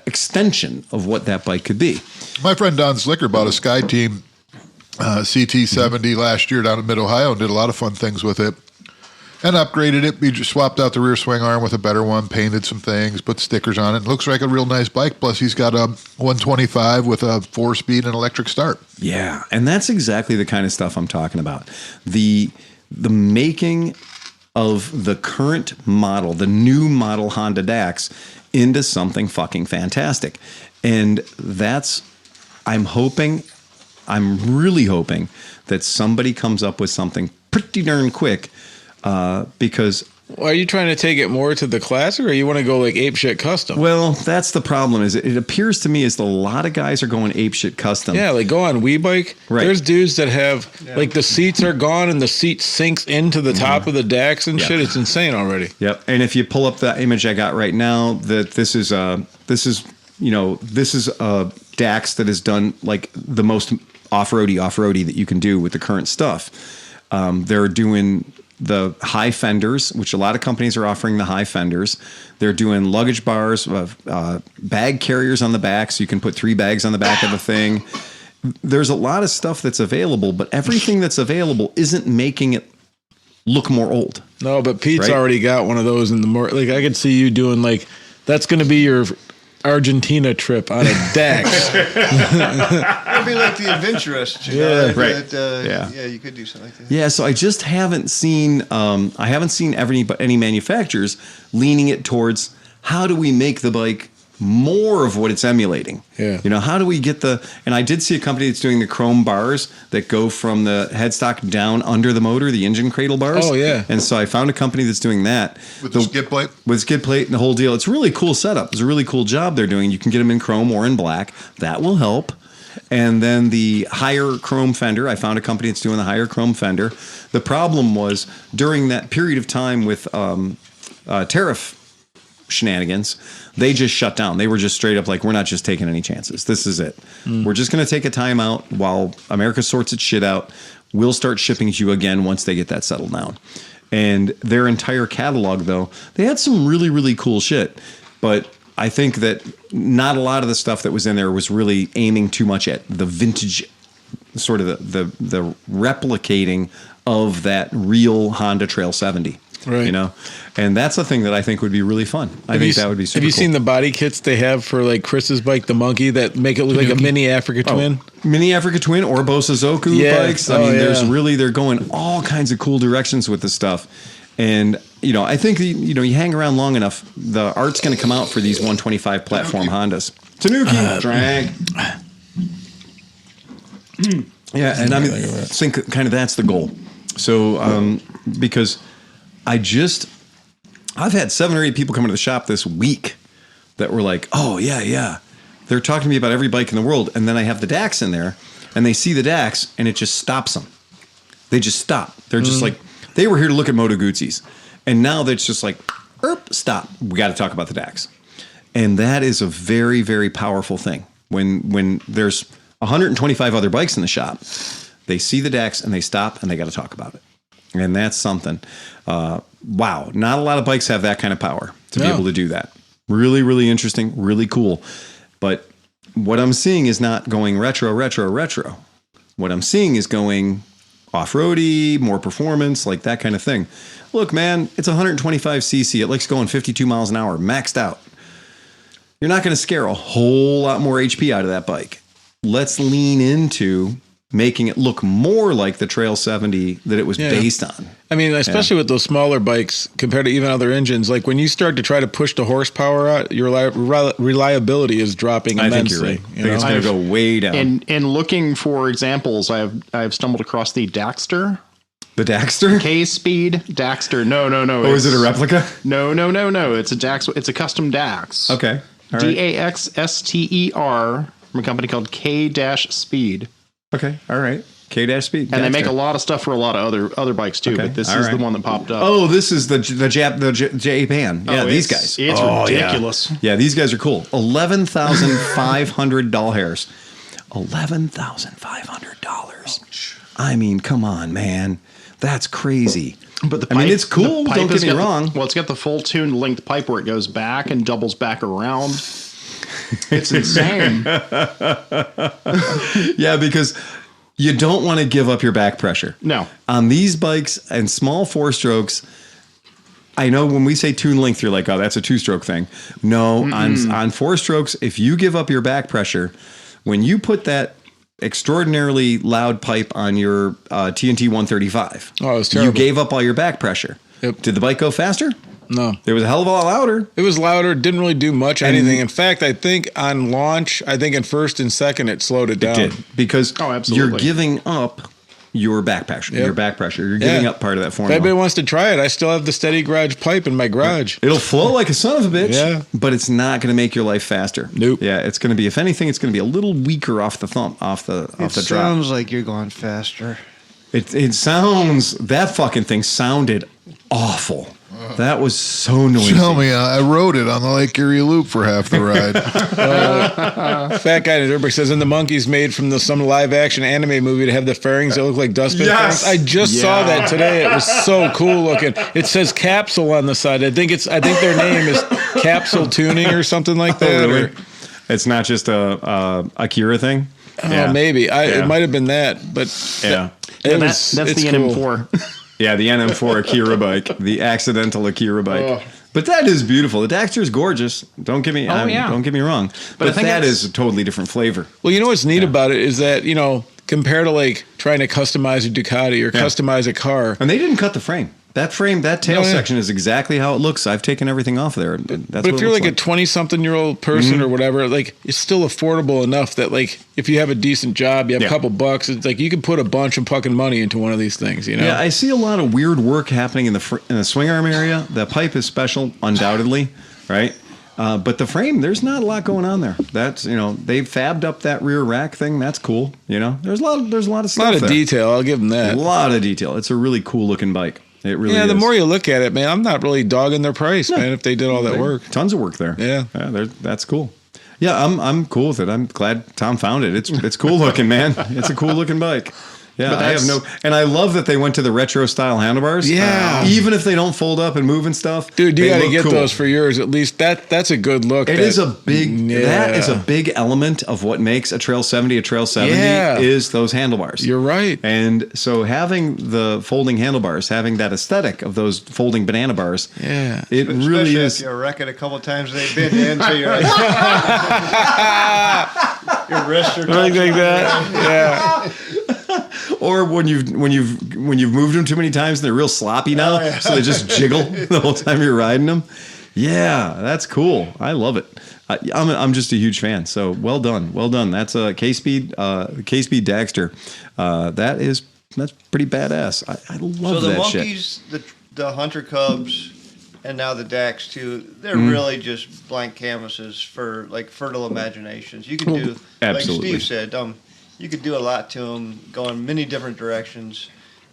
extension of what that bike could be. My friend Don Slicker bought a Sky Team CT70 last year down in Mid-Ohio and did a lot of fun things with it. And upgraded it. We just swapped out the rear swing arm with a better one, painted some things, put stickers on it. It looks like a real nice bike. Plus, he's got a 125 with a 4-speed and electric start. Yeah, and that's exactly the kind of stuff I'm talking about. The making of the current model, the new model Honda DAX, into something fucking fantastic. And I'm really hoping that somebody comes up with something pretty darn quick, because... Well, are you trying to take it more to the classic, or you want to go like apeshit custom? Well, that's the problem. Is it appears to me as a lot of guys are going apeshit custom. Yeah, like go on WeBike. Right. There's dudes that have like the seats are gone and the seat sinks into the top of the DAX and shit. It's insane already. Yep. And if you pull up the image I got right now, that this is a DAX that is done like the most off-roady that you can do with the current stuff. They're doing the high fenders, which a lot of companies are offering the high fenders. They're doing luggage bars, bag carriers on the back, so you can put 3 bags on the back of the thing. There's a lot of stuff that's available, but everything that's available isn't making it look more old. No, but Pete's already got one of those in the more. Like I could see you doing like that's going to be your Argentina trip on a DAX. It'd be like the Adventurist. Yeah, you could do something like that. Yeah, so I just haven't seen any manufacturers leaning it towards how do we make the bike more of what it's emulating. Yeah. How do we get and I did see a company that's doing the chrome bars that go from the headstock down under the motor, the engine cradle bars. Oh, yeah. And so I found a company that's doing that. With the skid plate? With skid plate and the whole deal. It's a really cool setup. It's a really cool job they're doing. You can get them in chrome or in black. That will help. And then the higher chrome fender, I found a company that's doing the higher chrome fender. The problem was during that period of time with tariff shenanigans, they just shut down. They were just straight up like, we're not just taking any chances. This is it. We're just going to take a time out while America sorts its shit out. We'll start shipping to you again once they get that settled down. And their entire catalog, though, they had some really, really cool shit. But I think that not a lot of the stuff that was in there was really aiming too much at the vintage, sort of the replicating of that real Honda Trail 70. Right. And that's a thing that I think would be really fun. I think that would be super cool. Have you seen the body kits they have for like Chris's bike, the Monkey, that make it look like a mini Africa Twin? Mini Africa Twin or Bosazoku bikes. I mean, they're going all kinds of cool directions with this stuff. And, I think, you hang around long enough, the art's going to come out for these 125 platform Hondas. Tanuki. Drag. Yeah, and I think kind of that's the goal. So, because I've had 7 or 8 people come into the shop this week that were like, oh, yeah. They're talking to me about every bike in the world. And then I have the DAX in there and they see the DAX and it just stops them. They just stop. They're just like, they were here to look at Moto Guzzi's. And now it's just like, stop. We got to talk about the DAX. And that is a very, very powerful thing. When there's 125 other bikes in the shop, they see the DAX and they stop and they got to talk about it. And that's something. Wow. Not a lot of bikes have that kind of power to be able to do that. Really, really interesting. Really cool. But what I'm seeing is not going retro. What I'm seeing is going off-roady, more performance, like that kind of thing. Look, man, it's 125 cc. It likes going 52 miles an hour, maxed out. You're not going to scare a whole lot more HP out of that bike. Let's lean into making it look more like the Trail 70 that it was based on. I mean, especially with those smaller bikes compared to even other engines, like when you start to try to push the horsepower out, your reliability is dropping immensely. I think you're right. I think it's going to go way down. And looking for examples, I've stumbled across the Daxter. The Daxter? K-Speed Daxter. No. Oh, is it a replica? No. It's a Dax. It's a custom Dax. Okay. All right. DAXSTER from a company called K-Speed. Okay. All right. K-Speed. And they make a lot of stuff for a lot of other bikes too, but this is the one that popped up. Oh, this is the Japan. Yeah, these guys. It's ridiculous. Yeah, these guys are cool. $11,500 hairs. $11,500. I mean, come on, man. That's crazy. But the pipe, it's cool. Don't get me wrong. It's got the full tuned length pipe where it goes back and doubles back around. It's insane. Yeah, because you don't want to give up your back pressure. No. On these bikes and small 4-strokes, I know when we say tune length, you're like, oh, that's a 2-stroke thing. No, on 4-strokes, if you give up your back pressure, when you put that extraordinarily loud pipe on your TNT 135, oh, it was terrible. You gave up all your back pressure. Yep. Did the bike go faster? No. It was a hell of a lot louder. It was louder. Didn't really do much anything. In fact, I think on launch, in first and second, it slowed it down. It did. Because absolutely. you're giving up your back pressure. Yep. Your back pressure. You're giving up part of that If formula. anybody wants to try it, I still have the steady garage pipe in my garage. It'll flow like a son of a bitch, Yeah. but it's not going to make your life faster. Nope. Yeah, it's going to be, if anything, it's going to be a little weaker off the thump, off the drop. Sounds like you're going faster. It sounds, that fucking thing sounded awful. That was so noisy. Tell me, I rode it on the Lake Erie Loop for half the ride. Fat guy in Durbrick says, and the monkeys made from some live action anime movie to have the fairings that look like dustbin Yes! fairings. I just saw that today. It was so cool looking. It says Capsule on the side. I think their name is Capsule Tuning or something like that. Really? Or, It's not just a Akira thing? maybe. It might have been that, but that's the NM4. Yeah, the NM4 Akira bike, the accidental Akira bike. Oh. But that is beautiful. The Daxter's gorgeous. Don't get me yeah. don't get me wrong. But I think that it's- is a totally different flavor. Well, you know what's neat about it is that, compared to like trying to customize a Ducati or customize a car. And they didn't cut the frame. That tail Oh, yeah. section is exactly how it looks. I've taken everything off there. But if you're like a 20-something-year-old person or whatever, like it's still affordable enough that like if you have a decent job, you have a couple bucks, it's like you can put a bunch of fucking money into one of these things, Yeah, I see a lot of weird work happening in the swing arm area. The pipe is special, undoubtedly, right? But the frame, there's not a lot going on there. That's they've fabbed up that rear rack thing. That's cool. There's a lot of stuff. A lot of there. detail, I'll give them that. A lot of detail. It's a really cool looking bike. It really is. The more you look at it, man, I'm not really dogging their price, man, if they did all that work. Tons of work there. Yeah. That's cool. Yeah, I'm cool with it. I'm glad Tom found it. It's cool looking, man. It's a cool looking bike. Yeah, and I love that they went to the retro style handlebars. Yeah. Even if they don't fold up and move and stuff. Dude, you got to look get cool. those for yours. At least that's a good look. That is a big element of what makes a Trail 70 a Trail 70 is those handlebars. You're right. And so having the folding handlebars, having that aesthetic of those folding banana bars, it really is. If you wreck it a couple times, they've been in, so your wrists are Like that. Yeah. Or when you've moved them too many times and they're real sloppy now, so they just jiggle the whole time you're riding them. Yeah, that's cool. I love it. I'm just a huge fan. So well done. That's a K-Speed Daxter. That's pretty badass. I love that shit. So the monkeys, the Hunter Cubs, and now the Dax too, they're really just blank canvases for like fertile imaginations. You can do, absolutely. like Steve said, you could do a lot to them, go in many different directions,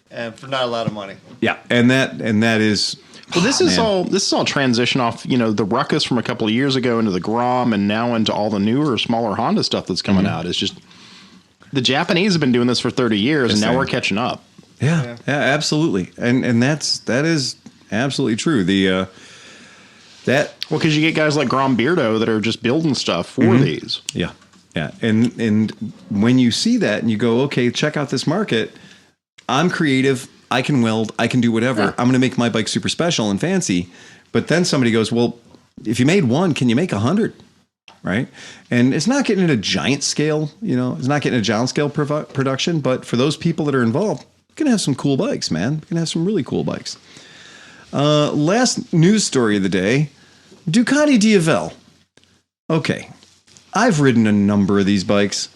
and for not a lot of money. Yeah, and that is. Well, this is all transition off, the Ruckus from a couple of years ago into the Grom and now into all the newer, smaller Honda stuff that's coming out. It's just the Japanese have been doing this for 30 years, and now we're catching up. Yeah, absolutely, and that is absolutely true. Because you get guys like Grom Beardo that are just building stuff for these. Yeah. Yeah, and when you see that and you go, okay, check out this market. I'm creative. I can weld. I can do whatever. Yeah. I'm going to make my bike super special and fancy. But then somebody goes, well, if you made one, can you make 100? Right? And it's not getting at a giant scale. It's not getting a giant scale production. But for those people that are involved, you're going to have some cool bikes, man. You're going to have some really cool bikes. Last news story of the day, Ducati DFL. Okay. I've ridden a number of these bikes.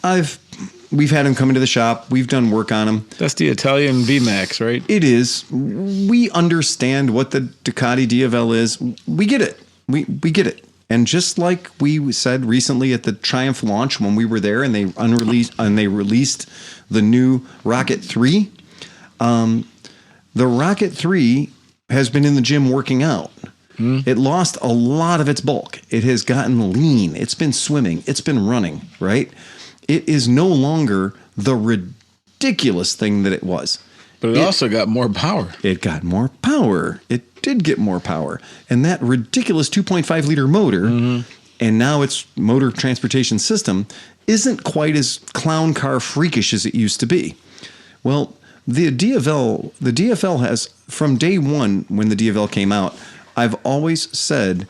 We've had them come into the shop. We've done work on them. That's the Italian VMAX, right? It is. We understand what the Ducati DFL is. We get it. We get it. And just like we said recently at the Triumph launch when we were there and they released the new Rocket 3, the Rocket 3 has been in the gym working out. It lost a lot of its bulk. It has gotten lean. It's been swimming. It's been running, right? It is no longer the ridiculous thing that it was. But it also got more power. It got more power. It did get more power. And that ridiculous 2.5 liter motor, and now its motor transportation system, isn't quite as clown car freakish as it used to be. Well, the DFL has, from day one when the DFL came out, I've always said,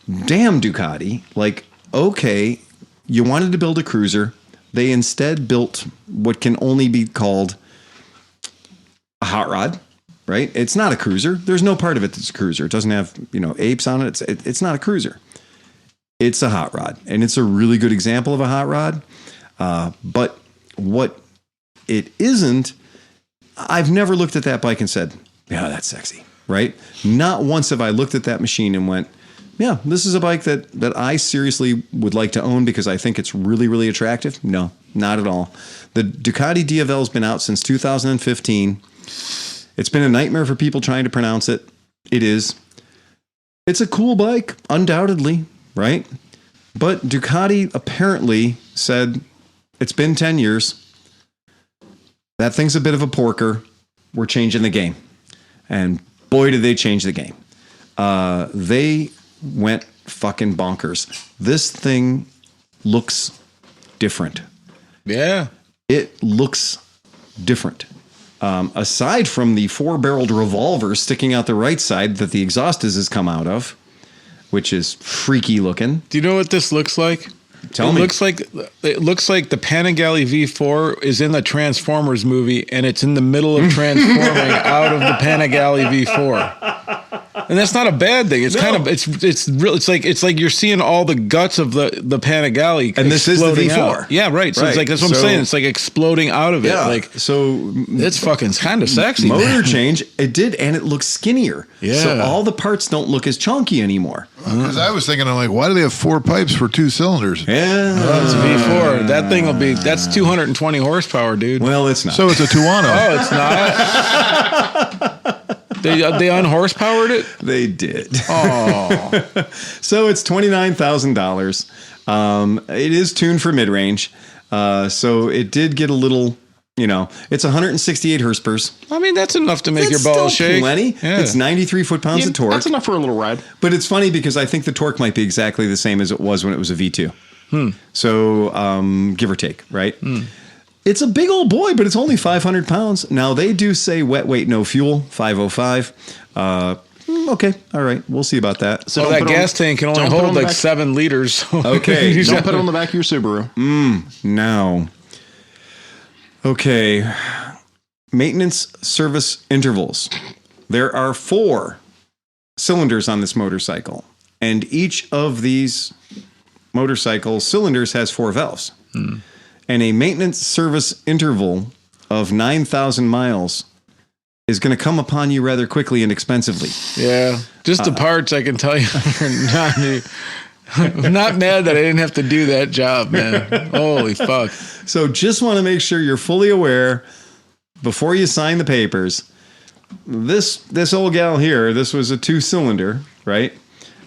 damn Ducati, like, okay, you wanted to build a cruiser. They instead built what can only be called a hot rod. right? It's not a cruiser. There's no part of it that's a cruiser. It doesn't have, apes on it. It's not a cruiser. It's a hot rod, and it's a really good example of a hot rod. But what it isn't, I've never looked at that bike and said, yeah, that's sexy, right? Not once have I looked at that machine and went, yeah, this is a bike that I seriously would like to own because I think it's really, really attractive. No, not at all. The Ducati DFL has been out since 2015. It's been a nightmare for people trying to pronounce it. It is. It's a cool bike, undoubtedly, right? But Ducati apparently said, it's been 10 years. That thing's a bit of a porker. We're changing the game. And boy, did they change the game. They went fucking bonkers. This thing looks different. Yeah. It looks different. Aside from the 4-barreled revolver sticking out the right side that the exhaust has come out of, which is freaky looking. Do you know what this looks like? Tell me. It looks like the Panigale V4 is in the Transformers movie, and it's in the middle of transforming out of the Panigale V4. And that's not a bad thing. It's it's like you're seeing all the guts of the Panigale, and this is the V4. Out. Yeah, right. So it's like that's what I'm saying. It's like exploding out of it. Like so, it's fucking kind of sexy. Motor change. It did, and it looks skinnier. Yeah. So all the parts don't look as chunky anymore. Because I was thinking, I'm like, why do they have 4 pipes for 2 cylinders? Yeah, it's a V4. That thing that's 220 horsepower, dude. Well, it's not. So it's a Tuono. Oh, it's not. They unhorsepowered it? They did. Oh. So it's $29,000. It is tuned for mid-range. So it did get a little, it's 168 horsepower. I mean, that's enough to make your balls shake. Plenty. Yeah. It's 93 foot-pounds of torque. That's enough for a little ride. But it's funny because I think the torque might be exactly the same as it was when it was a V2. So give or take, right? It's a big old boy, but it's only 500 pounds. Now, they do say wet weight, no fuel, 505. Okay, all right. We'll see about that. So that gas tank can only hold like 7 liters. So okay. Don't put it on the back of your Subaru. Now. Okay. Maintenance service intervals. There are 4 cylinders on this motorcycle, and each of these motorcycle cylinders has 4 valves. And a maintenance service interval of 9,000 miles is going to come upon you rather quickly and expensively. Yeah. Just the parts, I can tell you, are not new. I'm not mad that I didn't have to do that job, man. Holy fuck. So just want to make sure you're fully aware before you sign the papers. This old gal here, this was a 2-cylinder, right?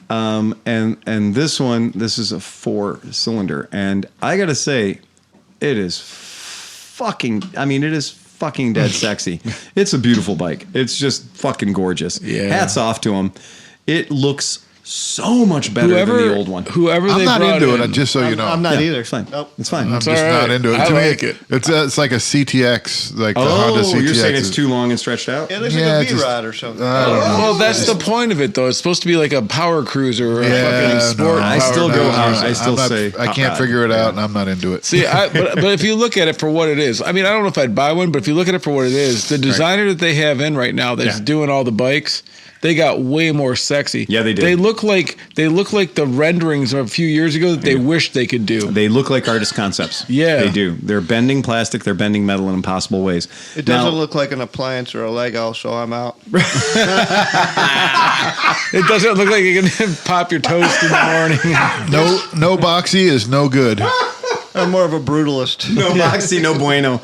And this one, this is a 4-cylinder. And I got to say, it is fucking dead sexy. It's a beautiful bike. It's just fucking gorgeous. Yeah. Hats off to him. It looks so much better than the old one. I'm not into it, just so you know. I'm not either. It's fine. Nope. It's fine. I'm just not into it. I To me, like it. It's like a CTX, like the Honda CTX. You're saying it's too long and stretched out? It looks like a V-Rod or something. Well, that's the point of it, though. It's supposed to be like a power cruiser or a fucking sport. I still go hot. I still say I can't figure it out, and I'm not into it. See, but if you look at it for what it is, I mean, I don't know if I'd buy one, but if you look at it for what it is, the designer that they have in right now that's doing all the bikes, they got way more sexy. Yeah, they did. They look like the renderings of a few years ago that they wished they could do. They look like artist concepts. Yeah. They do. They're bending plastic. They're bending metal in impossible ways. It doesn't look like an appliance or a Lego, so I'm out. It doesn't look like you can pop your toast in the morning. No boxy is no good. I'm more of a brutalist. No boxy, no bueno.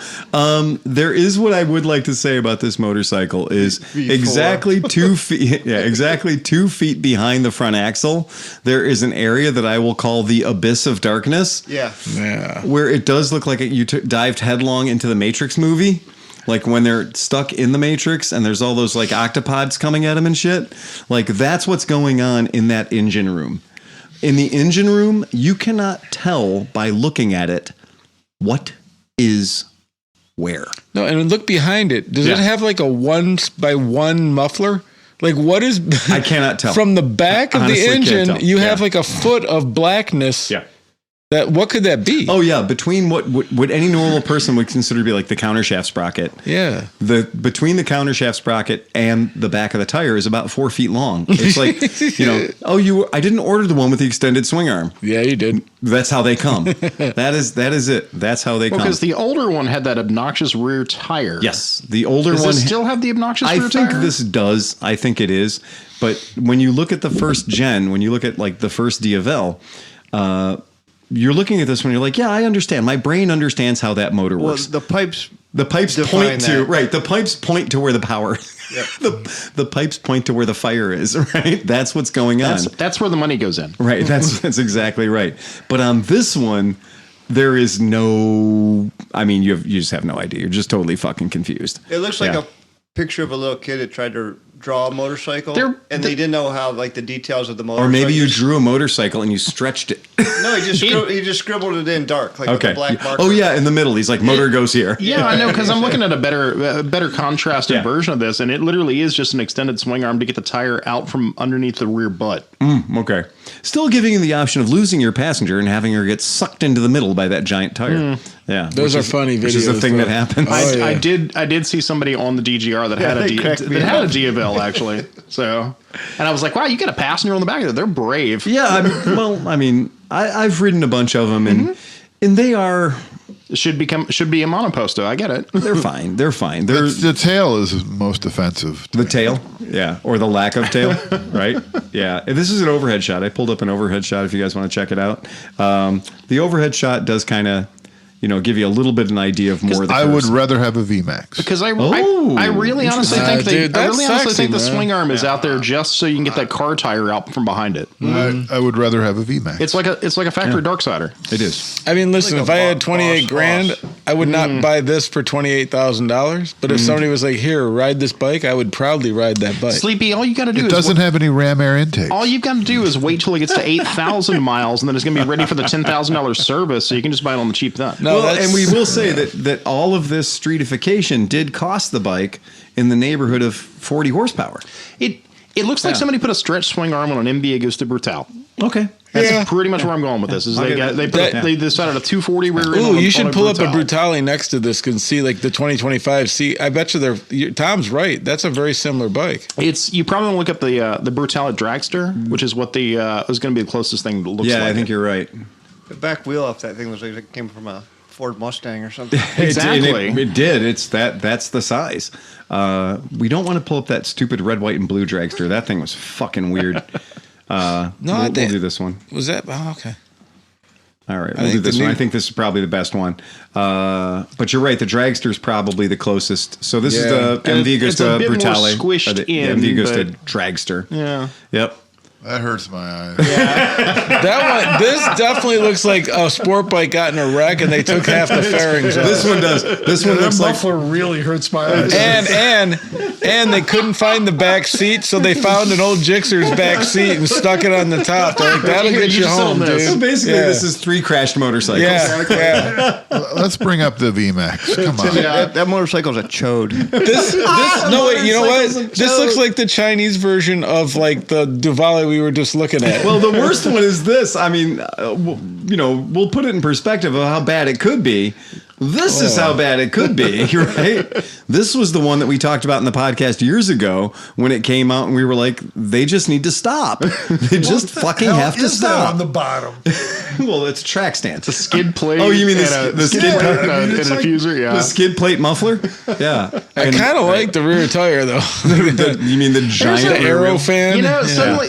There is what I would like to say about this motorcycle is exactly 2 feet. Yeah, exactly 2 feet behind the front axle. There is an area that I will call the abyss of darkness. Yeah. Where it does look like you dived headlong into the Matrix movie. Like when they're stuck in the Matrix and there's all those like octopods coming at them and shit. Like that's what's going on in that engine room. In the engine room, you cannot tell by looking at it what is where. No, and look behind it. Does it have like a 1x1 muffler? Like what is? I cannot tell. From the back of Honestly, the engine, can't tell. you have like a foot of blackness. Yeah. What could that be? Oh yeah, between what any normal person would consider to be like the countershaft sprocket. Yeah. Between the countershaft sprocket and the back of the tire is about 4 feet long. It's like, I didn't order the one with the extended swing arm. Yeah, you did. That's how they come. That is it. That's how they come. Because the older one had that obnoxious rear tire. Yes, the older one. Does it still have the obnoxious rear tire? I think this does. I think it is. But when you look at the first gen, when you look at like the first DFL, you're looking at this one, you're like, yeah, I understand. My brain understands how that motor works. Well, the pipes point to right. The pipes point to where the power. Yep. the pipes point to where the fire is. Right. That's what's going on. That's where the money goes in. Right. That's exactly right. But on this one, there is no. I mean, you just have no idea. You're just totally fucking confused. It looks like a picture of a little kid that tried to draw a motorcycle, and they didn't know how the details of the motorcycle. Or maybe you drew a motorcycle and you stretched it. No, he just scribbled it in dark, with a black marker. Oh yeah, in the middle. He's like, motor goes here. Yeah, I know, because I'm looking at a better contrasted version of this, and it literally is just an extended swing arm to get the tire out from underneath the rear butt. Okay. Still giving you the option of losing your passenger and having her get sucked into the middle by that giant tire. Yeah, those are funny videos. Which is the thing that happens. I did see somebody on the DGR that had a DFL actually. So, and I was like, wow, you got a passenger on the back of it. They're brave. Yeah. I've ridden a bunch of them, and they are should be a monoposto. I get it. They're fine. They're fine. The tail is most offensive. The tail, yeah, or the lack of tail, right? Yeah. This is an overhead shot. I pulled up an overhead shot if you guys want to check it out. The overhead shot does kind of, give you a little bit of an idea of more of the I would rather have a VMAX. Because I really honestly think the swing arm is out there just so you can get that car tire out from behind it. I would rather have a VMAX. It's like a factory Darksider. It is. I mean, listen, if I had 28 grand, I would not buy this for $28,000. But if somebody was like, here, ride this bike, I would proudly ride that bike. Sleepy, all you got to do it doesn't have any ram air intake. All you've got to do is wait till it gets to 8,000 miles, and then it's going to be ready for the $10,000 service, so you can just buy it on the cheap then. No, and we will say that all of this streetification did cost the bike in the neighborhood of 40 horsepower. It looks like somebody put a stretch swing arm on an MV Agusta Brutale. Okay. That's pretty much where I'm going with this. Is they decided a 240 rear end. Ooh, you should pull up a Brutale next to this and see like the 2025. See, I bet you Tom's right. That's a very similar bike. You probably want to look up the Brutale Dragster, which is what is going to be the closest thing that looks like. Yeah, I think you're right. The back wheel off that thing looks like it came from a Ford Mustang or something. Exactly. It did. That's the size. We don't want to pull up that stupid red, white, and blue dragster. That thing was fucking weird. We'll do this one. Was that? Oh, okay. All right, we'll do this one. I think this is probably the best one. But you're right. The dragster is probably the closest. So this is the MV Agusta Brutale. Squished the in. MV Agusta Dragster. Yeah. Yep. That hurts my eyes. That one. This definitely looks like a sport bike got in a wreck and they took half the fairings off. This one does. This one looks like. Muffler really hurts my eyes. And they couldn't find the back seat, so they found an old Gixxer's back seat and stuck it on the top. They're like, that'll get you home, dude. So basically, this is 3 crashed motorcycles. Yeah. Let's bring up the VMAX. Come on. That motorcycle's a chode. No, wait. You know what? This looks like the Chinese version of like the Duvali we were just looking at. Well, the worst one is this. I mean, we'll put it in perspective of how bad it could be. This is how bad it could be, right? This was the one that we talked about in the podcast years ago when it came out, and we were like, they just need to stop. They just fucking have to stop. On the bottom. Well, it's a track stand. It's a skid plate. Oh, you mean the skid plate and a diffuser? Yeah. The skid plate muffler? Yeah. I kind of like the rear tire, though. You mean the giant aero fan?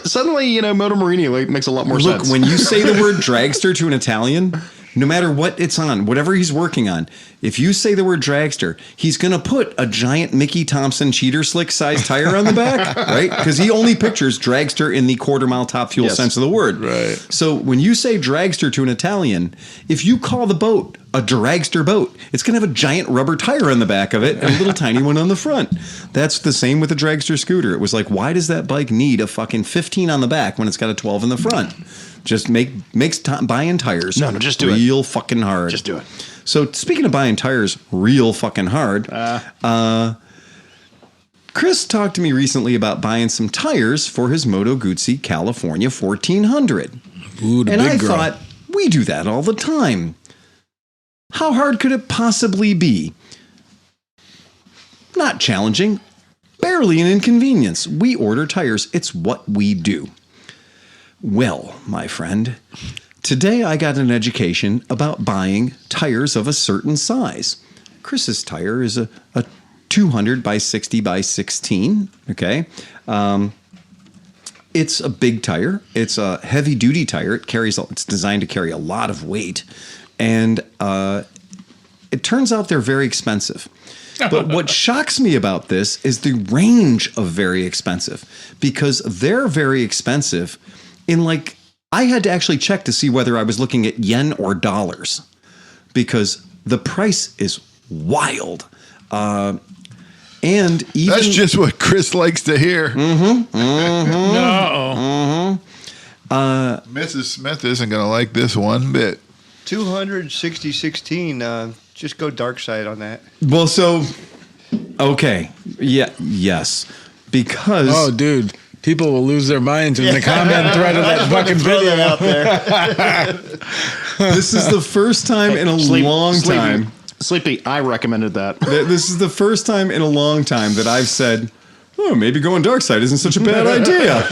Suddenly, Moto Morini makes a lot more sense. Look, when you say the word dragster to an Italian, no matter what it's on, whatever he's working on, if you say the word dragster, he's going to put a giant Mickey Thompson cheater slick size tire on the back, right? Because he only pictures dragster in the quarter-mile top fuel sense of the word. Right. So when you say dragster to an Italian, if you call the boat a dragster boat, it's going to have a giant rubber tire on the back of it and a little tiny one on the front. That's the same with the dragster scooter. It was like, why does that bike need a fucking 15 on the back when it's got a 12 in the front? Just makes buying tires just do real fucking hard. Just do it. So speaking of buying tires real fucking hard, Chris talked to me recently about buying some tires for his Moto Guzzi California 1400. Ooh, and I thought, we We do that all the time. How hard could it possibly be? Not challenging. Barely an inconvenience. We order tires. It's what we do. Well, my friend, today I got an education about buying tires of a certain size. Chris's tire is a 200 by 60 by 16. Okay. It's a big tire. It's a heavy duty tire. It's designed to carry a lot of weight. And it turns out they're very expensive. But what shocks me about this is the range of very expensive, because they're very expensive in I had to actually check to see whether I was looking at yen or dollars, because the price is wild. And even that's just what Chris likes to hear. No. Mrs. Smith isn't going to like this one bit. 260/16. Just go dark side on that. Well, so okay, yes, because oh, dude, people will lose their minds in the comment thread of that fucking video out there. This is the first time in a long time. Sleepy, I recommended that. This is the first time in a long time that I've said, oh, maybe going dark side isn't such a bad idea,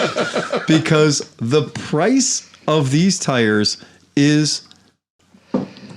because the price of these tires is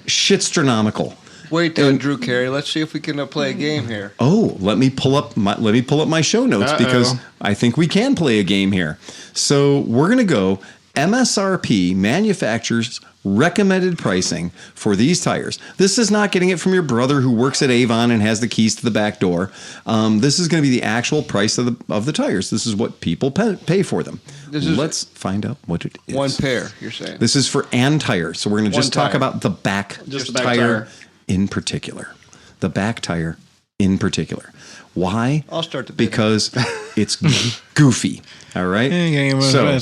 shitstronomical. Wait, Drew Carey. Let's see if we can play a game here. Oh, let me pull up my show notes, because I think we can play a game here. So we're gonna go MSRP, manufacturer's recommended pricing for these tires. This is not getting it from your brother who works at Avon and has the keys to the back door. This is going to be the actual price of the tires. This is what people pay for them. Let's find out what it is. One pair, you're saying. This is for an tire. So we're going to just talk about the back tire in particular. The back tire in particular. Why? I'll start the because it's goofy. All right. So now I'm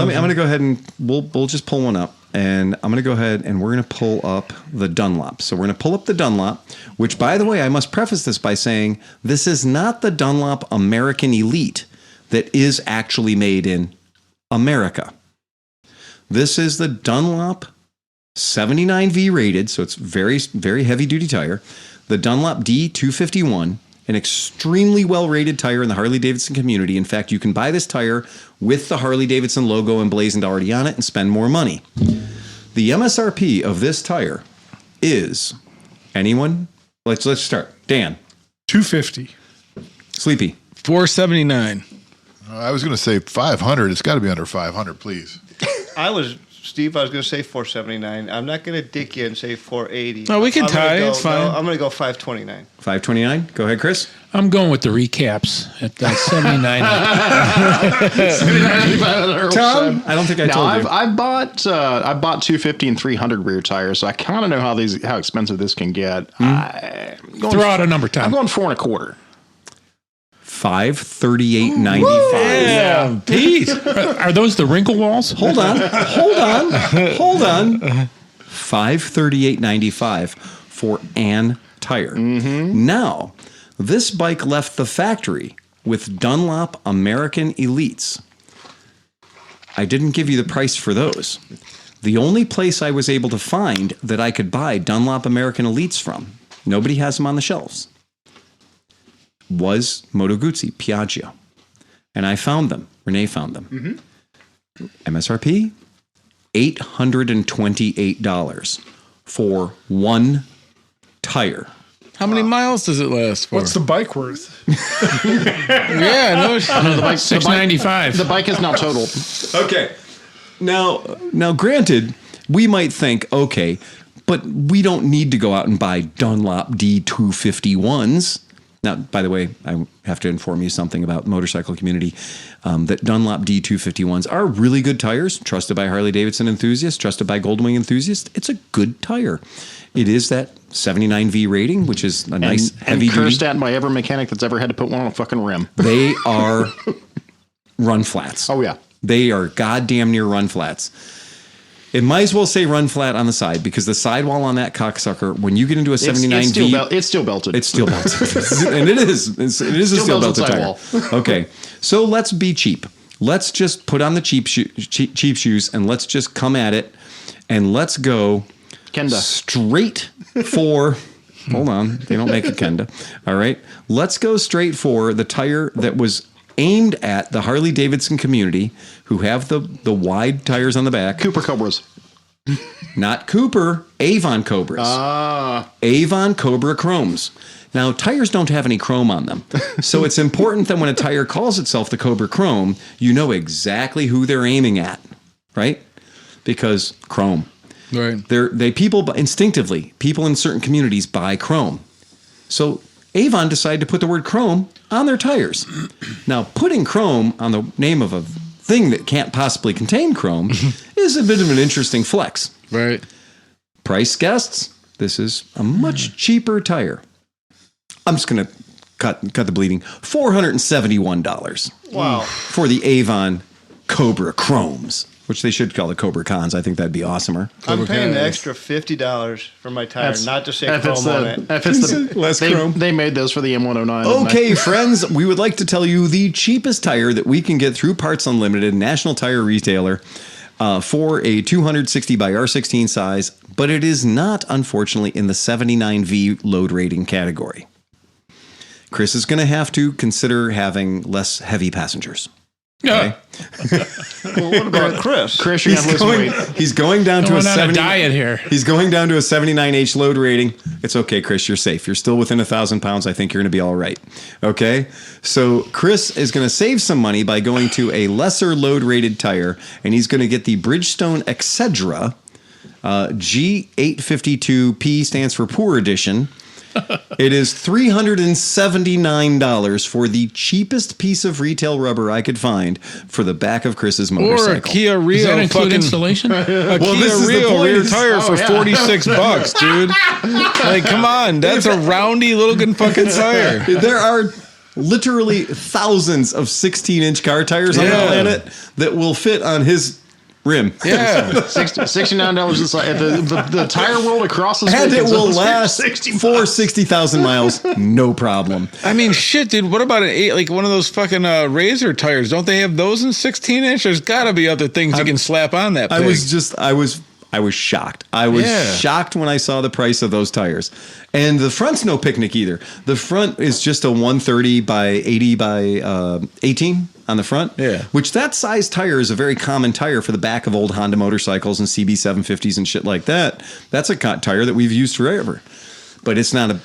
going to go ahead and we'll just pull one up, and I'm going to go ahead and we're going to pull up the Dunlop. So we're going to pull up the Dunlop, which, by the way, I must preface this by saying this is not the Dunlop American Elite that is actually made in America. This is the Dunlop 79V rated, so it's very, very heavy duty tire. The Dunlop D251, an extremely well-rated tire in the Harley-Davidson community. In fact, you can buy this tire with the Harley-Davidson logo emblazoned already on it and spend more money. The MSRP of this tire is, anyone? Let's start. Dan. $250. Sleepy. $479. I was going to say 500. It's got to be under 500, please. Steve, I was going to say 479. I'm not going to dick you and say 480. Oh, we can tie. It's fine. No, I'm going to go 529. 529. Go ahead, Chris. I'm going with the recaps at 79. Tom, I don't think I told you. I bought 250 and 300 rear tires, so I kind of know how expensive this can get. Throw out a number, Tom. I'm going 4.25. $538.95. Yeah, Pete. Are those the wrinkle walls? Hold on. $538.95 for an tire. Mm-hmm. Now, this bike left the factory with Dunlop American Elites. I didn't give you the price for those. The only place I was able to find that I could buy Dunlop American Elites from, nobody has them on the shelves, was Moto Guzzi, Piaggio. And I found them. Renee found them. Mm-hmm. MSRP, $828 for one tire. How many miles does it last for? What's the bike worth? Yeah, no. The bike, $695. The bike is now totaled. Okay. Now, granted, we might think, okay, but we don't need to go out and buy Dunlop D251s. Now, by the way, I have to inform you something about motorcycle community, that Dunlop D251s are really good tires, trusted by Harley-Davidson enthusiasts, trusted by Goldwing enthusiasts. It's a good tire. It is that 79V rating, which is a nice heavy duty. And cursed at by every mechanic that's ever had to put one on a fucking rim. They are run flats. Oh, yeah. They are goddamn near run flats. It might as well say run flat on the side, because the sidewall on that cocksucker, when you get into a 79V... It's still belted. It's still belted. And it is. It is a steel belted tire. Okay. So let's be cheap. Let's just put on the cheap shoes and let's just come at it and let's go Kenda. straight for. Hold on, they don't make a Kenda. All right, let's go straight for the tire that was aimed at the Harley Davidson community, who have the wide tires on the back. Cooper Cobras. Not Cooper, Avon Cobras. Avon Cobra Chromes. Now, tires don't have any chrome on them. So it's important that when a tire calls itself the Cobra Chrome, you know exactly who they're aiming at, right? Because chrome. Right. People instinctively, people in certain communities buy chrome. So Avon decided to put the word chrome on their tires. Now, putting chrome on the name of a thing that can't possibly contain chrome is a bit of an interesting flex. Right. Price guests, this is a much cheaper tire. I'm just going to cut the bleeding. $471. Wow. For the Avon Cobra Chromes, which they should call the Cobra Cons. I think that'd be awesomer. I'm paying the extra $50 for my tire, not to say chrome on it. If it's the Less chrome. They made those for the M109. Okay, friends, we would like to tell you the cheapest tire that we can get through Parts Unlimited, national tire retailer, for a 260 by R16 size, but it is not, unfortunately, in the 79V load rating category. Chris is going to have to consider having less heavy passengers. Okay? Well, what about Chris? Chris, you're going to lose weight. He's going down to Going a on 70. a diet here. He's going down to a 79H load rating. It's okay, Chris. You're safe. You're still within 1,000 pounds. I think you're going to be all right. Okay? So Chris is going to save some money by going to a lesser load rated tire, and he's going to get the Bridgestone Excedra G852P, stands for Poor Edition. It is $379 for the cheapest piece of retail rubber I could find for the back of Chris's motorcycle. Or a Kia Rio. Does that include installation? A Kia Rio rear tire for $46, dude. Like, come on. That's a roundy little good fucking tire. There are literally thousands of 16-inch car tires on the planet that will fit on his rim. Yeah. $69 inside. The tire world across the And street it is will $60 last for 60,000 miles. No problem. I mean, shit, dude. What about one of those fucking Razor tires? Don't they have those in 16-inch? There's got to be other things you can slap on that pig. I was shocked. I was shocked when I saw the price of those tires. And the front's no picnic either. The front is just a 130 by 80 by 18 on the front. Yeah. Which that size tire is a very common tire for the back of old Honda motorcycles and CB750s and shit like that. That's a tire that we've used forever. But it's not a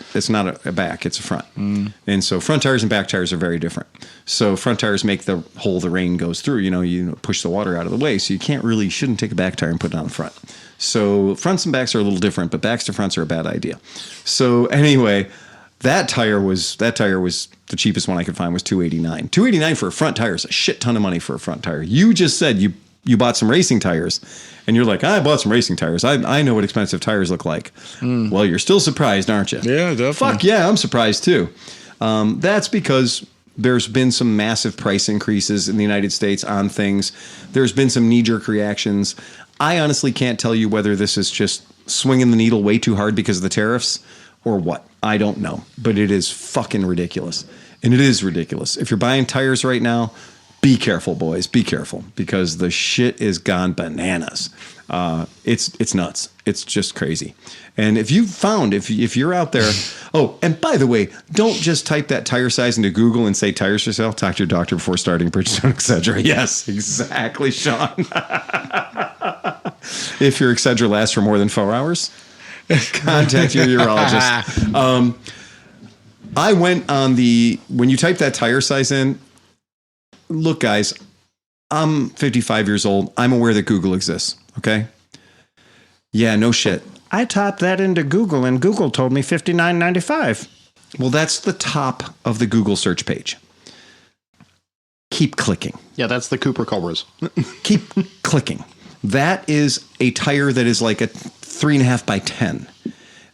back, it's a front. And so front tires and back tires are very different. So front tires make the hole the rain goes through, you push the water out of the way. So you shouldn't take a back tire and put it on the front. So fronts and backs are a little different, but backs to fronts are a bad idea. So anyway, that tire was the cheapest one I could find was $289. $289 for a front tire is a shit ton of money for a front tire. You just said you bought some racing tires, and you're like, I bought some racing tires. I know what expensive tires look like. Well, you're still surprised, aren't you? Yeah, definitely. Fuck yeah, I'm surprised too. That's because there's been some massive price increases in the United States on things. There's been some knee-jerk reactions. I honestly can't tell you whether this is just swinging the needle way too hard because of the tariffs or what. I don't know. But it is fucking ridiculous. And it is ridiculous. If you're buying tires right now, be careful, boys. Be careful, because the shit is gone bananas. It's nuts. It's just crazy. And if you're out there, oh, and by the way, don't just type that tire size into Google and say tires for sale. Talk to your doctor before starting Bridgestone, etc. Yes, exactly, Sean. If your Excedra lasts for more than 4 hours, contact your urologist. I went on when you type that tire size in, look, guys, I'm 55 years old. I'm aware that Google exists. Okay. Yeah, no shit. I typed that into Google, and Google told me $59.95. Well, that's the top of the Google search page. Keep clicking. Yeah, that's the Cooper Cobras. Keep clicking. That is a tire that is like a 3.5 by 10.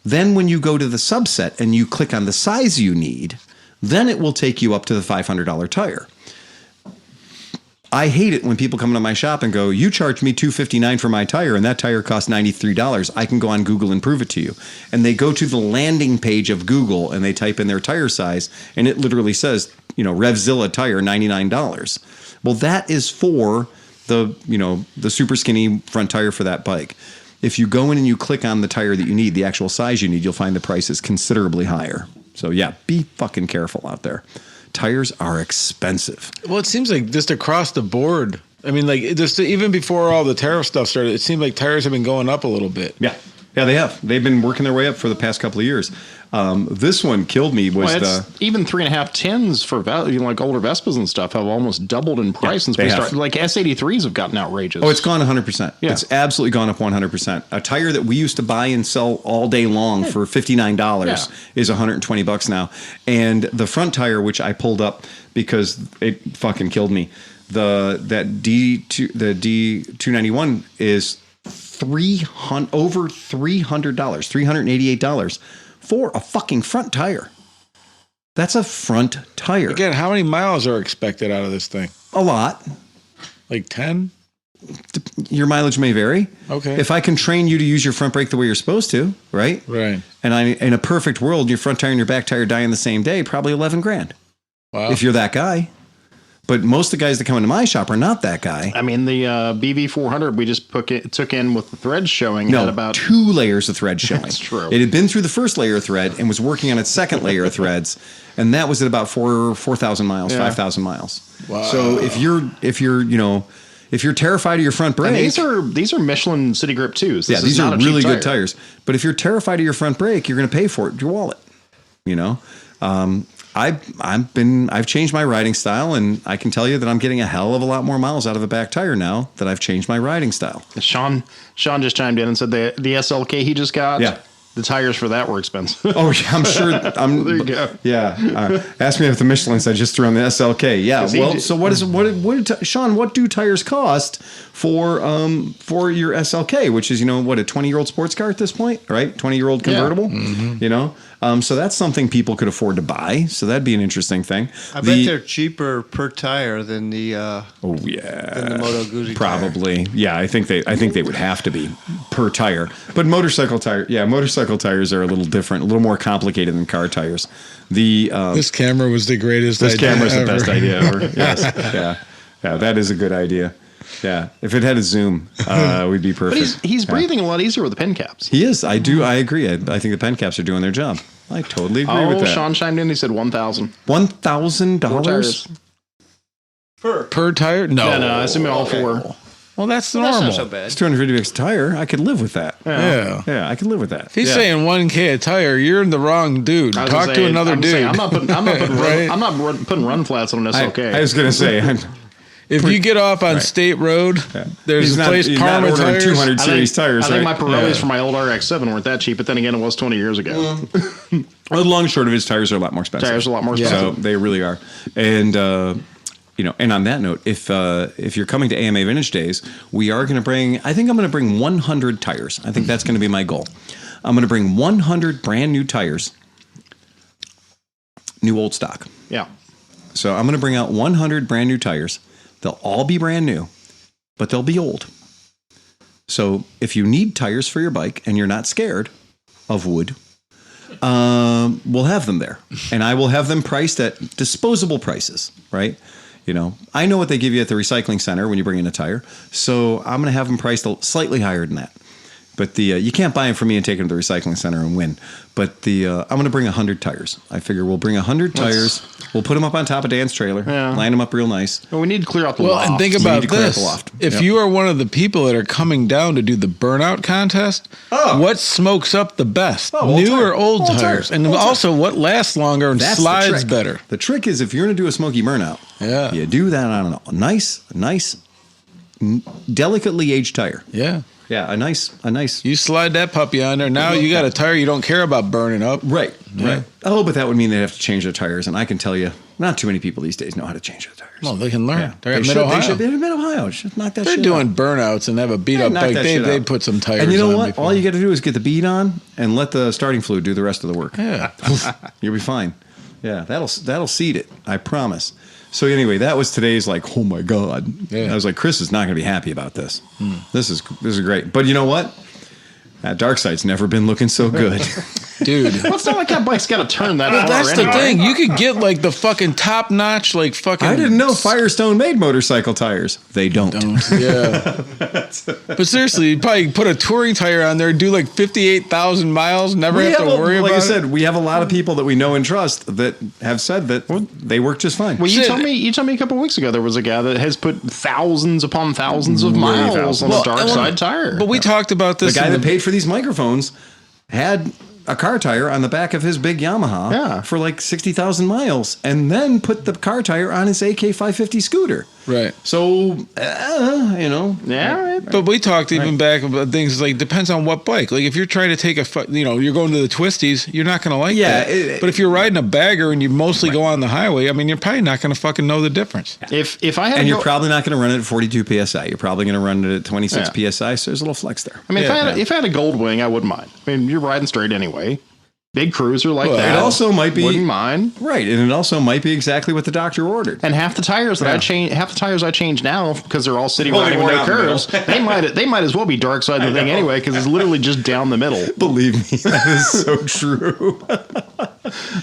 Then when you go to the subset and you click on the size you need, then it will take you up to the $500 tire. I hate it when people come into my shop and go, you charged me $259 for my tire, and that tire costs $93. I can go on Google and prove it to you. And they go to the landing page of Google and they type in their tire size, and it literally says, Revzilla tire, $99. Well, that is for the super skinny front tire for that bike. If you go in and you click on the tire that you need, the actual size you need, you'll find the price is considerably higher. So yeah, be fucking careful out there. Tires are expensive. Well, it seems like just across the board. I mean, like just even before all the tariff stuff started, it seemed like tires have been going up a little bit. Yeah, they have. They've been working their way up for the past couple of years. This one killed me. Even 3.5 tens for like older Vespas and stuff have almost doubled in price since we started. Like S83s have gotten outrageous. Oh, it's gone 100%. Yeah. It's absolutely gone up 100%. A tire that we used to buy and sell all day long for $59 is $120 now. And the front tire, which I pulled up because it fucking killed me, the D291 is over $300, $388 for a fucking front tire. That's a front tire. Again, how many miles are expected out of this thing? A lot. Like 10? Your mileage may vary. Okay. If I can train you to use your front brake the way you're supposed to, right? Right. And in a perfect world, your front tire and your back tire die in the same day, probably $11,000. Wow. If you're that guy. But most of the guys that come into my shop are not that guy. I mean, the BV400 we just took in with the threads showing had about 2 layers of thread showing. That's true. It had been through the first layer of thread and was working on its second layer of threads, and that was at about 4,000 miles, 5,000 miles. Wow. So if you're terrified of your front brake, and these are Michelin City Grip 2s. These are really good tires. But if you're terrified of your front brake, you're going to pay for it with your wallet. You know. I've changed my riding style, and I can tell you that I'm getting a hell of a lot more miles out of a back tire now that I've changed my riding style. Sean just chimed in and said the SLK he just got. Yeah. The tires for that were expensive. Oh, yeah, I'm sure. There you go. Yeah. Ask me if the Michelin's I just threw on the SLK. Yeah. Well, so Sean, what do tires cost for your SLK, which is, a 20-year-old sports car at this point, right? 20-year-old convertible, so that's something people could afford to buy. So that'd be an interesting thing. I bet they're cheaper per tire than the than the Moto Guzzi probably. Tire. Yeah, I think they would have to be per tire. But motorcycle tires are a little different, a little more complicated than car tires. This camera was the greatest. This camera is the ever. best idea ever. Yes. Yeah, that is a good idea. Yeah, if it had a zoom, we'd be perfect. But he's breathing a lot easier with the pen caps. He is. I agree. I think the pen caps are doing their job. I totally agree with that. Sean chimed in. He said $1,000. $1,000 per tire? No, I assume all 4. Well, that's That's normal. not so bad. It's $250 a tire. I could live with that. Yeah. I could live with that. If he's saying $1,000 a tire, you're the wrong dude. Talk to another dude. I'm not putting Right? I'm not putting run flats on an SLK. I was going to say. If you get off on State Road, there's a place, Parma Tires. 200 series tires. I think my Pirellis for my old RX-7 weren't that cheap, but then again, it was 20 years ago. Well, the long and short of it is tires are a lot more expensive. Tires are a lot more expensive. So they really are. And and on that note, if you're coming to AMA Vintage Days, we are going to bring. I think I'm going to bring 100 tires. I think that's going to be my goal. I'm going to bring 100 brand new tires, new old stock. Yeah. So I'm going to bring out 100 brand new tires. They'll all be brand new, but they'll be old. So if you need tires for your bike and you're not scared of wood, we'll have them there. And I will have them priced at disposable prices, right? I know what they give you at the recycling center when you bring in a tire. So I'm going to have them priced slightly higher than that. But you can't buy them from me and take them to the recycling center and win. But I'm going to bring 100 tires. I figure we'll bring 100 tires. We'll put them up on top of Dan's trailer, line them up real nice. Well, we need to clear out the loft. And think about this. If you are one of the people that are coming down to do the burnout contest, what smokes up the best? New or old tires? And also, what lasts longer and slides better? The trick is if you're going to do a smoky burnout, you do that on a nice, delicately aged tire. Yeah. Yeah, a nice. You slide that puppy on there. Now you got a tire you don't care about burning up. Right. Oh, but that would mean they'd have to change their tires, and I can tell you, not too many people these days know how to change their tires. Well, they can learn. Yeah. They're at Mid-Ohio. They're in Mid-Ohio. Just knock that They're shit doing out. burnouts and have a beat up bike. They put some tires on. And you know what? Before. All you got to do is get the bead on and let the starting fluid do the rest of the work. Yeah. You'll be fine. Yeah, that'll seed it. I promise. So anyway, that was today's oh my God. Yeah. I was like, Chris is not going to be happy about this. This is great. But you know what? That dark side's never been looking so good. Dude. Well, it's not like that bike's got to turn that far. That's the anyway. thing. You could get like the fucking top notch, like fucking. I didn't know Firestone made motorcycle tires. They don't. Yeah. But seriously, you probably put a touring tire on there, do like 58,000 miles, never have to worry about it. Like I said, we have a lot of people that we know and trust that have said that they work just fine. Well, you told me a couple of weeks ago there was a guy that has put thousands upon thousands of miles on a dark side tire. But we talked about this. The guy that paid for these microphones had a car tire on the back of his big Yamaha for like 60,000 miles and then put the car tire on his AK 550 scooter. Right. So, Yeah. But we talked even back about things like depends on what bike. Like if you're trying to take you're going to the twisties, you're not going to like that. But if you're riding a bagger and you mostly go on the highway, I mean, you're probably not going to fucking know the difference. If I had and you're probably not going to run it at 42 PSI. You're probably going to run it at 26 PSI. So there's a little flex there. I mean, if I had a gold wing, I wouldn't mind. I mean, you're riding straight anyway. Big cruiser like that. It also might be wouldn't mind. Right, and it also might be exactly what the doctor ordered. And half the tires I change now because they're all city riding with no curves. They might as well be dark side of the thing anyway because it's literally just down the middle. Believe me, that is so true.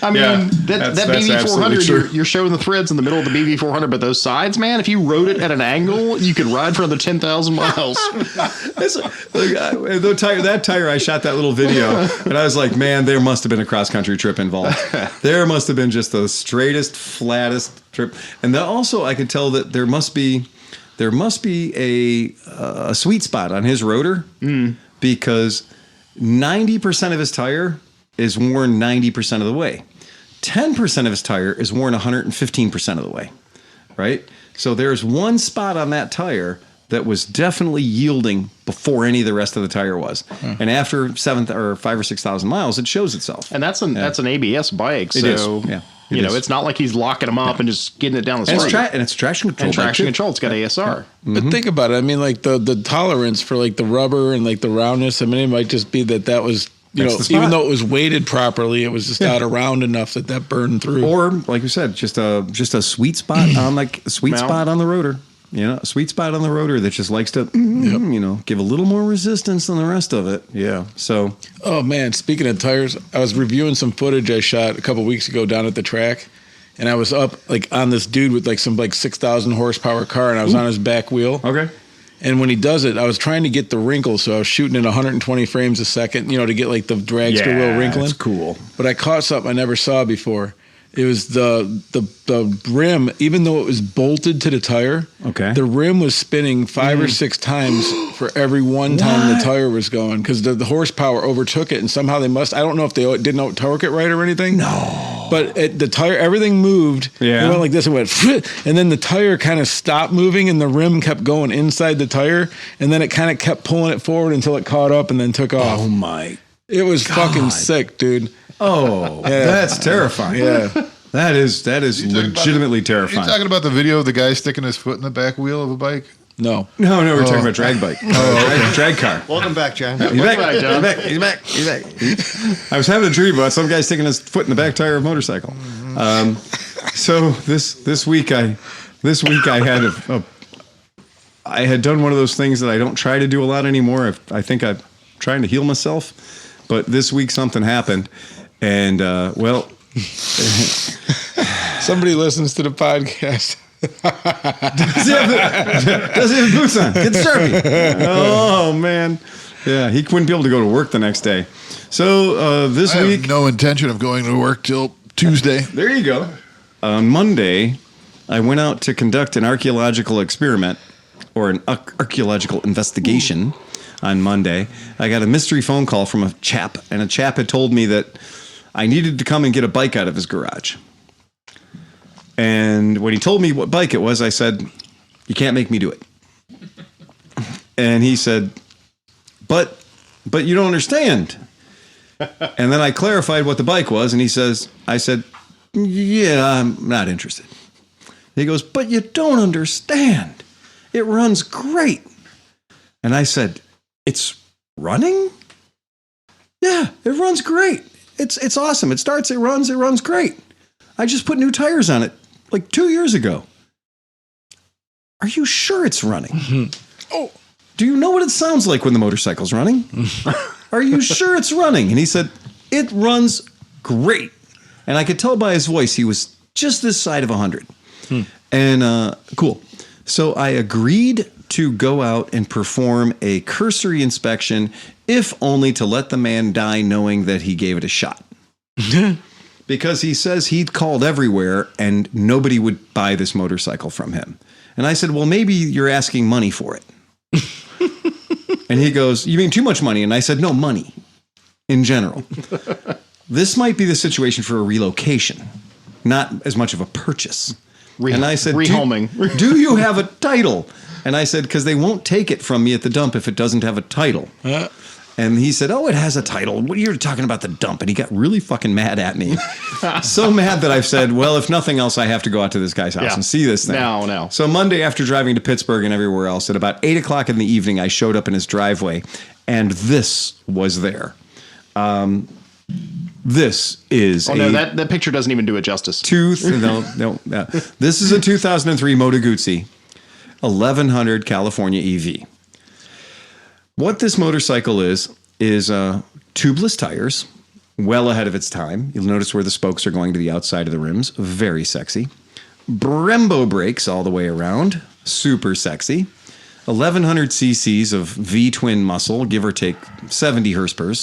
I mean that BV400 you're showing the threads in the middle of the BV400, but those sides, man, if you rode it at an angle, you could ride for another 10,000 miles. That tire, I shot that little video, and I was like, man, there must have been a cross-country trip involved. There must have been just the straightest, flattest trip. And then also I could tell that there must be a sweet spot on his rotor because 90% of his tire is worn 90% of the way. 10% of his tire is worn 115% of the way, right? So there's one spot on that tire that was definitely yielding before any of the rest of the tire was. And after 5 or 6,000 miles, it shows itself. And that's an ABS bike. So, it's not like he's locking them up and just getting it down the street. And it's traction control. And traction control. It's got ASR. But think about it. I mean, like the tolerance for like the rubber and like the roundness, I mean, it might just be that was, even though it was weighted properly, it was just not around enough that burned through. Or, like we said, just a sweet spot on spot on the rotor. A sweet spot on the rotor that just likes to, give a little more resistance than the rest of it. Yeah. So. Oh man, speaking of tires, I was reviewing some footage I shot a couple weeks ago down at the track, and I was up like on this dude with like some 6,000 horsepower car, and I was on his back wheel. Okay. And when he does it, I was trying to get the wrinkles, so I was shooting at 120 frames a second, to get like the dragster wheel wrinkling. That's cool. But I caught something I never saw before. It was the rim, even though it was bolted to the tire, the rim was spinning 5 or 6 times for every one time the tire was going because the horsepower overtook it, and somehow they must. I don't know if they didn't torque it right or anything. No, but the tire, everything moved. Yeah, it went like this. It went, and then the tire kind of stopped moving, and the rim kept going inside the tire, and then it kind of kept pulling it forward until it caught up and then took off. Oh my! It was fucking sick, dude. Oh, that's terrifying. Yeah. That is legitimately terrifying. Are you talking about the video of the guy sticking his foot in the back wheel of a bike? No, we're talking about drag bike. Drag car. Welcome back, John. He's back. I was having a dream about some guy sticking his foot in the back tire of a motorcycle. So this week I had done one of those things that I don't try to do a lot anymore. I think I'm trying to heal myself, but this week something happened, and somebody listens to the podcast. Does he have boots on? Get Sharpie. Oh man, yeah, he wouldn't be able to go to work the next day. So this week, have no intention of going to work till Tuesday. There you go. On Monday, I went out to conduct an archaeological experiment or an archaeological investigation. On Monday, I got a mystery phone call from a chap, and a chap had told me that I needed to come and get a bike out of his garage. And when he told me what bike it was, I said, "You can't make me do it." And he said, but you don't understand. And then I clarified what the bike was, and I said, "Yeah, I'm not interested." He goes, "But you don't understand. It runs great." And I said, "It's running?" "Yeah, it runs great. It's awesome. It starts, it runs great. I just put new tires on it like 2 years ago." "Are you sure it's running?" "Oh, do you know what it sounds like when the motorcycle's running?" "Are you sure it's running?" And he said, It runs great. And I could tell by his voice he was just this side of 100. And cool. So I agreed to go out and perform a cursory inspection, if only to let the man die knowing that he gave it a shot. Because he says he'd called everywhere and nobody would buy this motorcycle from him. And I said, well, maybe you're asking money for it. And he goes, you mean too much money? And I said, no, money in general. This might be the situation for a relocation, not as much of a purchase. And I said, rehoming. Do you have a title? And I said, because they won't take it from me at the dump if it doesn't have a title. And he said, oh, it has a title. What are you talking about the dump? And he got really fucking mad at me. So mad that I've said, well, if nothing else, I have to go out to this guy's house and see this thing. No. So Monday, after driving to Pittsburgh and everywhere else, at about 8 o'clock in the evening, I showed up in his driveway, and this was there. This is that picture doesn't even do it justice. No. This is a 2003 Moto Guzzi 1100 California EV. What this motorcycle is tubeless tires, well ahead of its time. You'll notice where the spokes are going to the outside of the rims. Very sexy. Brembo brakes all the way around. Super sexy. 1100 cc's of V-twin muscle, give or take 70 horsepower,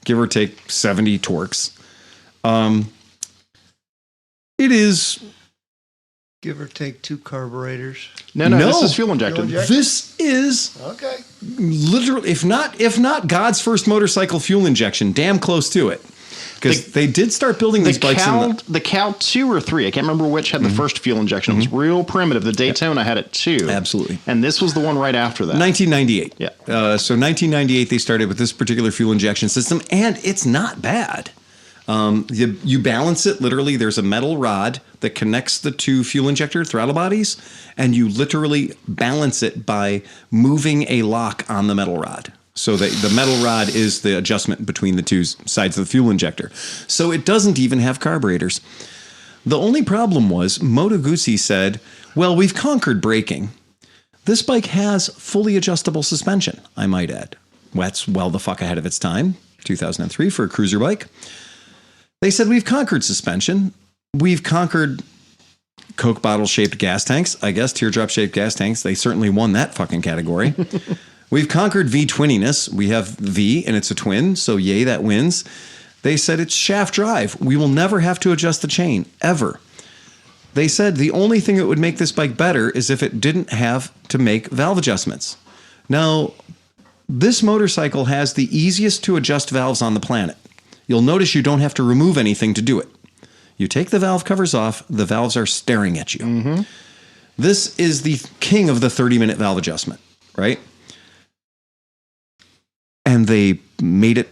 give or take 70 torques. It is... Give or take 2 carburetors. No, this is fuel injected. This is literally, if not God's first motorcycle fuel injection, damn close to it. Because they did start building these bikes. The Cal 2 or 3, I can't remember which had the first fuel injection. It was real primitive. The Daytona had it too. Absolutely. And this was the one right after that. 1998. Yeah. So 1998, they started with this particular fuel injection system, and it's not bad. You balance it literally. There's a metal rod that connects the 2 fuel injector throttle bodies, and you literally balance it by moving a lock on the metal rod. So the metal rod is the adjustment between the 2 sides of the fuel injector. So it doesn't even have carburetors. The only problem was Moto Guzzi said, well, we've conquered braking. This bike has fully adjustable suspension, I might add. That's well the fuck ahead of its time, 2003 for a cruiser bike. They said, we've conquered suspension. We've conquered Coke bottle-shaped gas tanks. I guess teardrop-shaped gas tanks. They certainly won that fucking category. We've conquered V-twininess. We have V, and it's a twin, so yay, that wins. They said it's shaft drive. We will never have to adjust the chain, ever. They said the only thing that would make this bike better is if it didn't have to make valve adjustments. Now, this motorcycle has the easiest to adjust valves on the planet. You'll notice you don't have to remove anything to do it. You take the valve covers off, the valves are staring at you. This is the king of the 30-minute valve adjustment, right? And they made it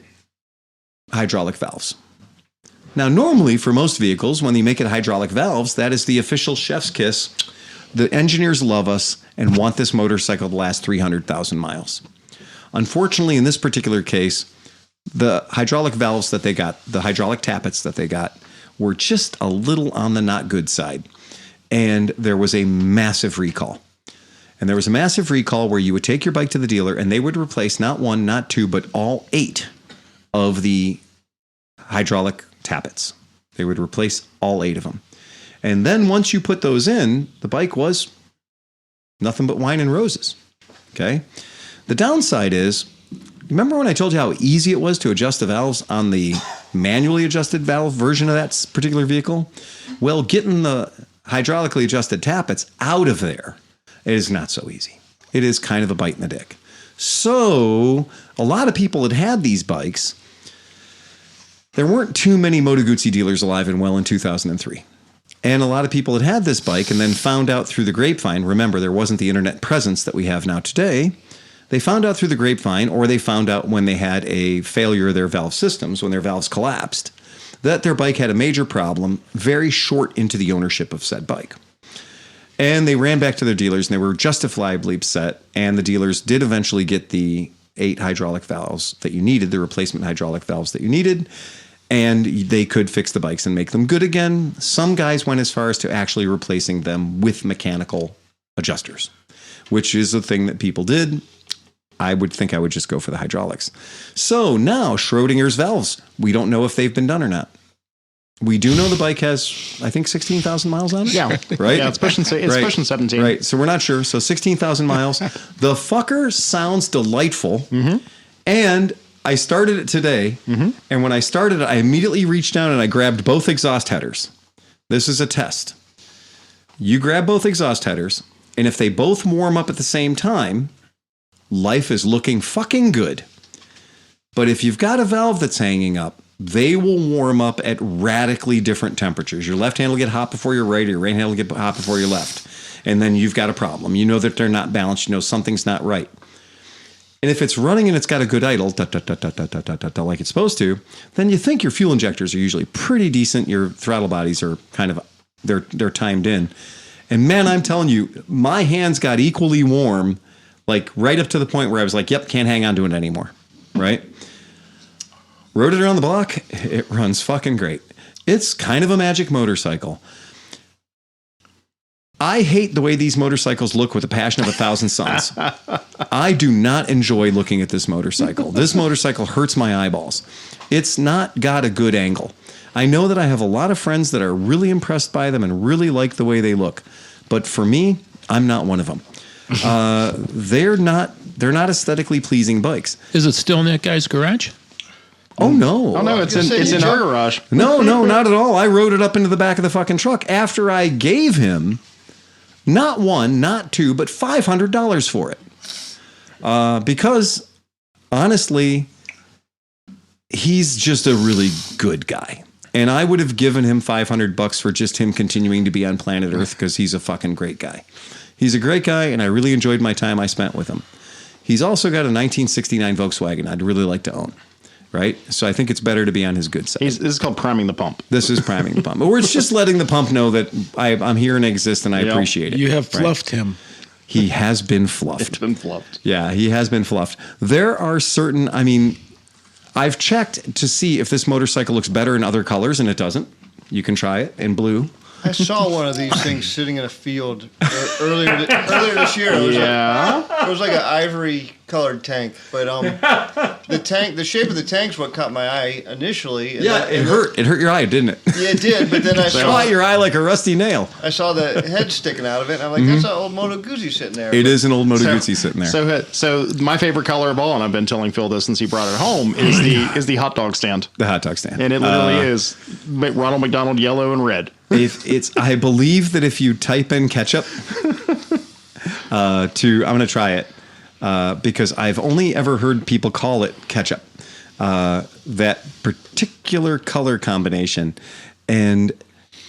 hydraulic valves. Now, normally for most vehicles, when they make it hydraulic valves, that is the official chef's kiss. The engineers love us and want this motorcycle to last 300,000 miles. Unfortunately, in this particular case, the hydraulic valves that they got, the hydraulic tappets that they got, were just a little on the not good side. And there was a massive recall. And there was a massive recall where you would take your bike to the dealer and they would replace not 1, not 2, but all 8 of the hydraulic tappets. They would replace all 8 of them. And then once you put those in, the bike was nothing but wine and roses. Okay? The downside is, remember when I told you how easy it was to adjust the valves on the manually adjusted valve version of that particular vehicle? Well, getting the hydraulically adjusted tappets out of there is not so easy. It is kind of a bite in the dick. So a lot of people had these bikes. There weren't too many Moto Guzzi dealers alive and well in 2003. And a lot of people had this bike and then found out through the grapevine. Remember, there wasn't the internet presence that we have now today. They found out through the grapevine, or they found out when they had a failure of their valve systems, when their valves collapsed, that their bike had a major problem very short into the ownership of said bike. And they ran back to their dealers, and they were justifiably upset, and the dealers did eventually get the 8 hydraulic valves that you needed, the replacement hydraulic valves that you needed, and they could fix the bikes and make them good again. Some guys went as far as to actually replacing them with mechanical adjusters, which is a thing that people did. I would think I would just go for the hydraulics. So now Schrodinger's valves. We don't know if they've been done or not. We do know the bike has, I think, 16,000 miles on it. Yeah. Right? Yeah, it's pushing 17. Right. So we're not sure. So 16,000 miles. The fucker sounds delightful. Mm-hmm. And I started it today. Mm-hmm. And when I started it, I immediately reached down and I grabbed both exhaust headers. This is a test. You grab both exhaust headers, and if they both warm up at the same time, life is looking fucking good. But if you've got a valve that's hanging up, they will warm up at radically different temperatures. Your left hand will get hot before your right, or your right hand will get hot before your left. And then you've got a problem. You know that they're not balanced. You know something's not right. And if it's running and it's got a good idle, like it's supposed to, then you think your fuel injectors are usually pretty decent. Your throttle bodies are kind of, they're timed in. And man, I'm telling you, my hands got equally warm, like right up to the point where I was like, yep, can't hang on to it anymore. Right? Rode it around the block. It runs fucking great. It's kind of a magic motorcycle. I hate the way these motorcycles look with the passion of 1,000 suns. I do not enjoy looking at this motorcycle. This motorcycle hurts my eyeballs. It's not got a good angle. I know that I have a lot of friends that are really impressed by them and really like the way they look. But for me, I'm not one of them. They're not aesthetically pleasing bikes. Is it still in that guy's garage? Oh no! Oh no! It's in our garage. No, not at all. I rode it up into the back of the fucking truck after I gave him not one, not two, but $500 for it. Because honestly, he's just a really good guy, and I would have given him $500 for just him continuing to be on planet Earth because he's a fucking great guy. He's a great guy, and I really enjoyed my time I spent with him. He's also got a 1969 Volkswagen I'd really like to own. Right? So I think it's better to be on his good side. This is called priming the pump. This is priming the pump. Or it's just letting the pump know that I'm here and I exist and I appreciate it. You have fluffed him. He has been fluffed. It's been fluffed. Yeah, he has been fluffed. There are certain, I've checked to see if this motorcycle looks better in other colors, and it doesn't. You can try it in blue. I saw one of these things sitting in a field earlier this year. It was like an ivory colored tank, but the shape of the tank's what caught my eye initially. It hurt. It hurt your eye, didn't it? Yeah, it did. But then I saw your eye like a rusty nail. I saw the head sticking out of it, and I'm like, that's an old Moto Guzzi sitting there. It is an old Moto Guzzi sitting there. So my favorite color of all, and I've been telling Phil this since he brought it home, is the hot dog stand. The hot dog stand, and it literally is Ronald McDonald yellow and red. I believe that if you type in ketchup I'm going to try it because I've only ever heard people call it ketchup, that particular color combination, and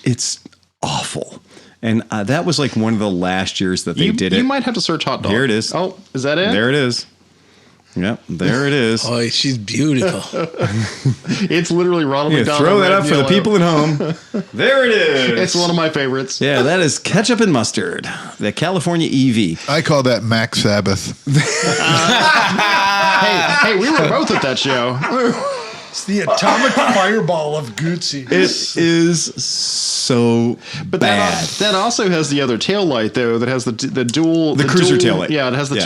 it's awful. And that was like one of the last years that they did it. You might have to search hot dog. Here it is. Oh, is that it? There it is. Yep, there it is. Oh, she's beautiful. It's literally Ronald McDonald. Throw that up for the people at home. There it is. It's one of my favorites. Yeah, that is ketchup and mustard, the California EV. I call that Mac Sabbath. Hey, we were both at that show. It's the atomic fireball of Guzzi. It is so bad. That also has the other tail light though. That has the dual cruiser tail light. Yeah, it has the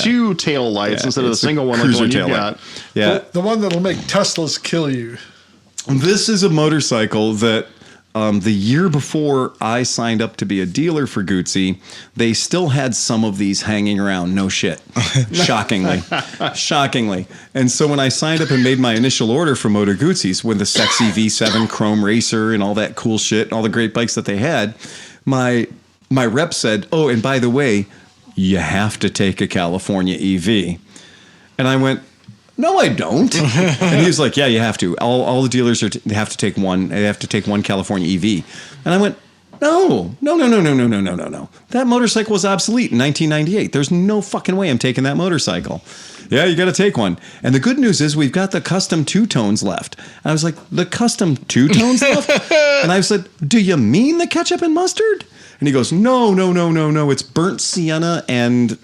two tail lights instead of the single one like the one you got. Yeah, the one that'll make Teslas kill you. This is a motorcycle that the year before I signed up to be a dealer for Guzzi, they still had some of these hanging around. No shit. Shockingly. And so when I signed up and made my initial order for Moto Guzzi's with the sexy V7 Chrome Racer and all that cool shit and all the great bikes that they had, my rep said, oh, and by the way, you have to take a California EV. And I went, no, I don't. And he was like, yeah, you have to. All the dealers have to take one. They have to take one California EV. And I went, no. That motorcycle was obsolete in 1998. There's no fucking way I'm taking that motorcycle. Yeah, you got to take one. And the good news is we've got the custom two-tones left. And I was like, the custom two-tones left? And I said, do you mean the ketchup and mustard? And he goes, no. It's burnt sienna and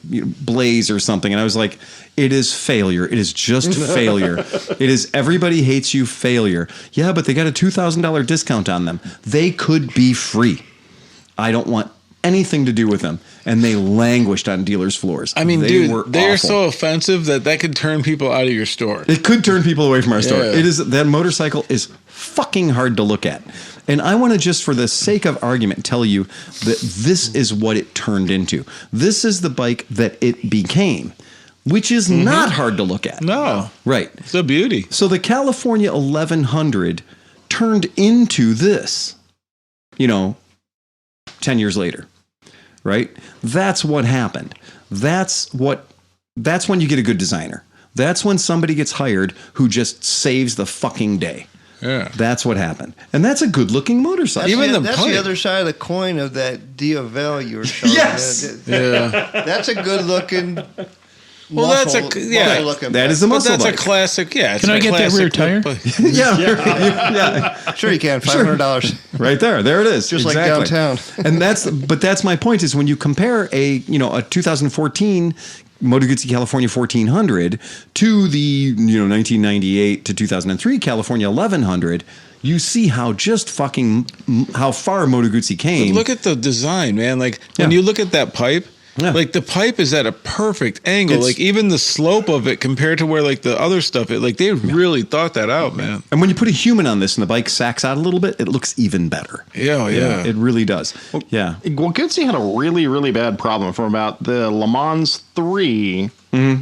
blaze or something. And I was like, it is failure. It is just failure. It is everybody hates you failure. Yeah, but they got a $2,000 discount on them. They could be free. I don't want anything to do with them, and they languished on dealers' floors. I mean, dude, they are so offensive that could turn people out of your store. It could turn people away from our store. Yeah. That motorcycle is fucking hard to look at. And I want to just, for the sake of argument, tell you that this is what it turned into. This is the bike that it became, which is not hard to look at. No. Right. It's a beauty. So the California 1100 turned into this, 10 years later. Right? That's what happened. That's when you get a good designer. That's when somebody gets hired who just saves the fucking day. Yeah. That's what happened. And that's a good looking motorcycle. That's the other side of the coin of that Diavel you were showing. Yes. Yeah. That's a good looking. Well, that is a muscle That's bike. A classic. Yeah. Can I get that rear tire? Yeah. Sure you can. $500. Right there. There it is. Just exactly. like downtown. And that's my point is when you compare a 2014 Moto Guzzi California 1400 to the 1998 to 2003 California 1100, you see how far Moto Guzzi came. But look at the design, man. Like when you look at that pipe, like the pipe is at a perfect angle. Like even the slope of it compared to where like the other stuff, they really thought that out, man. And when you put a human on this and the bike sacks out a little bit, it looks even better. Yeah. It really does. Well, Guzzi had a really, really bad problem from about the Le Mans 3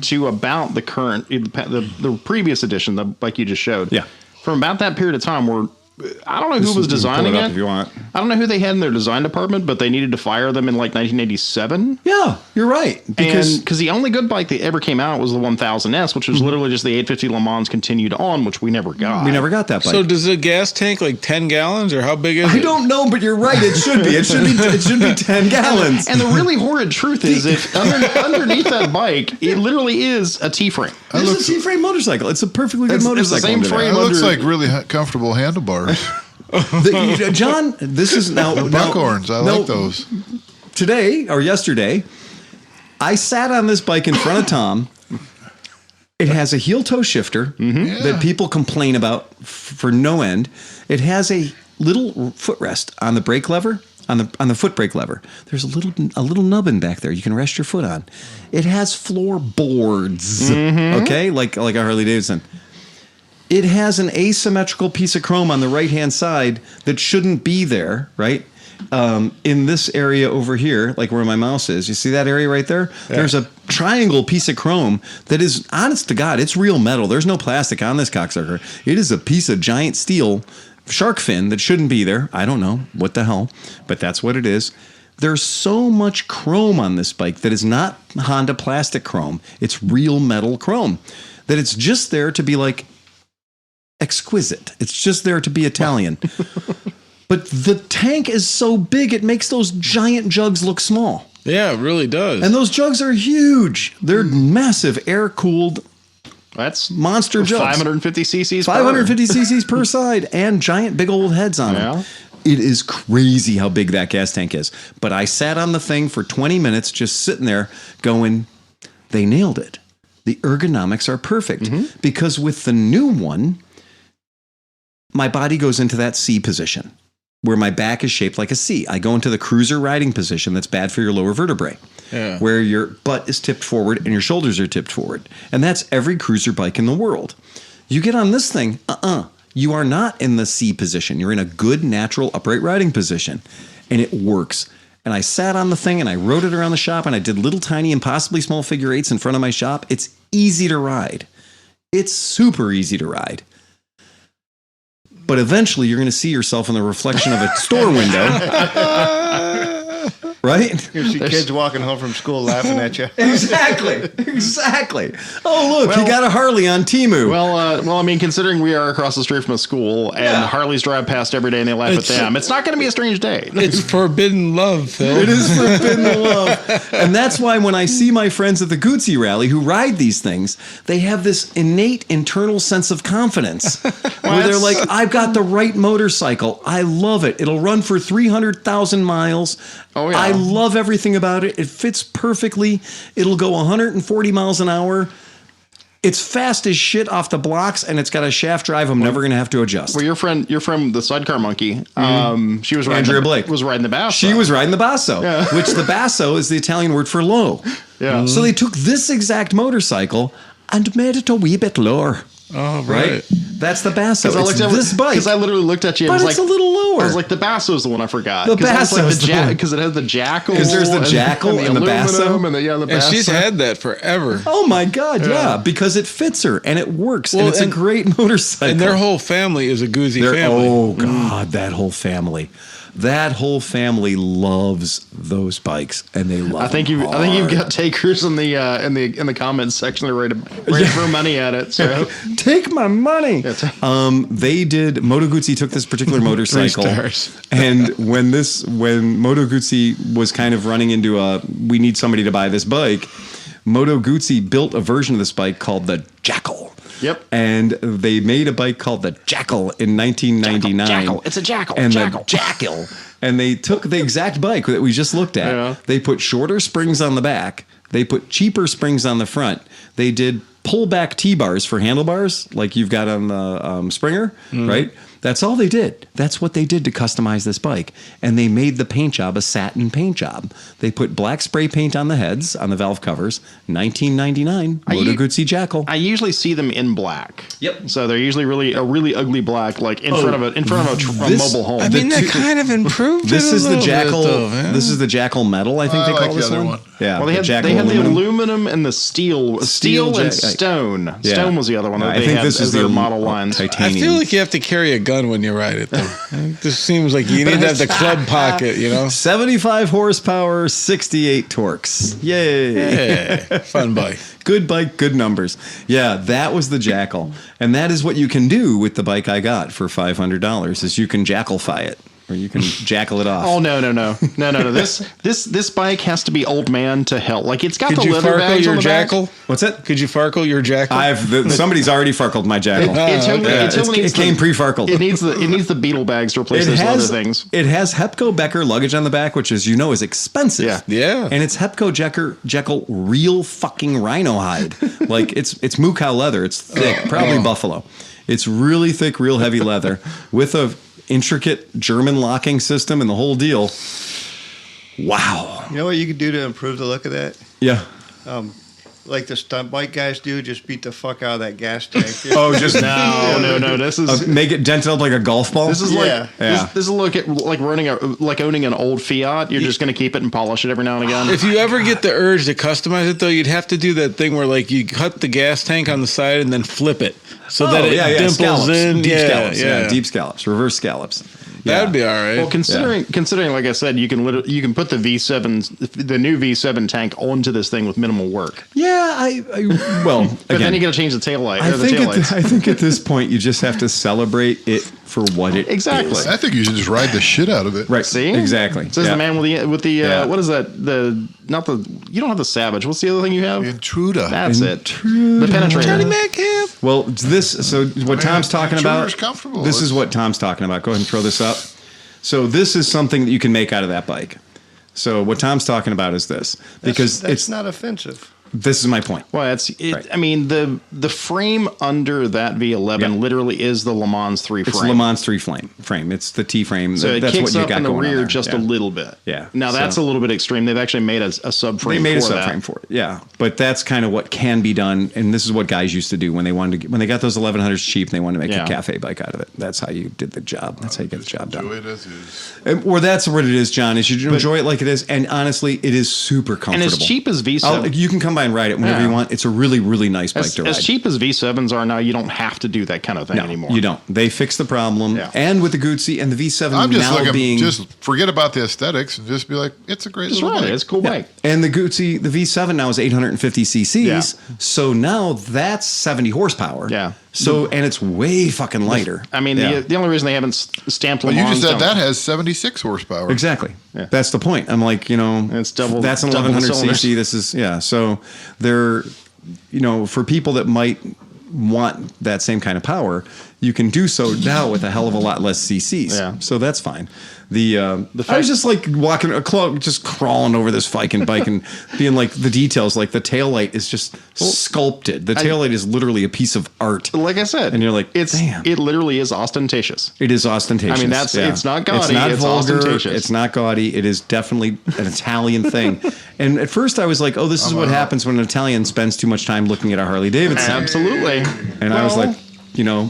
to about the current, the previous edition, the bike you just showed. Yeah. From about that period of time where I don't know who was designing it. If you want. I don't know who they had in their design department, but they needed to fire them in like 1987. Yeah, you're right. Because the only good bike that ever came out was the 1000S, which was literally just the 850 Le Mans continued on, which we never got. We never got that bike. So does the gas tank like 10 gallons or how big is it? I don't know, but you're right. It should be. It should be 10 gallons. And the really horrid truth is that underneath that bike, it literally is a T-frame. It's a T-frame motorcycle. It's a perfectly good motorcycle. It's the same frame. It looks like really comfortable handlebars. John, this is now buckhorns. I like those. Today or yesterday, I sat on this bike in front of Tom. It has a heel toe shifter that people complain about for no end. It has a little footrest on the brake lever. On the foot brake lever, there's a little nubbin back there you can rest your foot on. It has floorboards, okay, like a Harley Davidson. It has an asymmetrical piece of chrome on the right hand side that shouldn't be there, right? In this area over here, like where my mouse is, you see that area right there? Yeah. There's a triangle piece of chrome that is, honest to God, it's real metal. There's no plastic on this cocksucker. It is a piece of giant steel shark fin that shouldn't be there. I don't know what the hell, but that's what it is. There's so much chrome on this bike that is not Honda plastic chrome. It's real metal chrome that it's just there to be like exquisite. It's just there to be Italian. But the tank is so big, it makes those giant jugs look small. Yeah, it really does. And those jugs are huge. They're massive, air-cooled. That's monster jugs. 550 cc's 550 cc's per side and giant big old heads on them. It is crazy how big that gas tank is. But I sat on the thing for 20 minutes just sitting there going, they nailed it. The ergonomics are perfect. Because with the new one, my body goes into that C position where my back is shaped like a C. I go into the cruiser riding position that's bad for your lower vertebrae. Yeah. Where your butt is tipped forward and your shoulders are tipped forward. And that's every cruiser bike in the world. You get on this thing, you are not in the C position. You're in a good, natural, upright riding position. And it works. And I sat on the thing and I rode it around the shop and I did little tiny impossibly small figure eights in front of my shop. It's easy to ride. It's super easy to ride. But eventually you're going to see yourself in the reflection of a store window. Right? You see kids walking home from school laughing at you. Exactly. Oh, look, you got a Harley on Temu. Well, I mean, considering we are across the street from a school and Harleys drive past every day and they laugh at them, it's not going to be a strange day. It's forbidden love, Phil. It is forbidden love. And that's why when I see my friends at the Guzzi rally who ride these things, they have this innate internal sense of confidence where they're like, I've got the right motorcycle. I love it. It'll run for 300,000 miles. Oh, yeah. I love everything about it. It fits perfectly. It'll go 140 miles an hour. It's fast as shit off the blocks, and it's got a shaft drive I'm never going to have to adjust. Well, your friend, the sidecar monkey, she was riding Andrea Blake. was riding the Basso. She was riding the Basso, which the Basso is the Italian word for low. Yeah. So they took this exact motorcycle and made it a wee bit lower. Oh, right. That's the Basso. Because I looked at this bike. Because I literally looked at you. And But was it's a little lower. I was like, the Basso's the one I forgot. The Basso's the one. Because it has the jackal. Because there's the jackal and the Basso. And the And Basso. she's had that forever. Oh my God, yeah, because it fits her and it works, Well, and it's a great motorcycle. And their whole family is a Guzzi family. Oh God, that whole family. That whole family loves those bikes, and they love. I think you've got takers in the comments section that are ready to throw money at it. So Take my money. They did. Moto Guzzi took this particular motorcycle, 3 stars. and when Moto Guzzi was kind of running into we need somebody to buy this bike, Moto Guzzi built a version of this bike called the Jackal. Yep. And they made a bike called the Jackal in 1999. Jackal. It's a Jackal. And Jackal. the Jackal. And they took the exact bike that we just looked at. Yeah. They put shorter springs on the back. They put cheaper springs on the front. They did pull-back T-bars for handlebars, like you've got on the Springer, right? That's all they did. That's what they did to customize this bike. And they made the paint job a satin paint job. They put black spray paint on the heads, on the valve covers. 1999, Moto Guzzi Jackal. I usually see them in black. Yep. So they're usually a really ugly black, like in front of a mobile home. I mean, that kind of improved This it is a the little Jackal. bit, though, man. This is the Jackal metal. I think I they like call the this other one. one. Yeah, Well, they had Jackal the aluminum and the steel. Steel and stone. Yeah. Stone was the other one that I they think had this as is their the model lines. I titanium. feel like you have to carry a gun when you ride it, though. This seems like you need to have the club pocket, you know? 75 horsepower, 68 torques. Yay. Yeah, fun bike. Good bike, good numbers. Yeah, that was the Jackal. And that is what you can do with the bike I got for $500 is you can jackalfy it. Or you can jackal it off. Oh no! This bike has to be old man to hell. Like it's got Could the you leather farkle bags your on the jackal? back. What's that? Could you farkle your jackal? Somebody's already farkled my Jackal. It Came pre-farkled. It needs the beetle bags to replace those leather things. It has Hepco Becker luggage on the back, which is expensive. Yeah. Yeah. And it's Hepco Jekyll real fucking rhino hide. Like it's moo cow leather. It's thick, probably buffalo. It's really thick, real heavy leather with a intricate German locking system and the whole deal. Wow. You know what you could do to improve the look of that? Yeah. Like the stunt bike guys do, just beat the fuck out of that gas tank. Oh, just No. This is make it dented up like a golf ball. This is like Yeah. this is like owning an old Fiat. You're just going to keep it and polish it every now and again. If you ever get the urge to customize it, though, you'd have to do that thing where, like, you cut the gas tank on the side and then flip it so that it dimples scallops. in. Deep Yeah, scallops. yeah. Deep scallops. Reverse scallops. That'd be all right. Well, considering, like I said, you can put the the new V7 tank onto this thing with minimal work. Yeah, well, But again, then you got to change the tail light. I the think taillights. I think at this point you just have to celebrate it for what it Exactly. is. I think you should just ride the shit out of it. Right. See? Exactly. Says the man with the Yeah. what is that? You don't have the Savage. What's the other thing you have? Intruder. That's it. The Penetrator. Well, what Tom's talking about. Intruder's comfortable. This is what Tom's talking about. Go ahead and throw this up. So this is something that you can make out of that bike. So what Tom's talking about is this, because That's it's not offensive. This is my point. Well, Right. I mean, the frame under that V11 literally is the Le Mans 3 frame. It's Le Mans 3 frame. It's the T frame. So it That's kicks what you up got in the going on rear there. just a little bit. Yeah. Now that's a little bit extreme. They've actually made a subframe. They made a for that. subframe for it. Yeah, but that's kind of what can be done, and this is what guys used to do when they got those 1100s cheap and they wanted to make a cafe bike out of it. That's how you did the job. That's how you get the job done. Enjoy it as is. Or that's what it is, John. Is you enjoy it like it is, and honestly, it is super comfortable. And as cheap as V7, you can come by and ride it whenever you want. It's a really, really nice bike to ride. As cheap as V7s are now, you don't have to do that kind of thing anymore. You don't. They fixed the problem, Yeah. and with the Guzzi and the V7 I'm just now looking, being just forget about the aesthetics and just be like, it's a great Just little ride it. bike. It's a cool bike. And the Guzzi, the V7 now is 850 cc's. Yeah. So now that's 70 horsepower. Yeah. So, and it's way fucking lighter. I mean, Yeah. the only reason they haven't stamped Le Well, you Mans just said down- that has 76 horsepower. Exactly. Yeah. That's the point. I'm like, It's double. that's an double 1100 cylinders. cc. This is, so they're, for people that might want that same kind of power, you can do so now with a hell of a lot less CCs. Yeah. So that's fine. I was just like walking, just crawling over this fucking bike and being like the details, like the taillight is just sculpted. The taillight is literally a piece of art. Like I said, and you're like, damn. It literally is ostentatious. It is ostentatious. I mean, it's not gaudy. It's not vulgar. Ostentatious. It's not gaudy. It is definitely an Italian thing. And at first I was like, oh, this is what happens when an Italian spends too much time looking at a Harley Davidson. Absolutely. And I was like,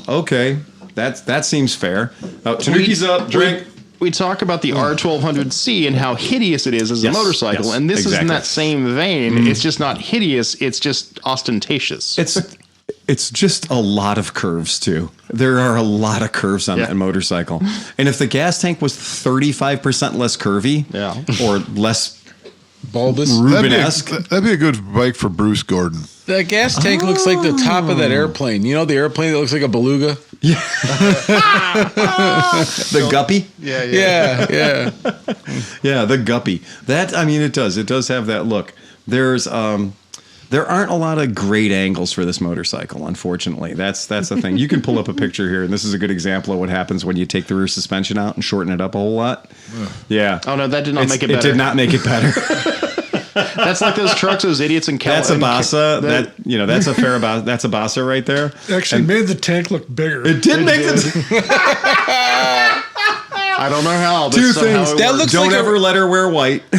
okay, that seems fair. Oh, Tanukis up, drink. We talk about the R1200C and how hideous it is as a motorcycle, and this is in that same vein. It's just not hideous; it's just ostentatious. It's just a lot of curves too. There are a lot of curves on that motorcycle, and if the gas tank was 35% less curvy, or less bulbous, Rubenesque, that'd be a good bike for Bruce Gordon. That gas tank looks like the top of that airplane. You know the airplane that looks like a beluga? Yeah. The guppy? Yeah. Yeah, the guppy. It does. It does have that look. There aren't a lot of great angles for this motorcycle, unfortunately. That's the thing. You can pull up a picture here, and this is a good example of what happens when you take the rear suspension out and shorten it up a whole lot. Yeah. Oh, no, that did not make it better. It did not make it better. That's like those trucks, those idiots in California. That's a Bassa. That's a fair Bassa. That's a Bassa right there. Actually made the tank look bigger. It did make the. I don't know how. Two things. That looks don't like ever let her wear white. Do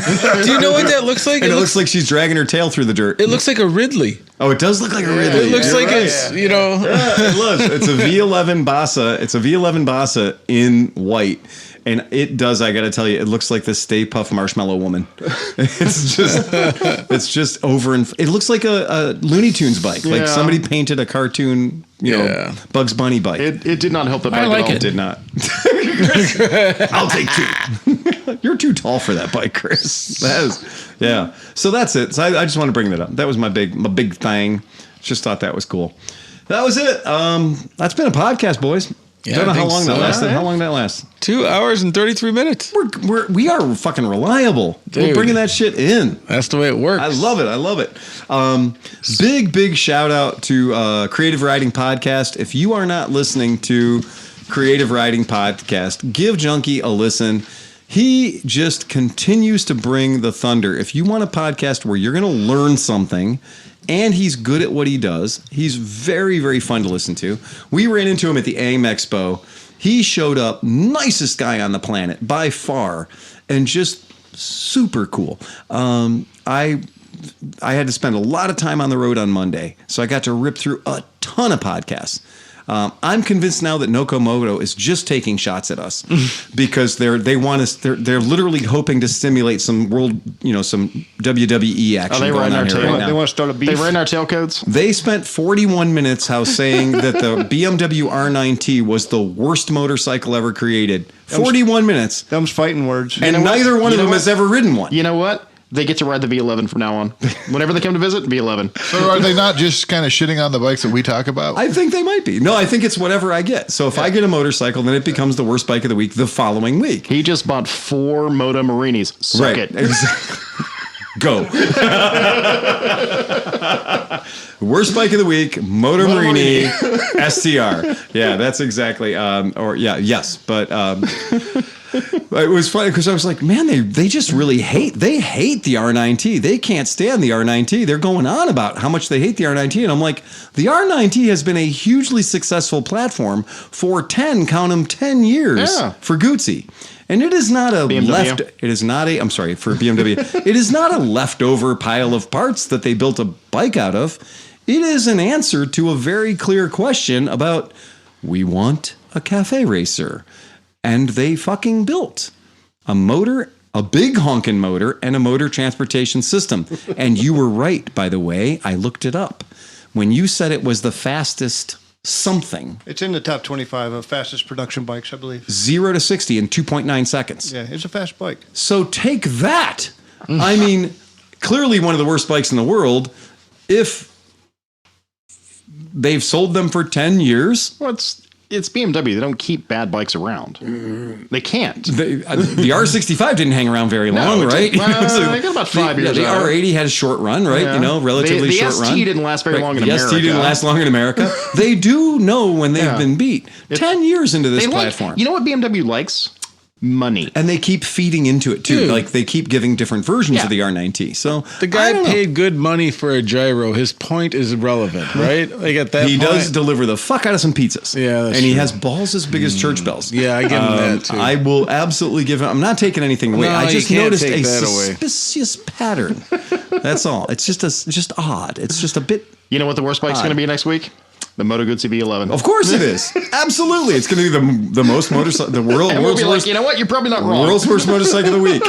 you know what that looks like? And it looks like she's dragging her tail through the dirt. It looks like a Ridley. Oh, it does look like a Ridley. It looks like it's, Yeah, it looks. It's a V11 Bassa. It's a V11 Bassa in white. And it does, I got to tell you, it looks like the Stay Puft Marshmallow Woman. It's just over and it looks like a Looney Tunes bike. Like somebody painted a cartoon, Bugs Bunny bike. It did not help the bike I like at all. It did not. I'll take two. You're too tall for that bike, Chris. So that's it. So I just want to bring that up. That was my big thing. Just thought that was cool. That was it. That's been a podcast, boys. Yeah, don't know how long that lasted. How long that lasts? 2 hours and 33 minutes. We are fucking reliable. Dude, we're bringing that shit in. That's the way it works. I love it. Big shout out to Creative Riding Podcast. If you are not listening to Creative Riding Podcast, give Junkie a listen. He just continues to bring the thunder. If you want a podcast where you're going to learn something, and he's good at what he does. He's very, very fun to listen to. We ran into him at the AIM Expo. He showed up, nicest guy on the planet by far, and just super cool. I had to spend a lot of time on the road on Monday, so I got to rip through a ton of podcasts. I'm convinced now that NocoMoto is just taking shots at us because they're literally hoping to stimulate some some WWE action. They going on here right now. They want to start a beef. They ran our tailcoats. They spent 41 minutes saying that the BMW R9T was the worst motorcycle ever created. 41 minutes. Them's fighting words. And neither one of them has ever ridden one. You know what? They get to ride the V11 from now on. Whenever they come to visit, V11. So are they not just kind of shitting on the bikes that we talk about? I think they might be. No, I think it's whatever I get. So if I get a motorcycle, then it becomes the worst bike of the week the following week. He just bought 4 Moto Marinis. Suck it. Exactly. Go. Worst bike of the week, Moto Marini STR. Yeah, that's exactly. Yes. But it was funny because I was like, man, they just really hate the R9T. They can't stand the R9T. They're going on about how much they hate the R9T. And I'm like, the R9T has been a hugely successful platform for 10 years for Guzzi. And it is not for BMW. It is not a leftover pile of parts that they built a bike out of. It is an answer to a very clear question about, we want a cafe racer. And they fucking built a motor, a big honkin' motor, and a motor transportation system. And you were right, by the way. I looked it up. When you said it was the fastest something. It's in the top 25 of fastest production bikes, I believe. 0 to 60 in 2.9 seconds. Yeah, it's a fast bike. So take that. I mean, clearly one of the worst bikes in the world. If they've sold them for 10 years. it's BMW. They don't keep bad bikes around. They can't. The R65 didn't hang around very long, right? They got about 5 years. The R80 had a short run, right? Yeah. Relatively short run. The ST didn't last very long in America. The ST didn't last long in America. They do know when they've been beat. 10 years into this platform. You know what BMW likes? Money. And they keep feeding into it too. Dude. Like they keep giving different versions of the R9T. So the guy paid good money for a gyro. His point is irrelevant, right? Like at that he point, does deliver the fuck out of some pizzas. Yeah, that's and he true. has balls as big as church bells. Yeah, I give him that too. I will absolutely give him. I'm not taking anything away. No, I just you can't noticed take a that away. suspicious pattern. That's all. It's just odd. It's just a bit. You know what the worst bike's going to be next week? The Moto Guzzi V11. Of course it is. Absolutely. It's going to be the most motorcycle, the world's we'll be worst. like, you know what? You're probably not wrong. World's worst motorcycle of the week.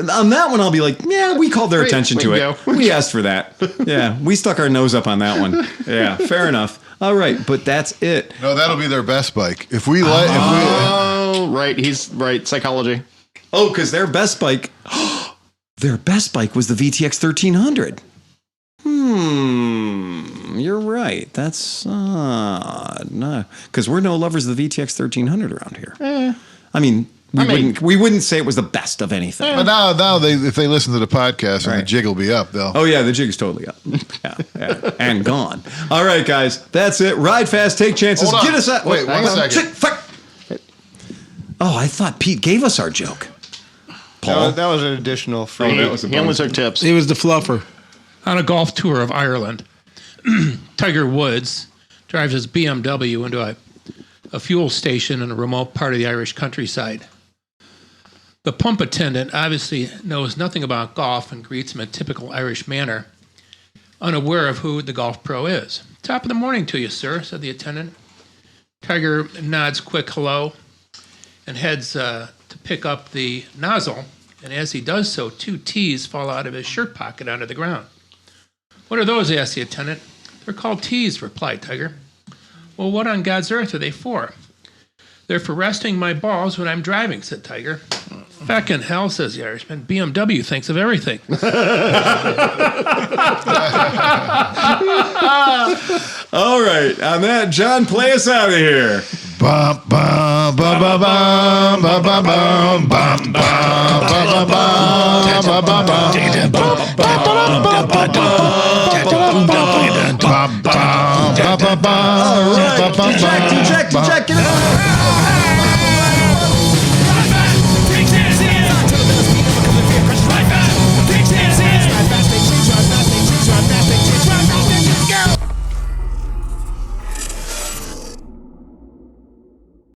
On that one, I'll be like, yeah, we called their attention to it. We asked for that. Yeah, we stuck our nose up on that one. Yeah, fair enough. All right, but that's it. No, that'll be their best bike. Oh, right. He's right. Psychology. Oh, because their best bike was the VTX 1300. You're right. That's no, because we're no lovers of the VTX 1300 around here. I mean, we wouldn't say it was the best of anything. But now if they listen to the podcast and the jig will be up, they'll. Oh yeah, the jig is totally up. Yeah, and gone. All right, guys, that's it. Ride fast, take chances. Hold on. Get us out. Wait, 1 second. Oh, I thought Pete gave us our joke. Paul, that was an additional free. He only took tips. He was the fluffer. On a golf tour of Ireland, Tiger Woods drives his BMW into a fuel station in a remote part of the Irish countryside. The pump attendant obviously knows nothing about golf and greets him in typical Irish manner, unaware of who the golf pro is. "Top of the morning to you, sir," said the attendant. Tiger nods quick hello and heads to pick up the nozzle, and as he does so, 2 tees fall out of his shirt pocket onto the ground. "What are those?" asked the attendant. "They're called tees," replied Tiger. "Well, what on God's earth are they for?" "They're for resting my balls when I'm driving," said Tiger. "Feckin' hell," says the Irishman. "BMW thinks of everything." All right, on that, John, play us out of here. Bum, bum, bum, bum, bum, bum, bum, bum, bum, bum, bum, bum, bum, bum, bum. All right, Jack, get it on.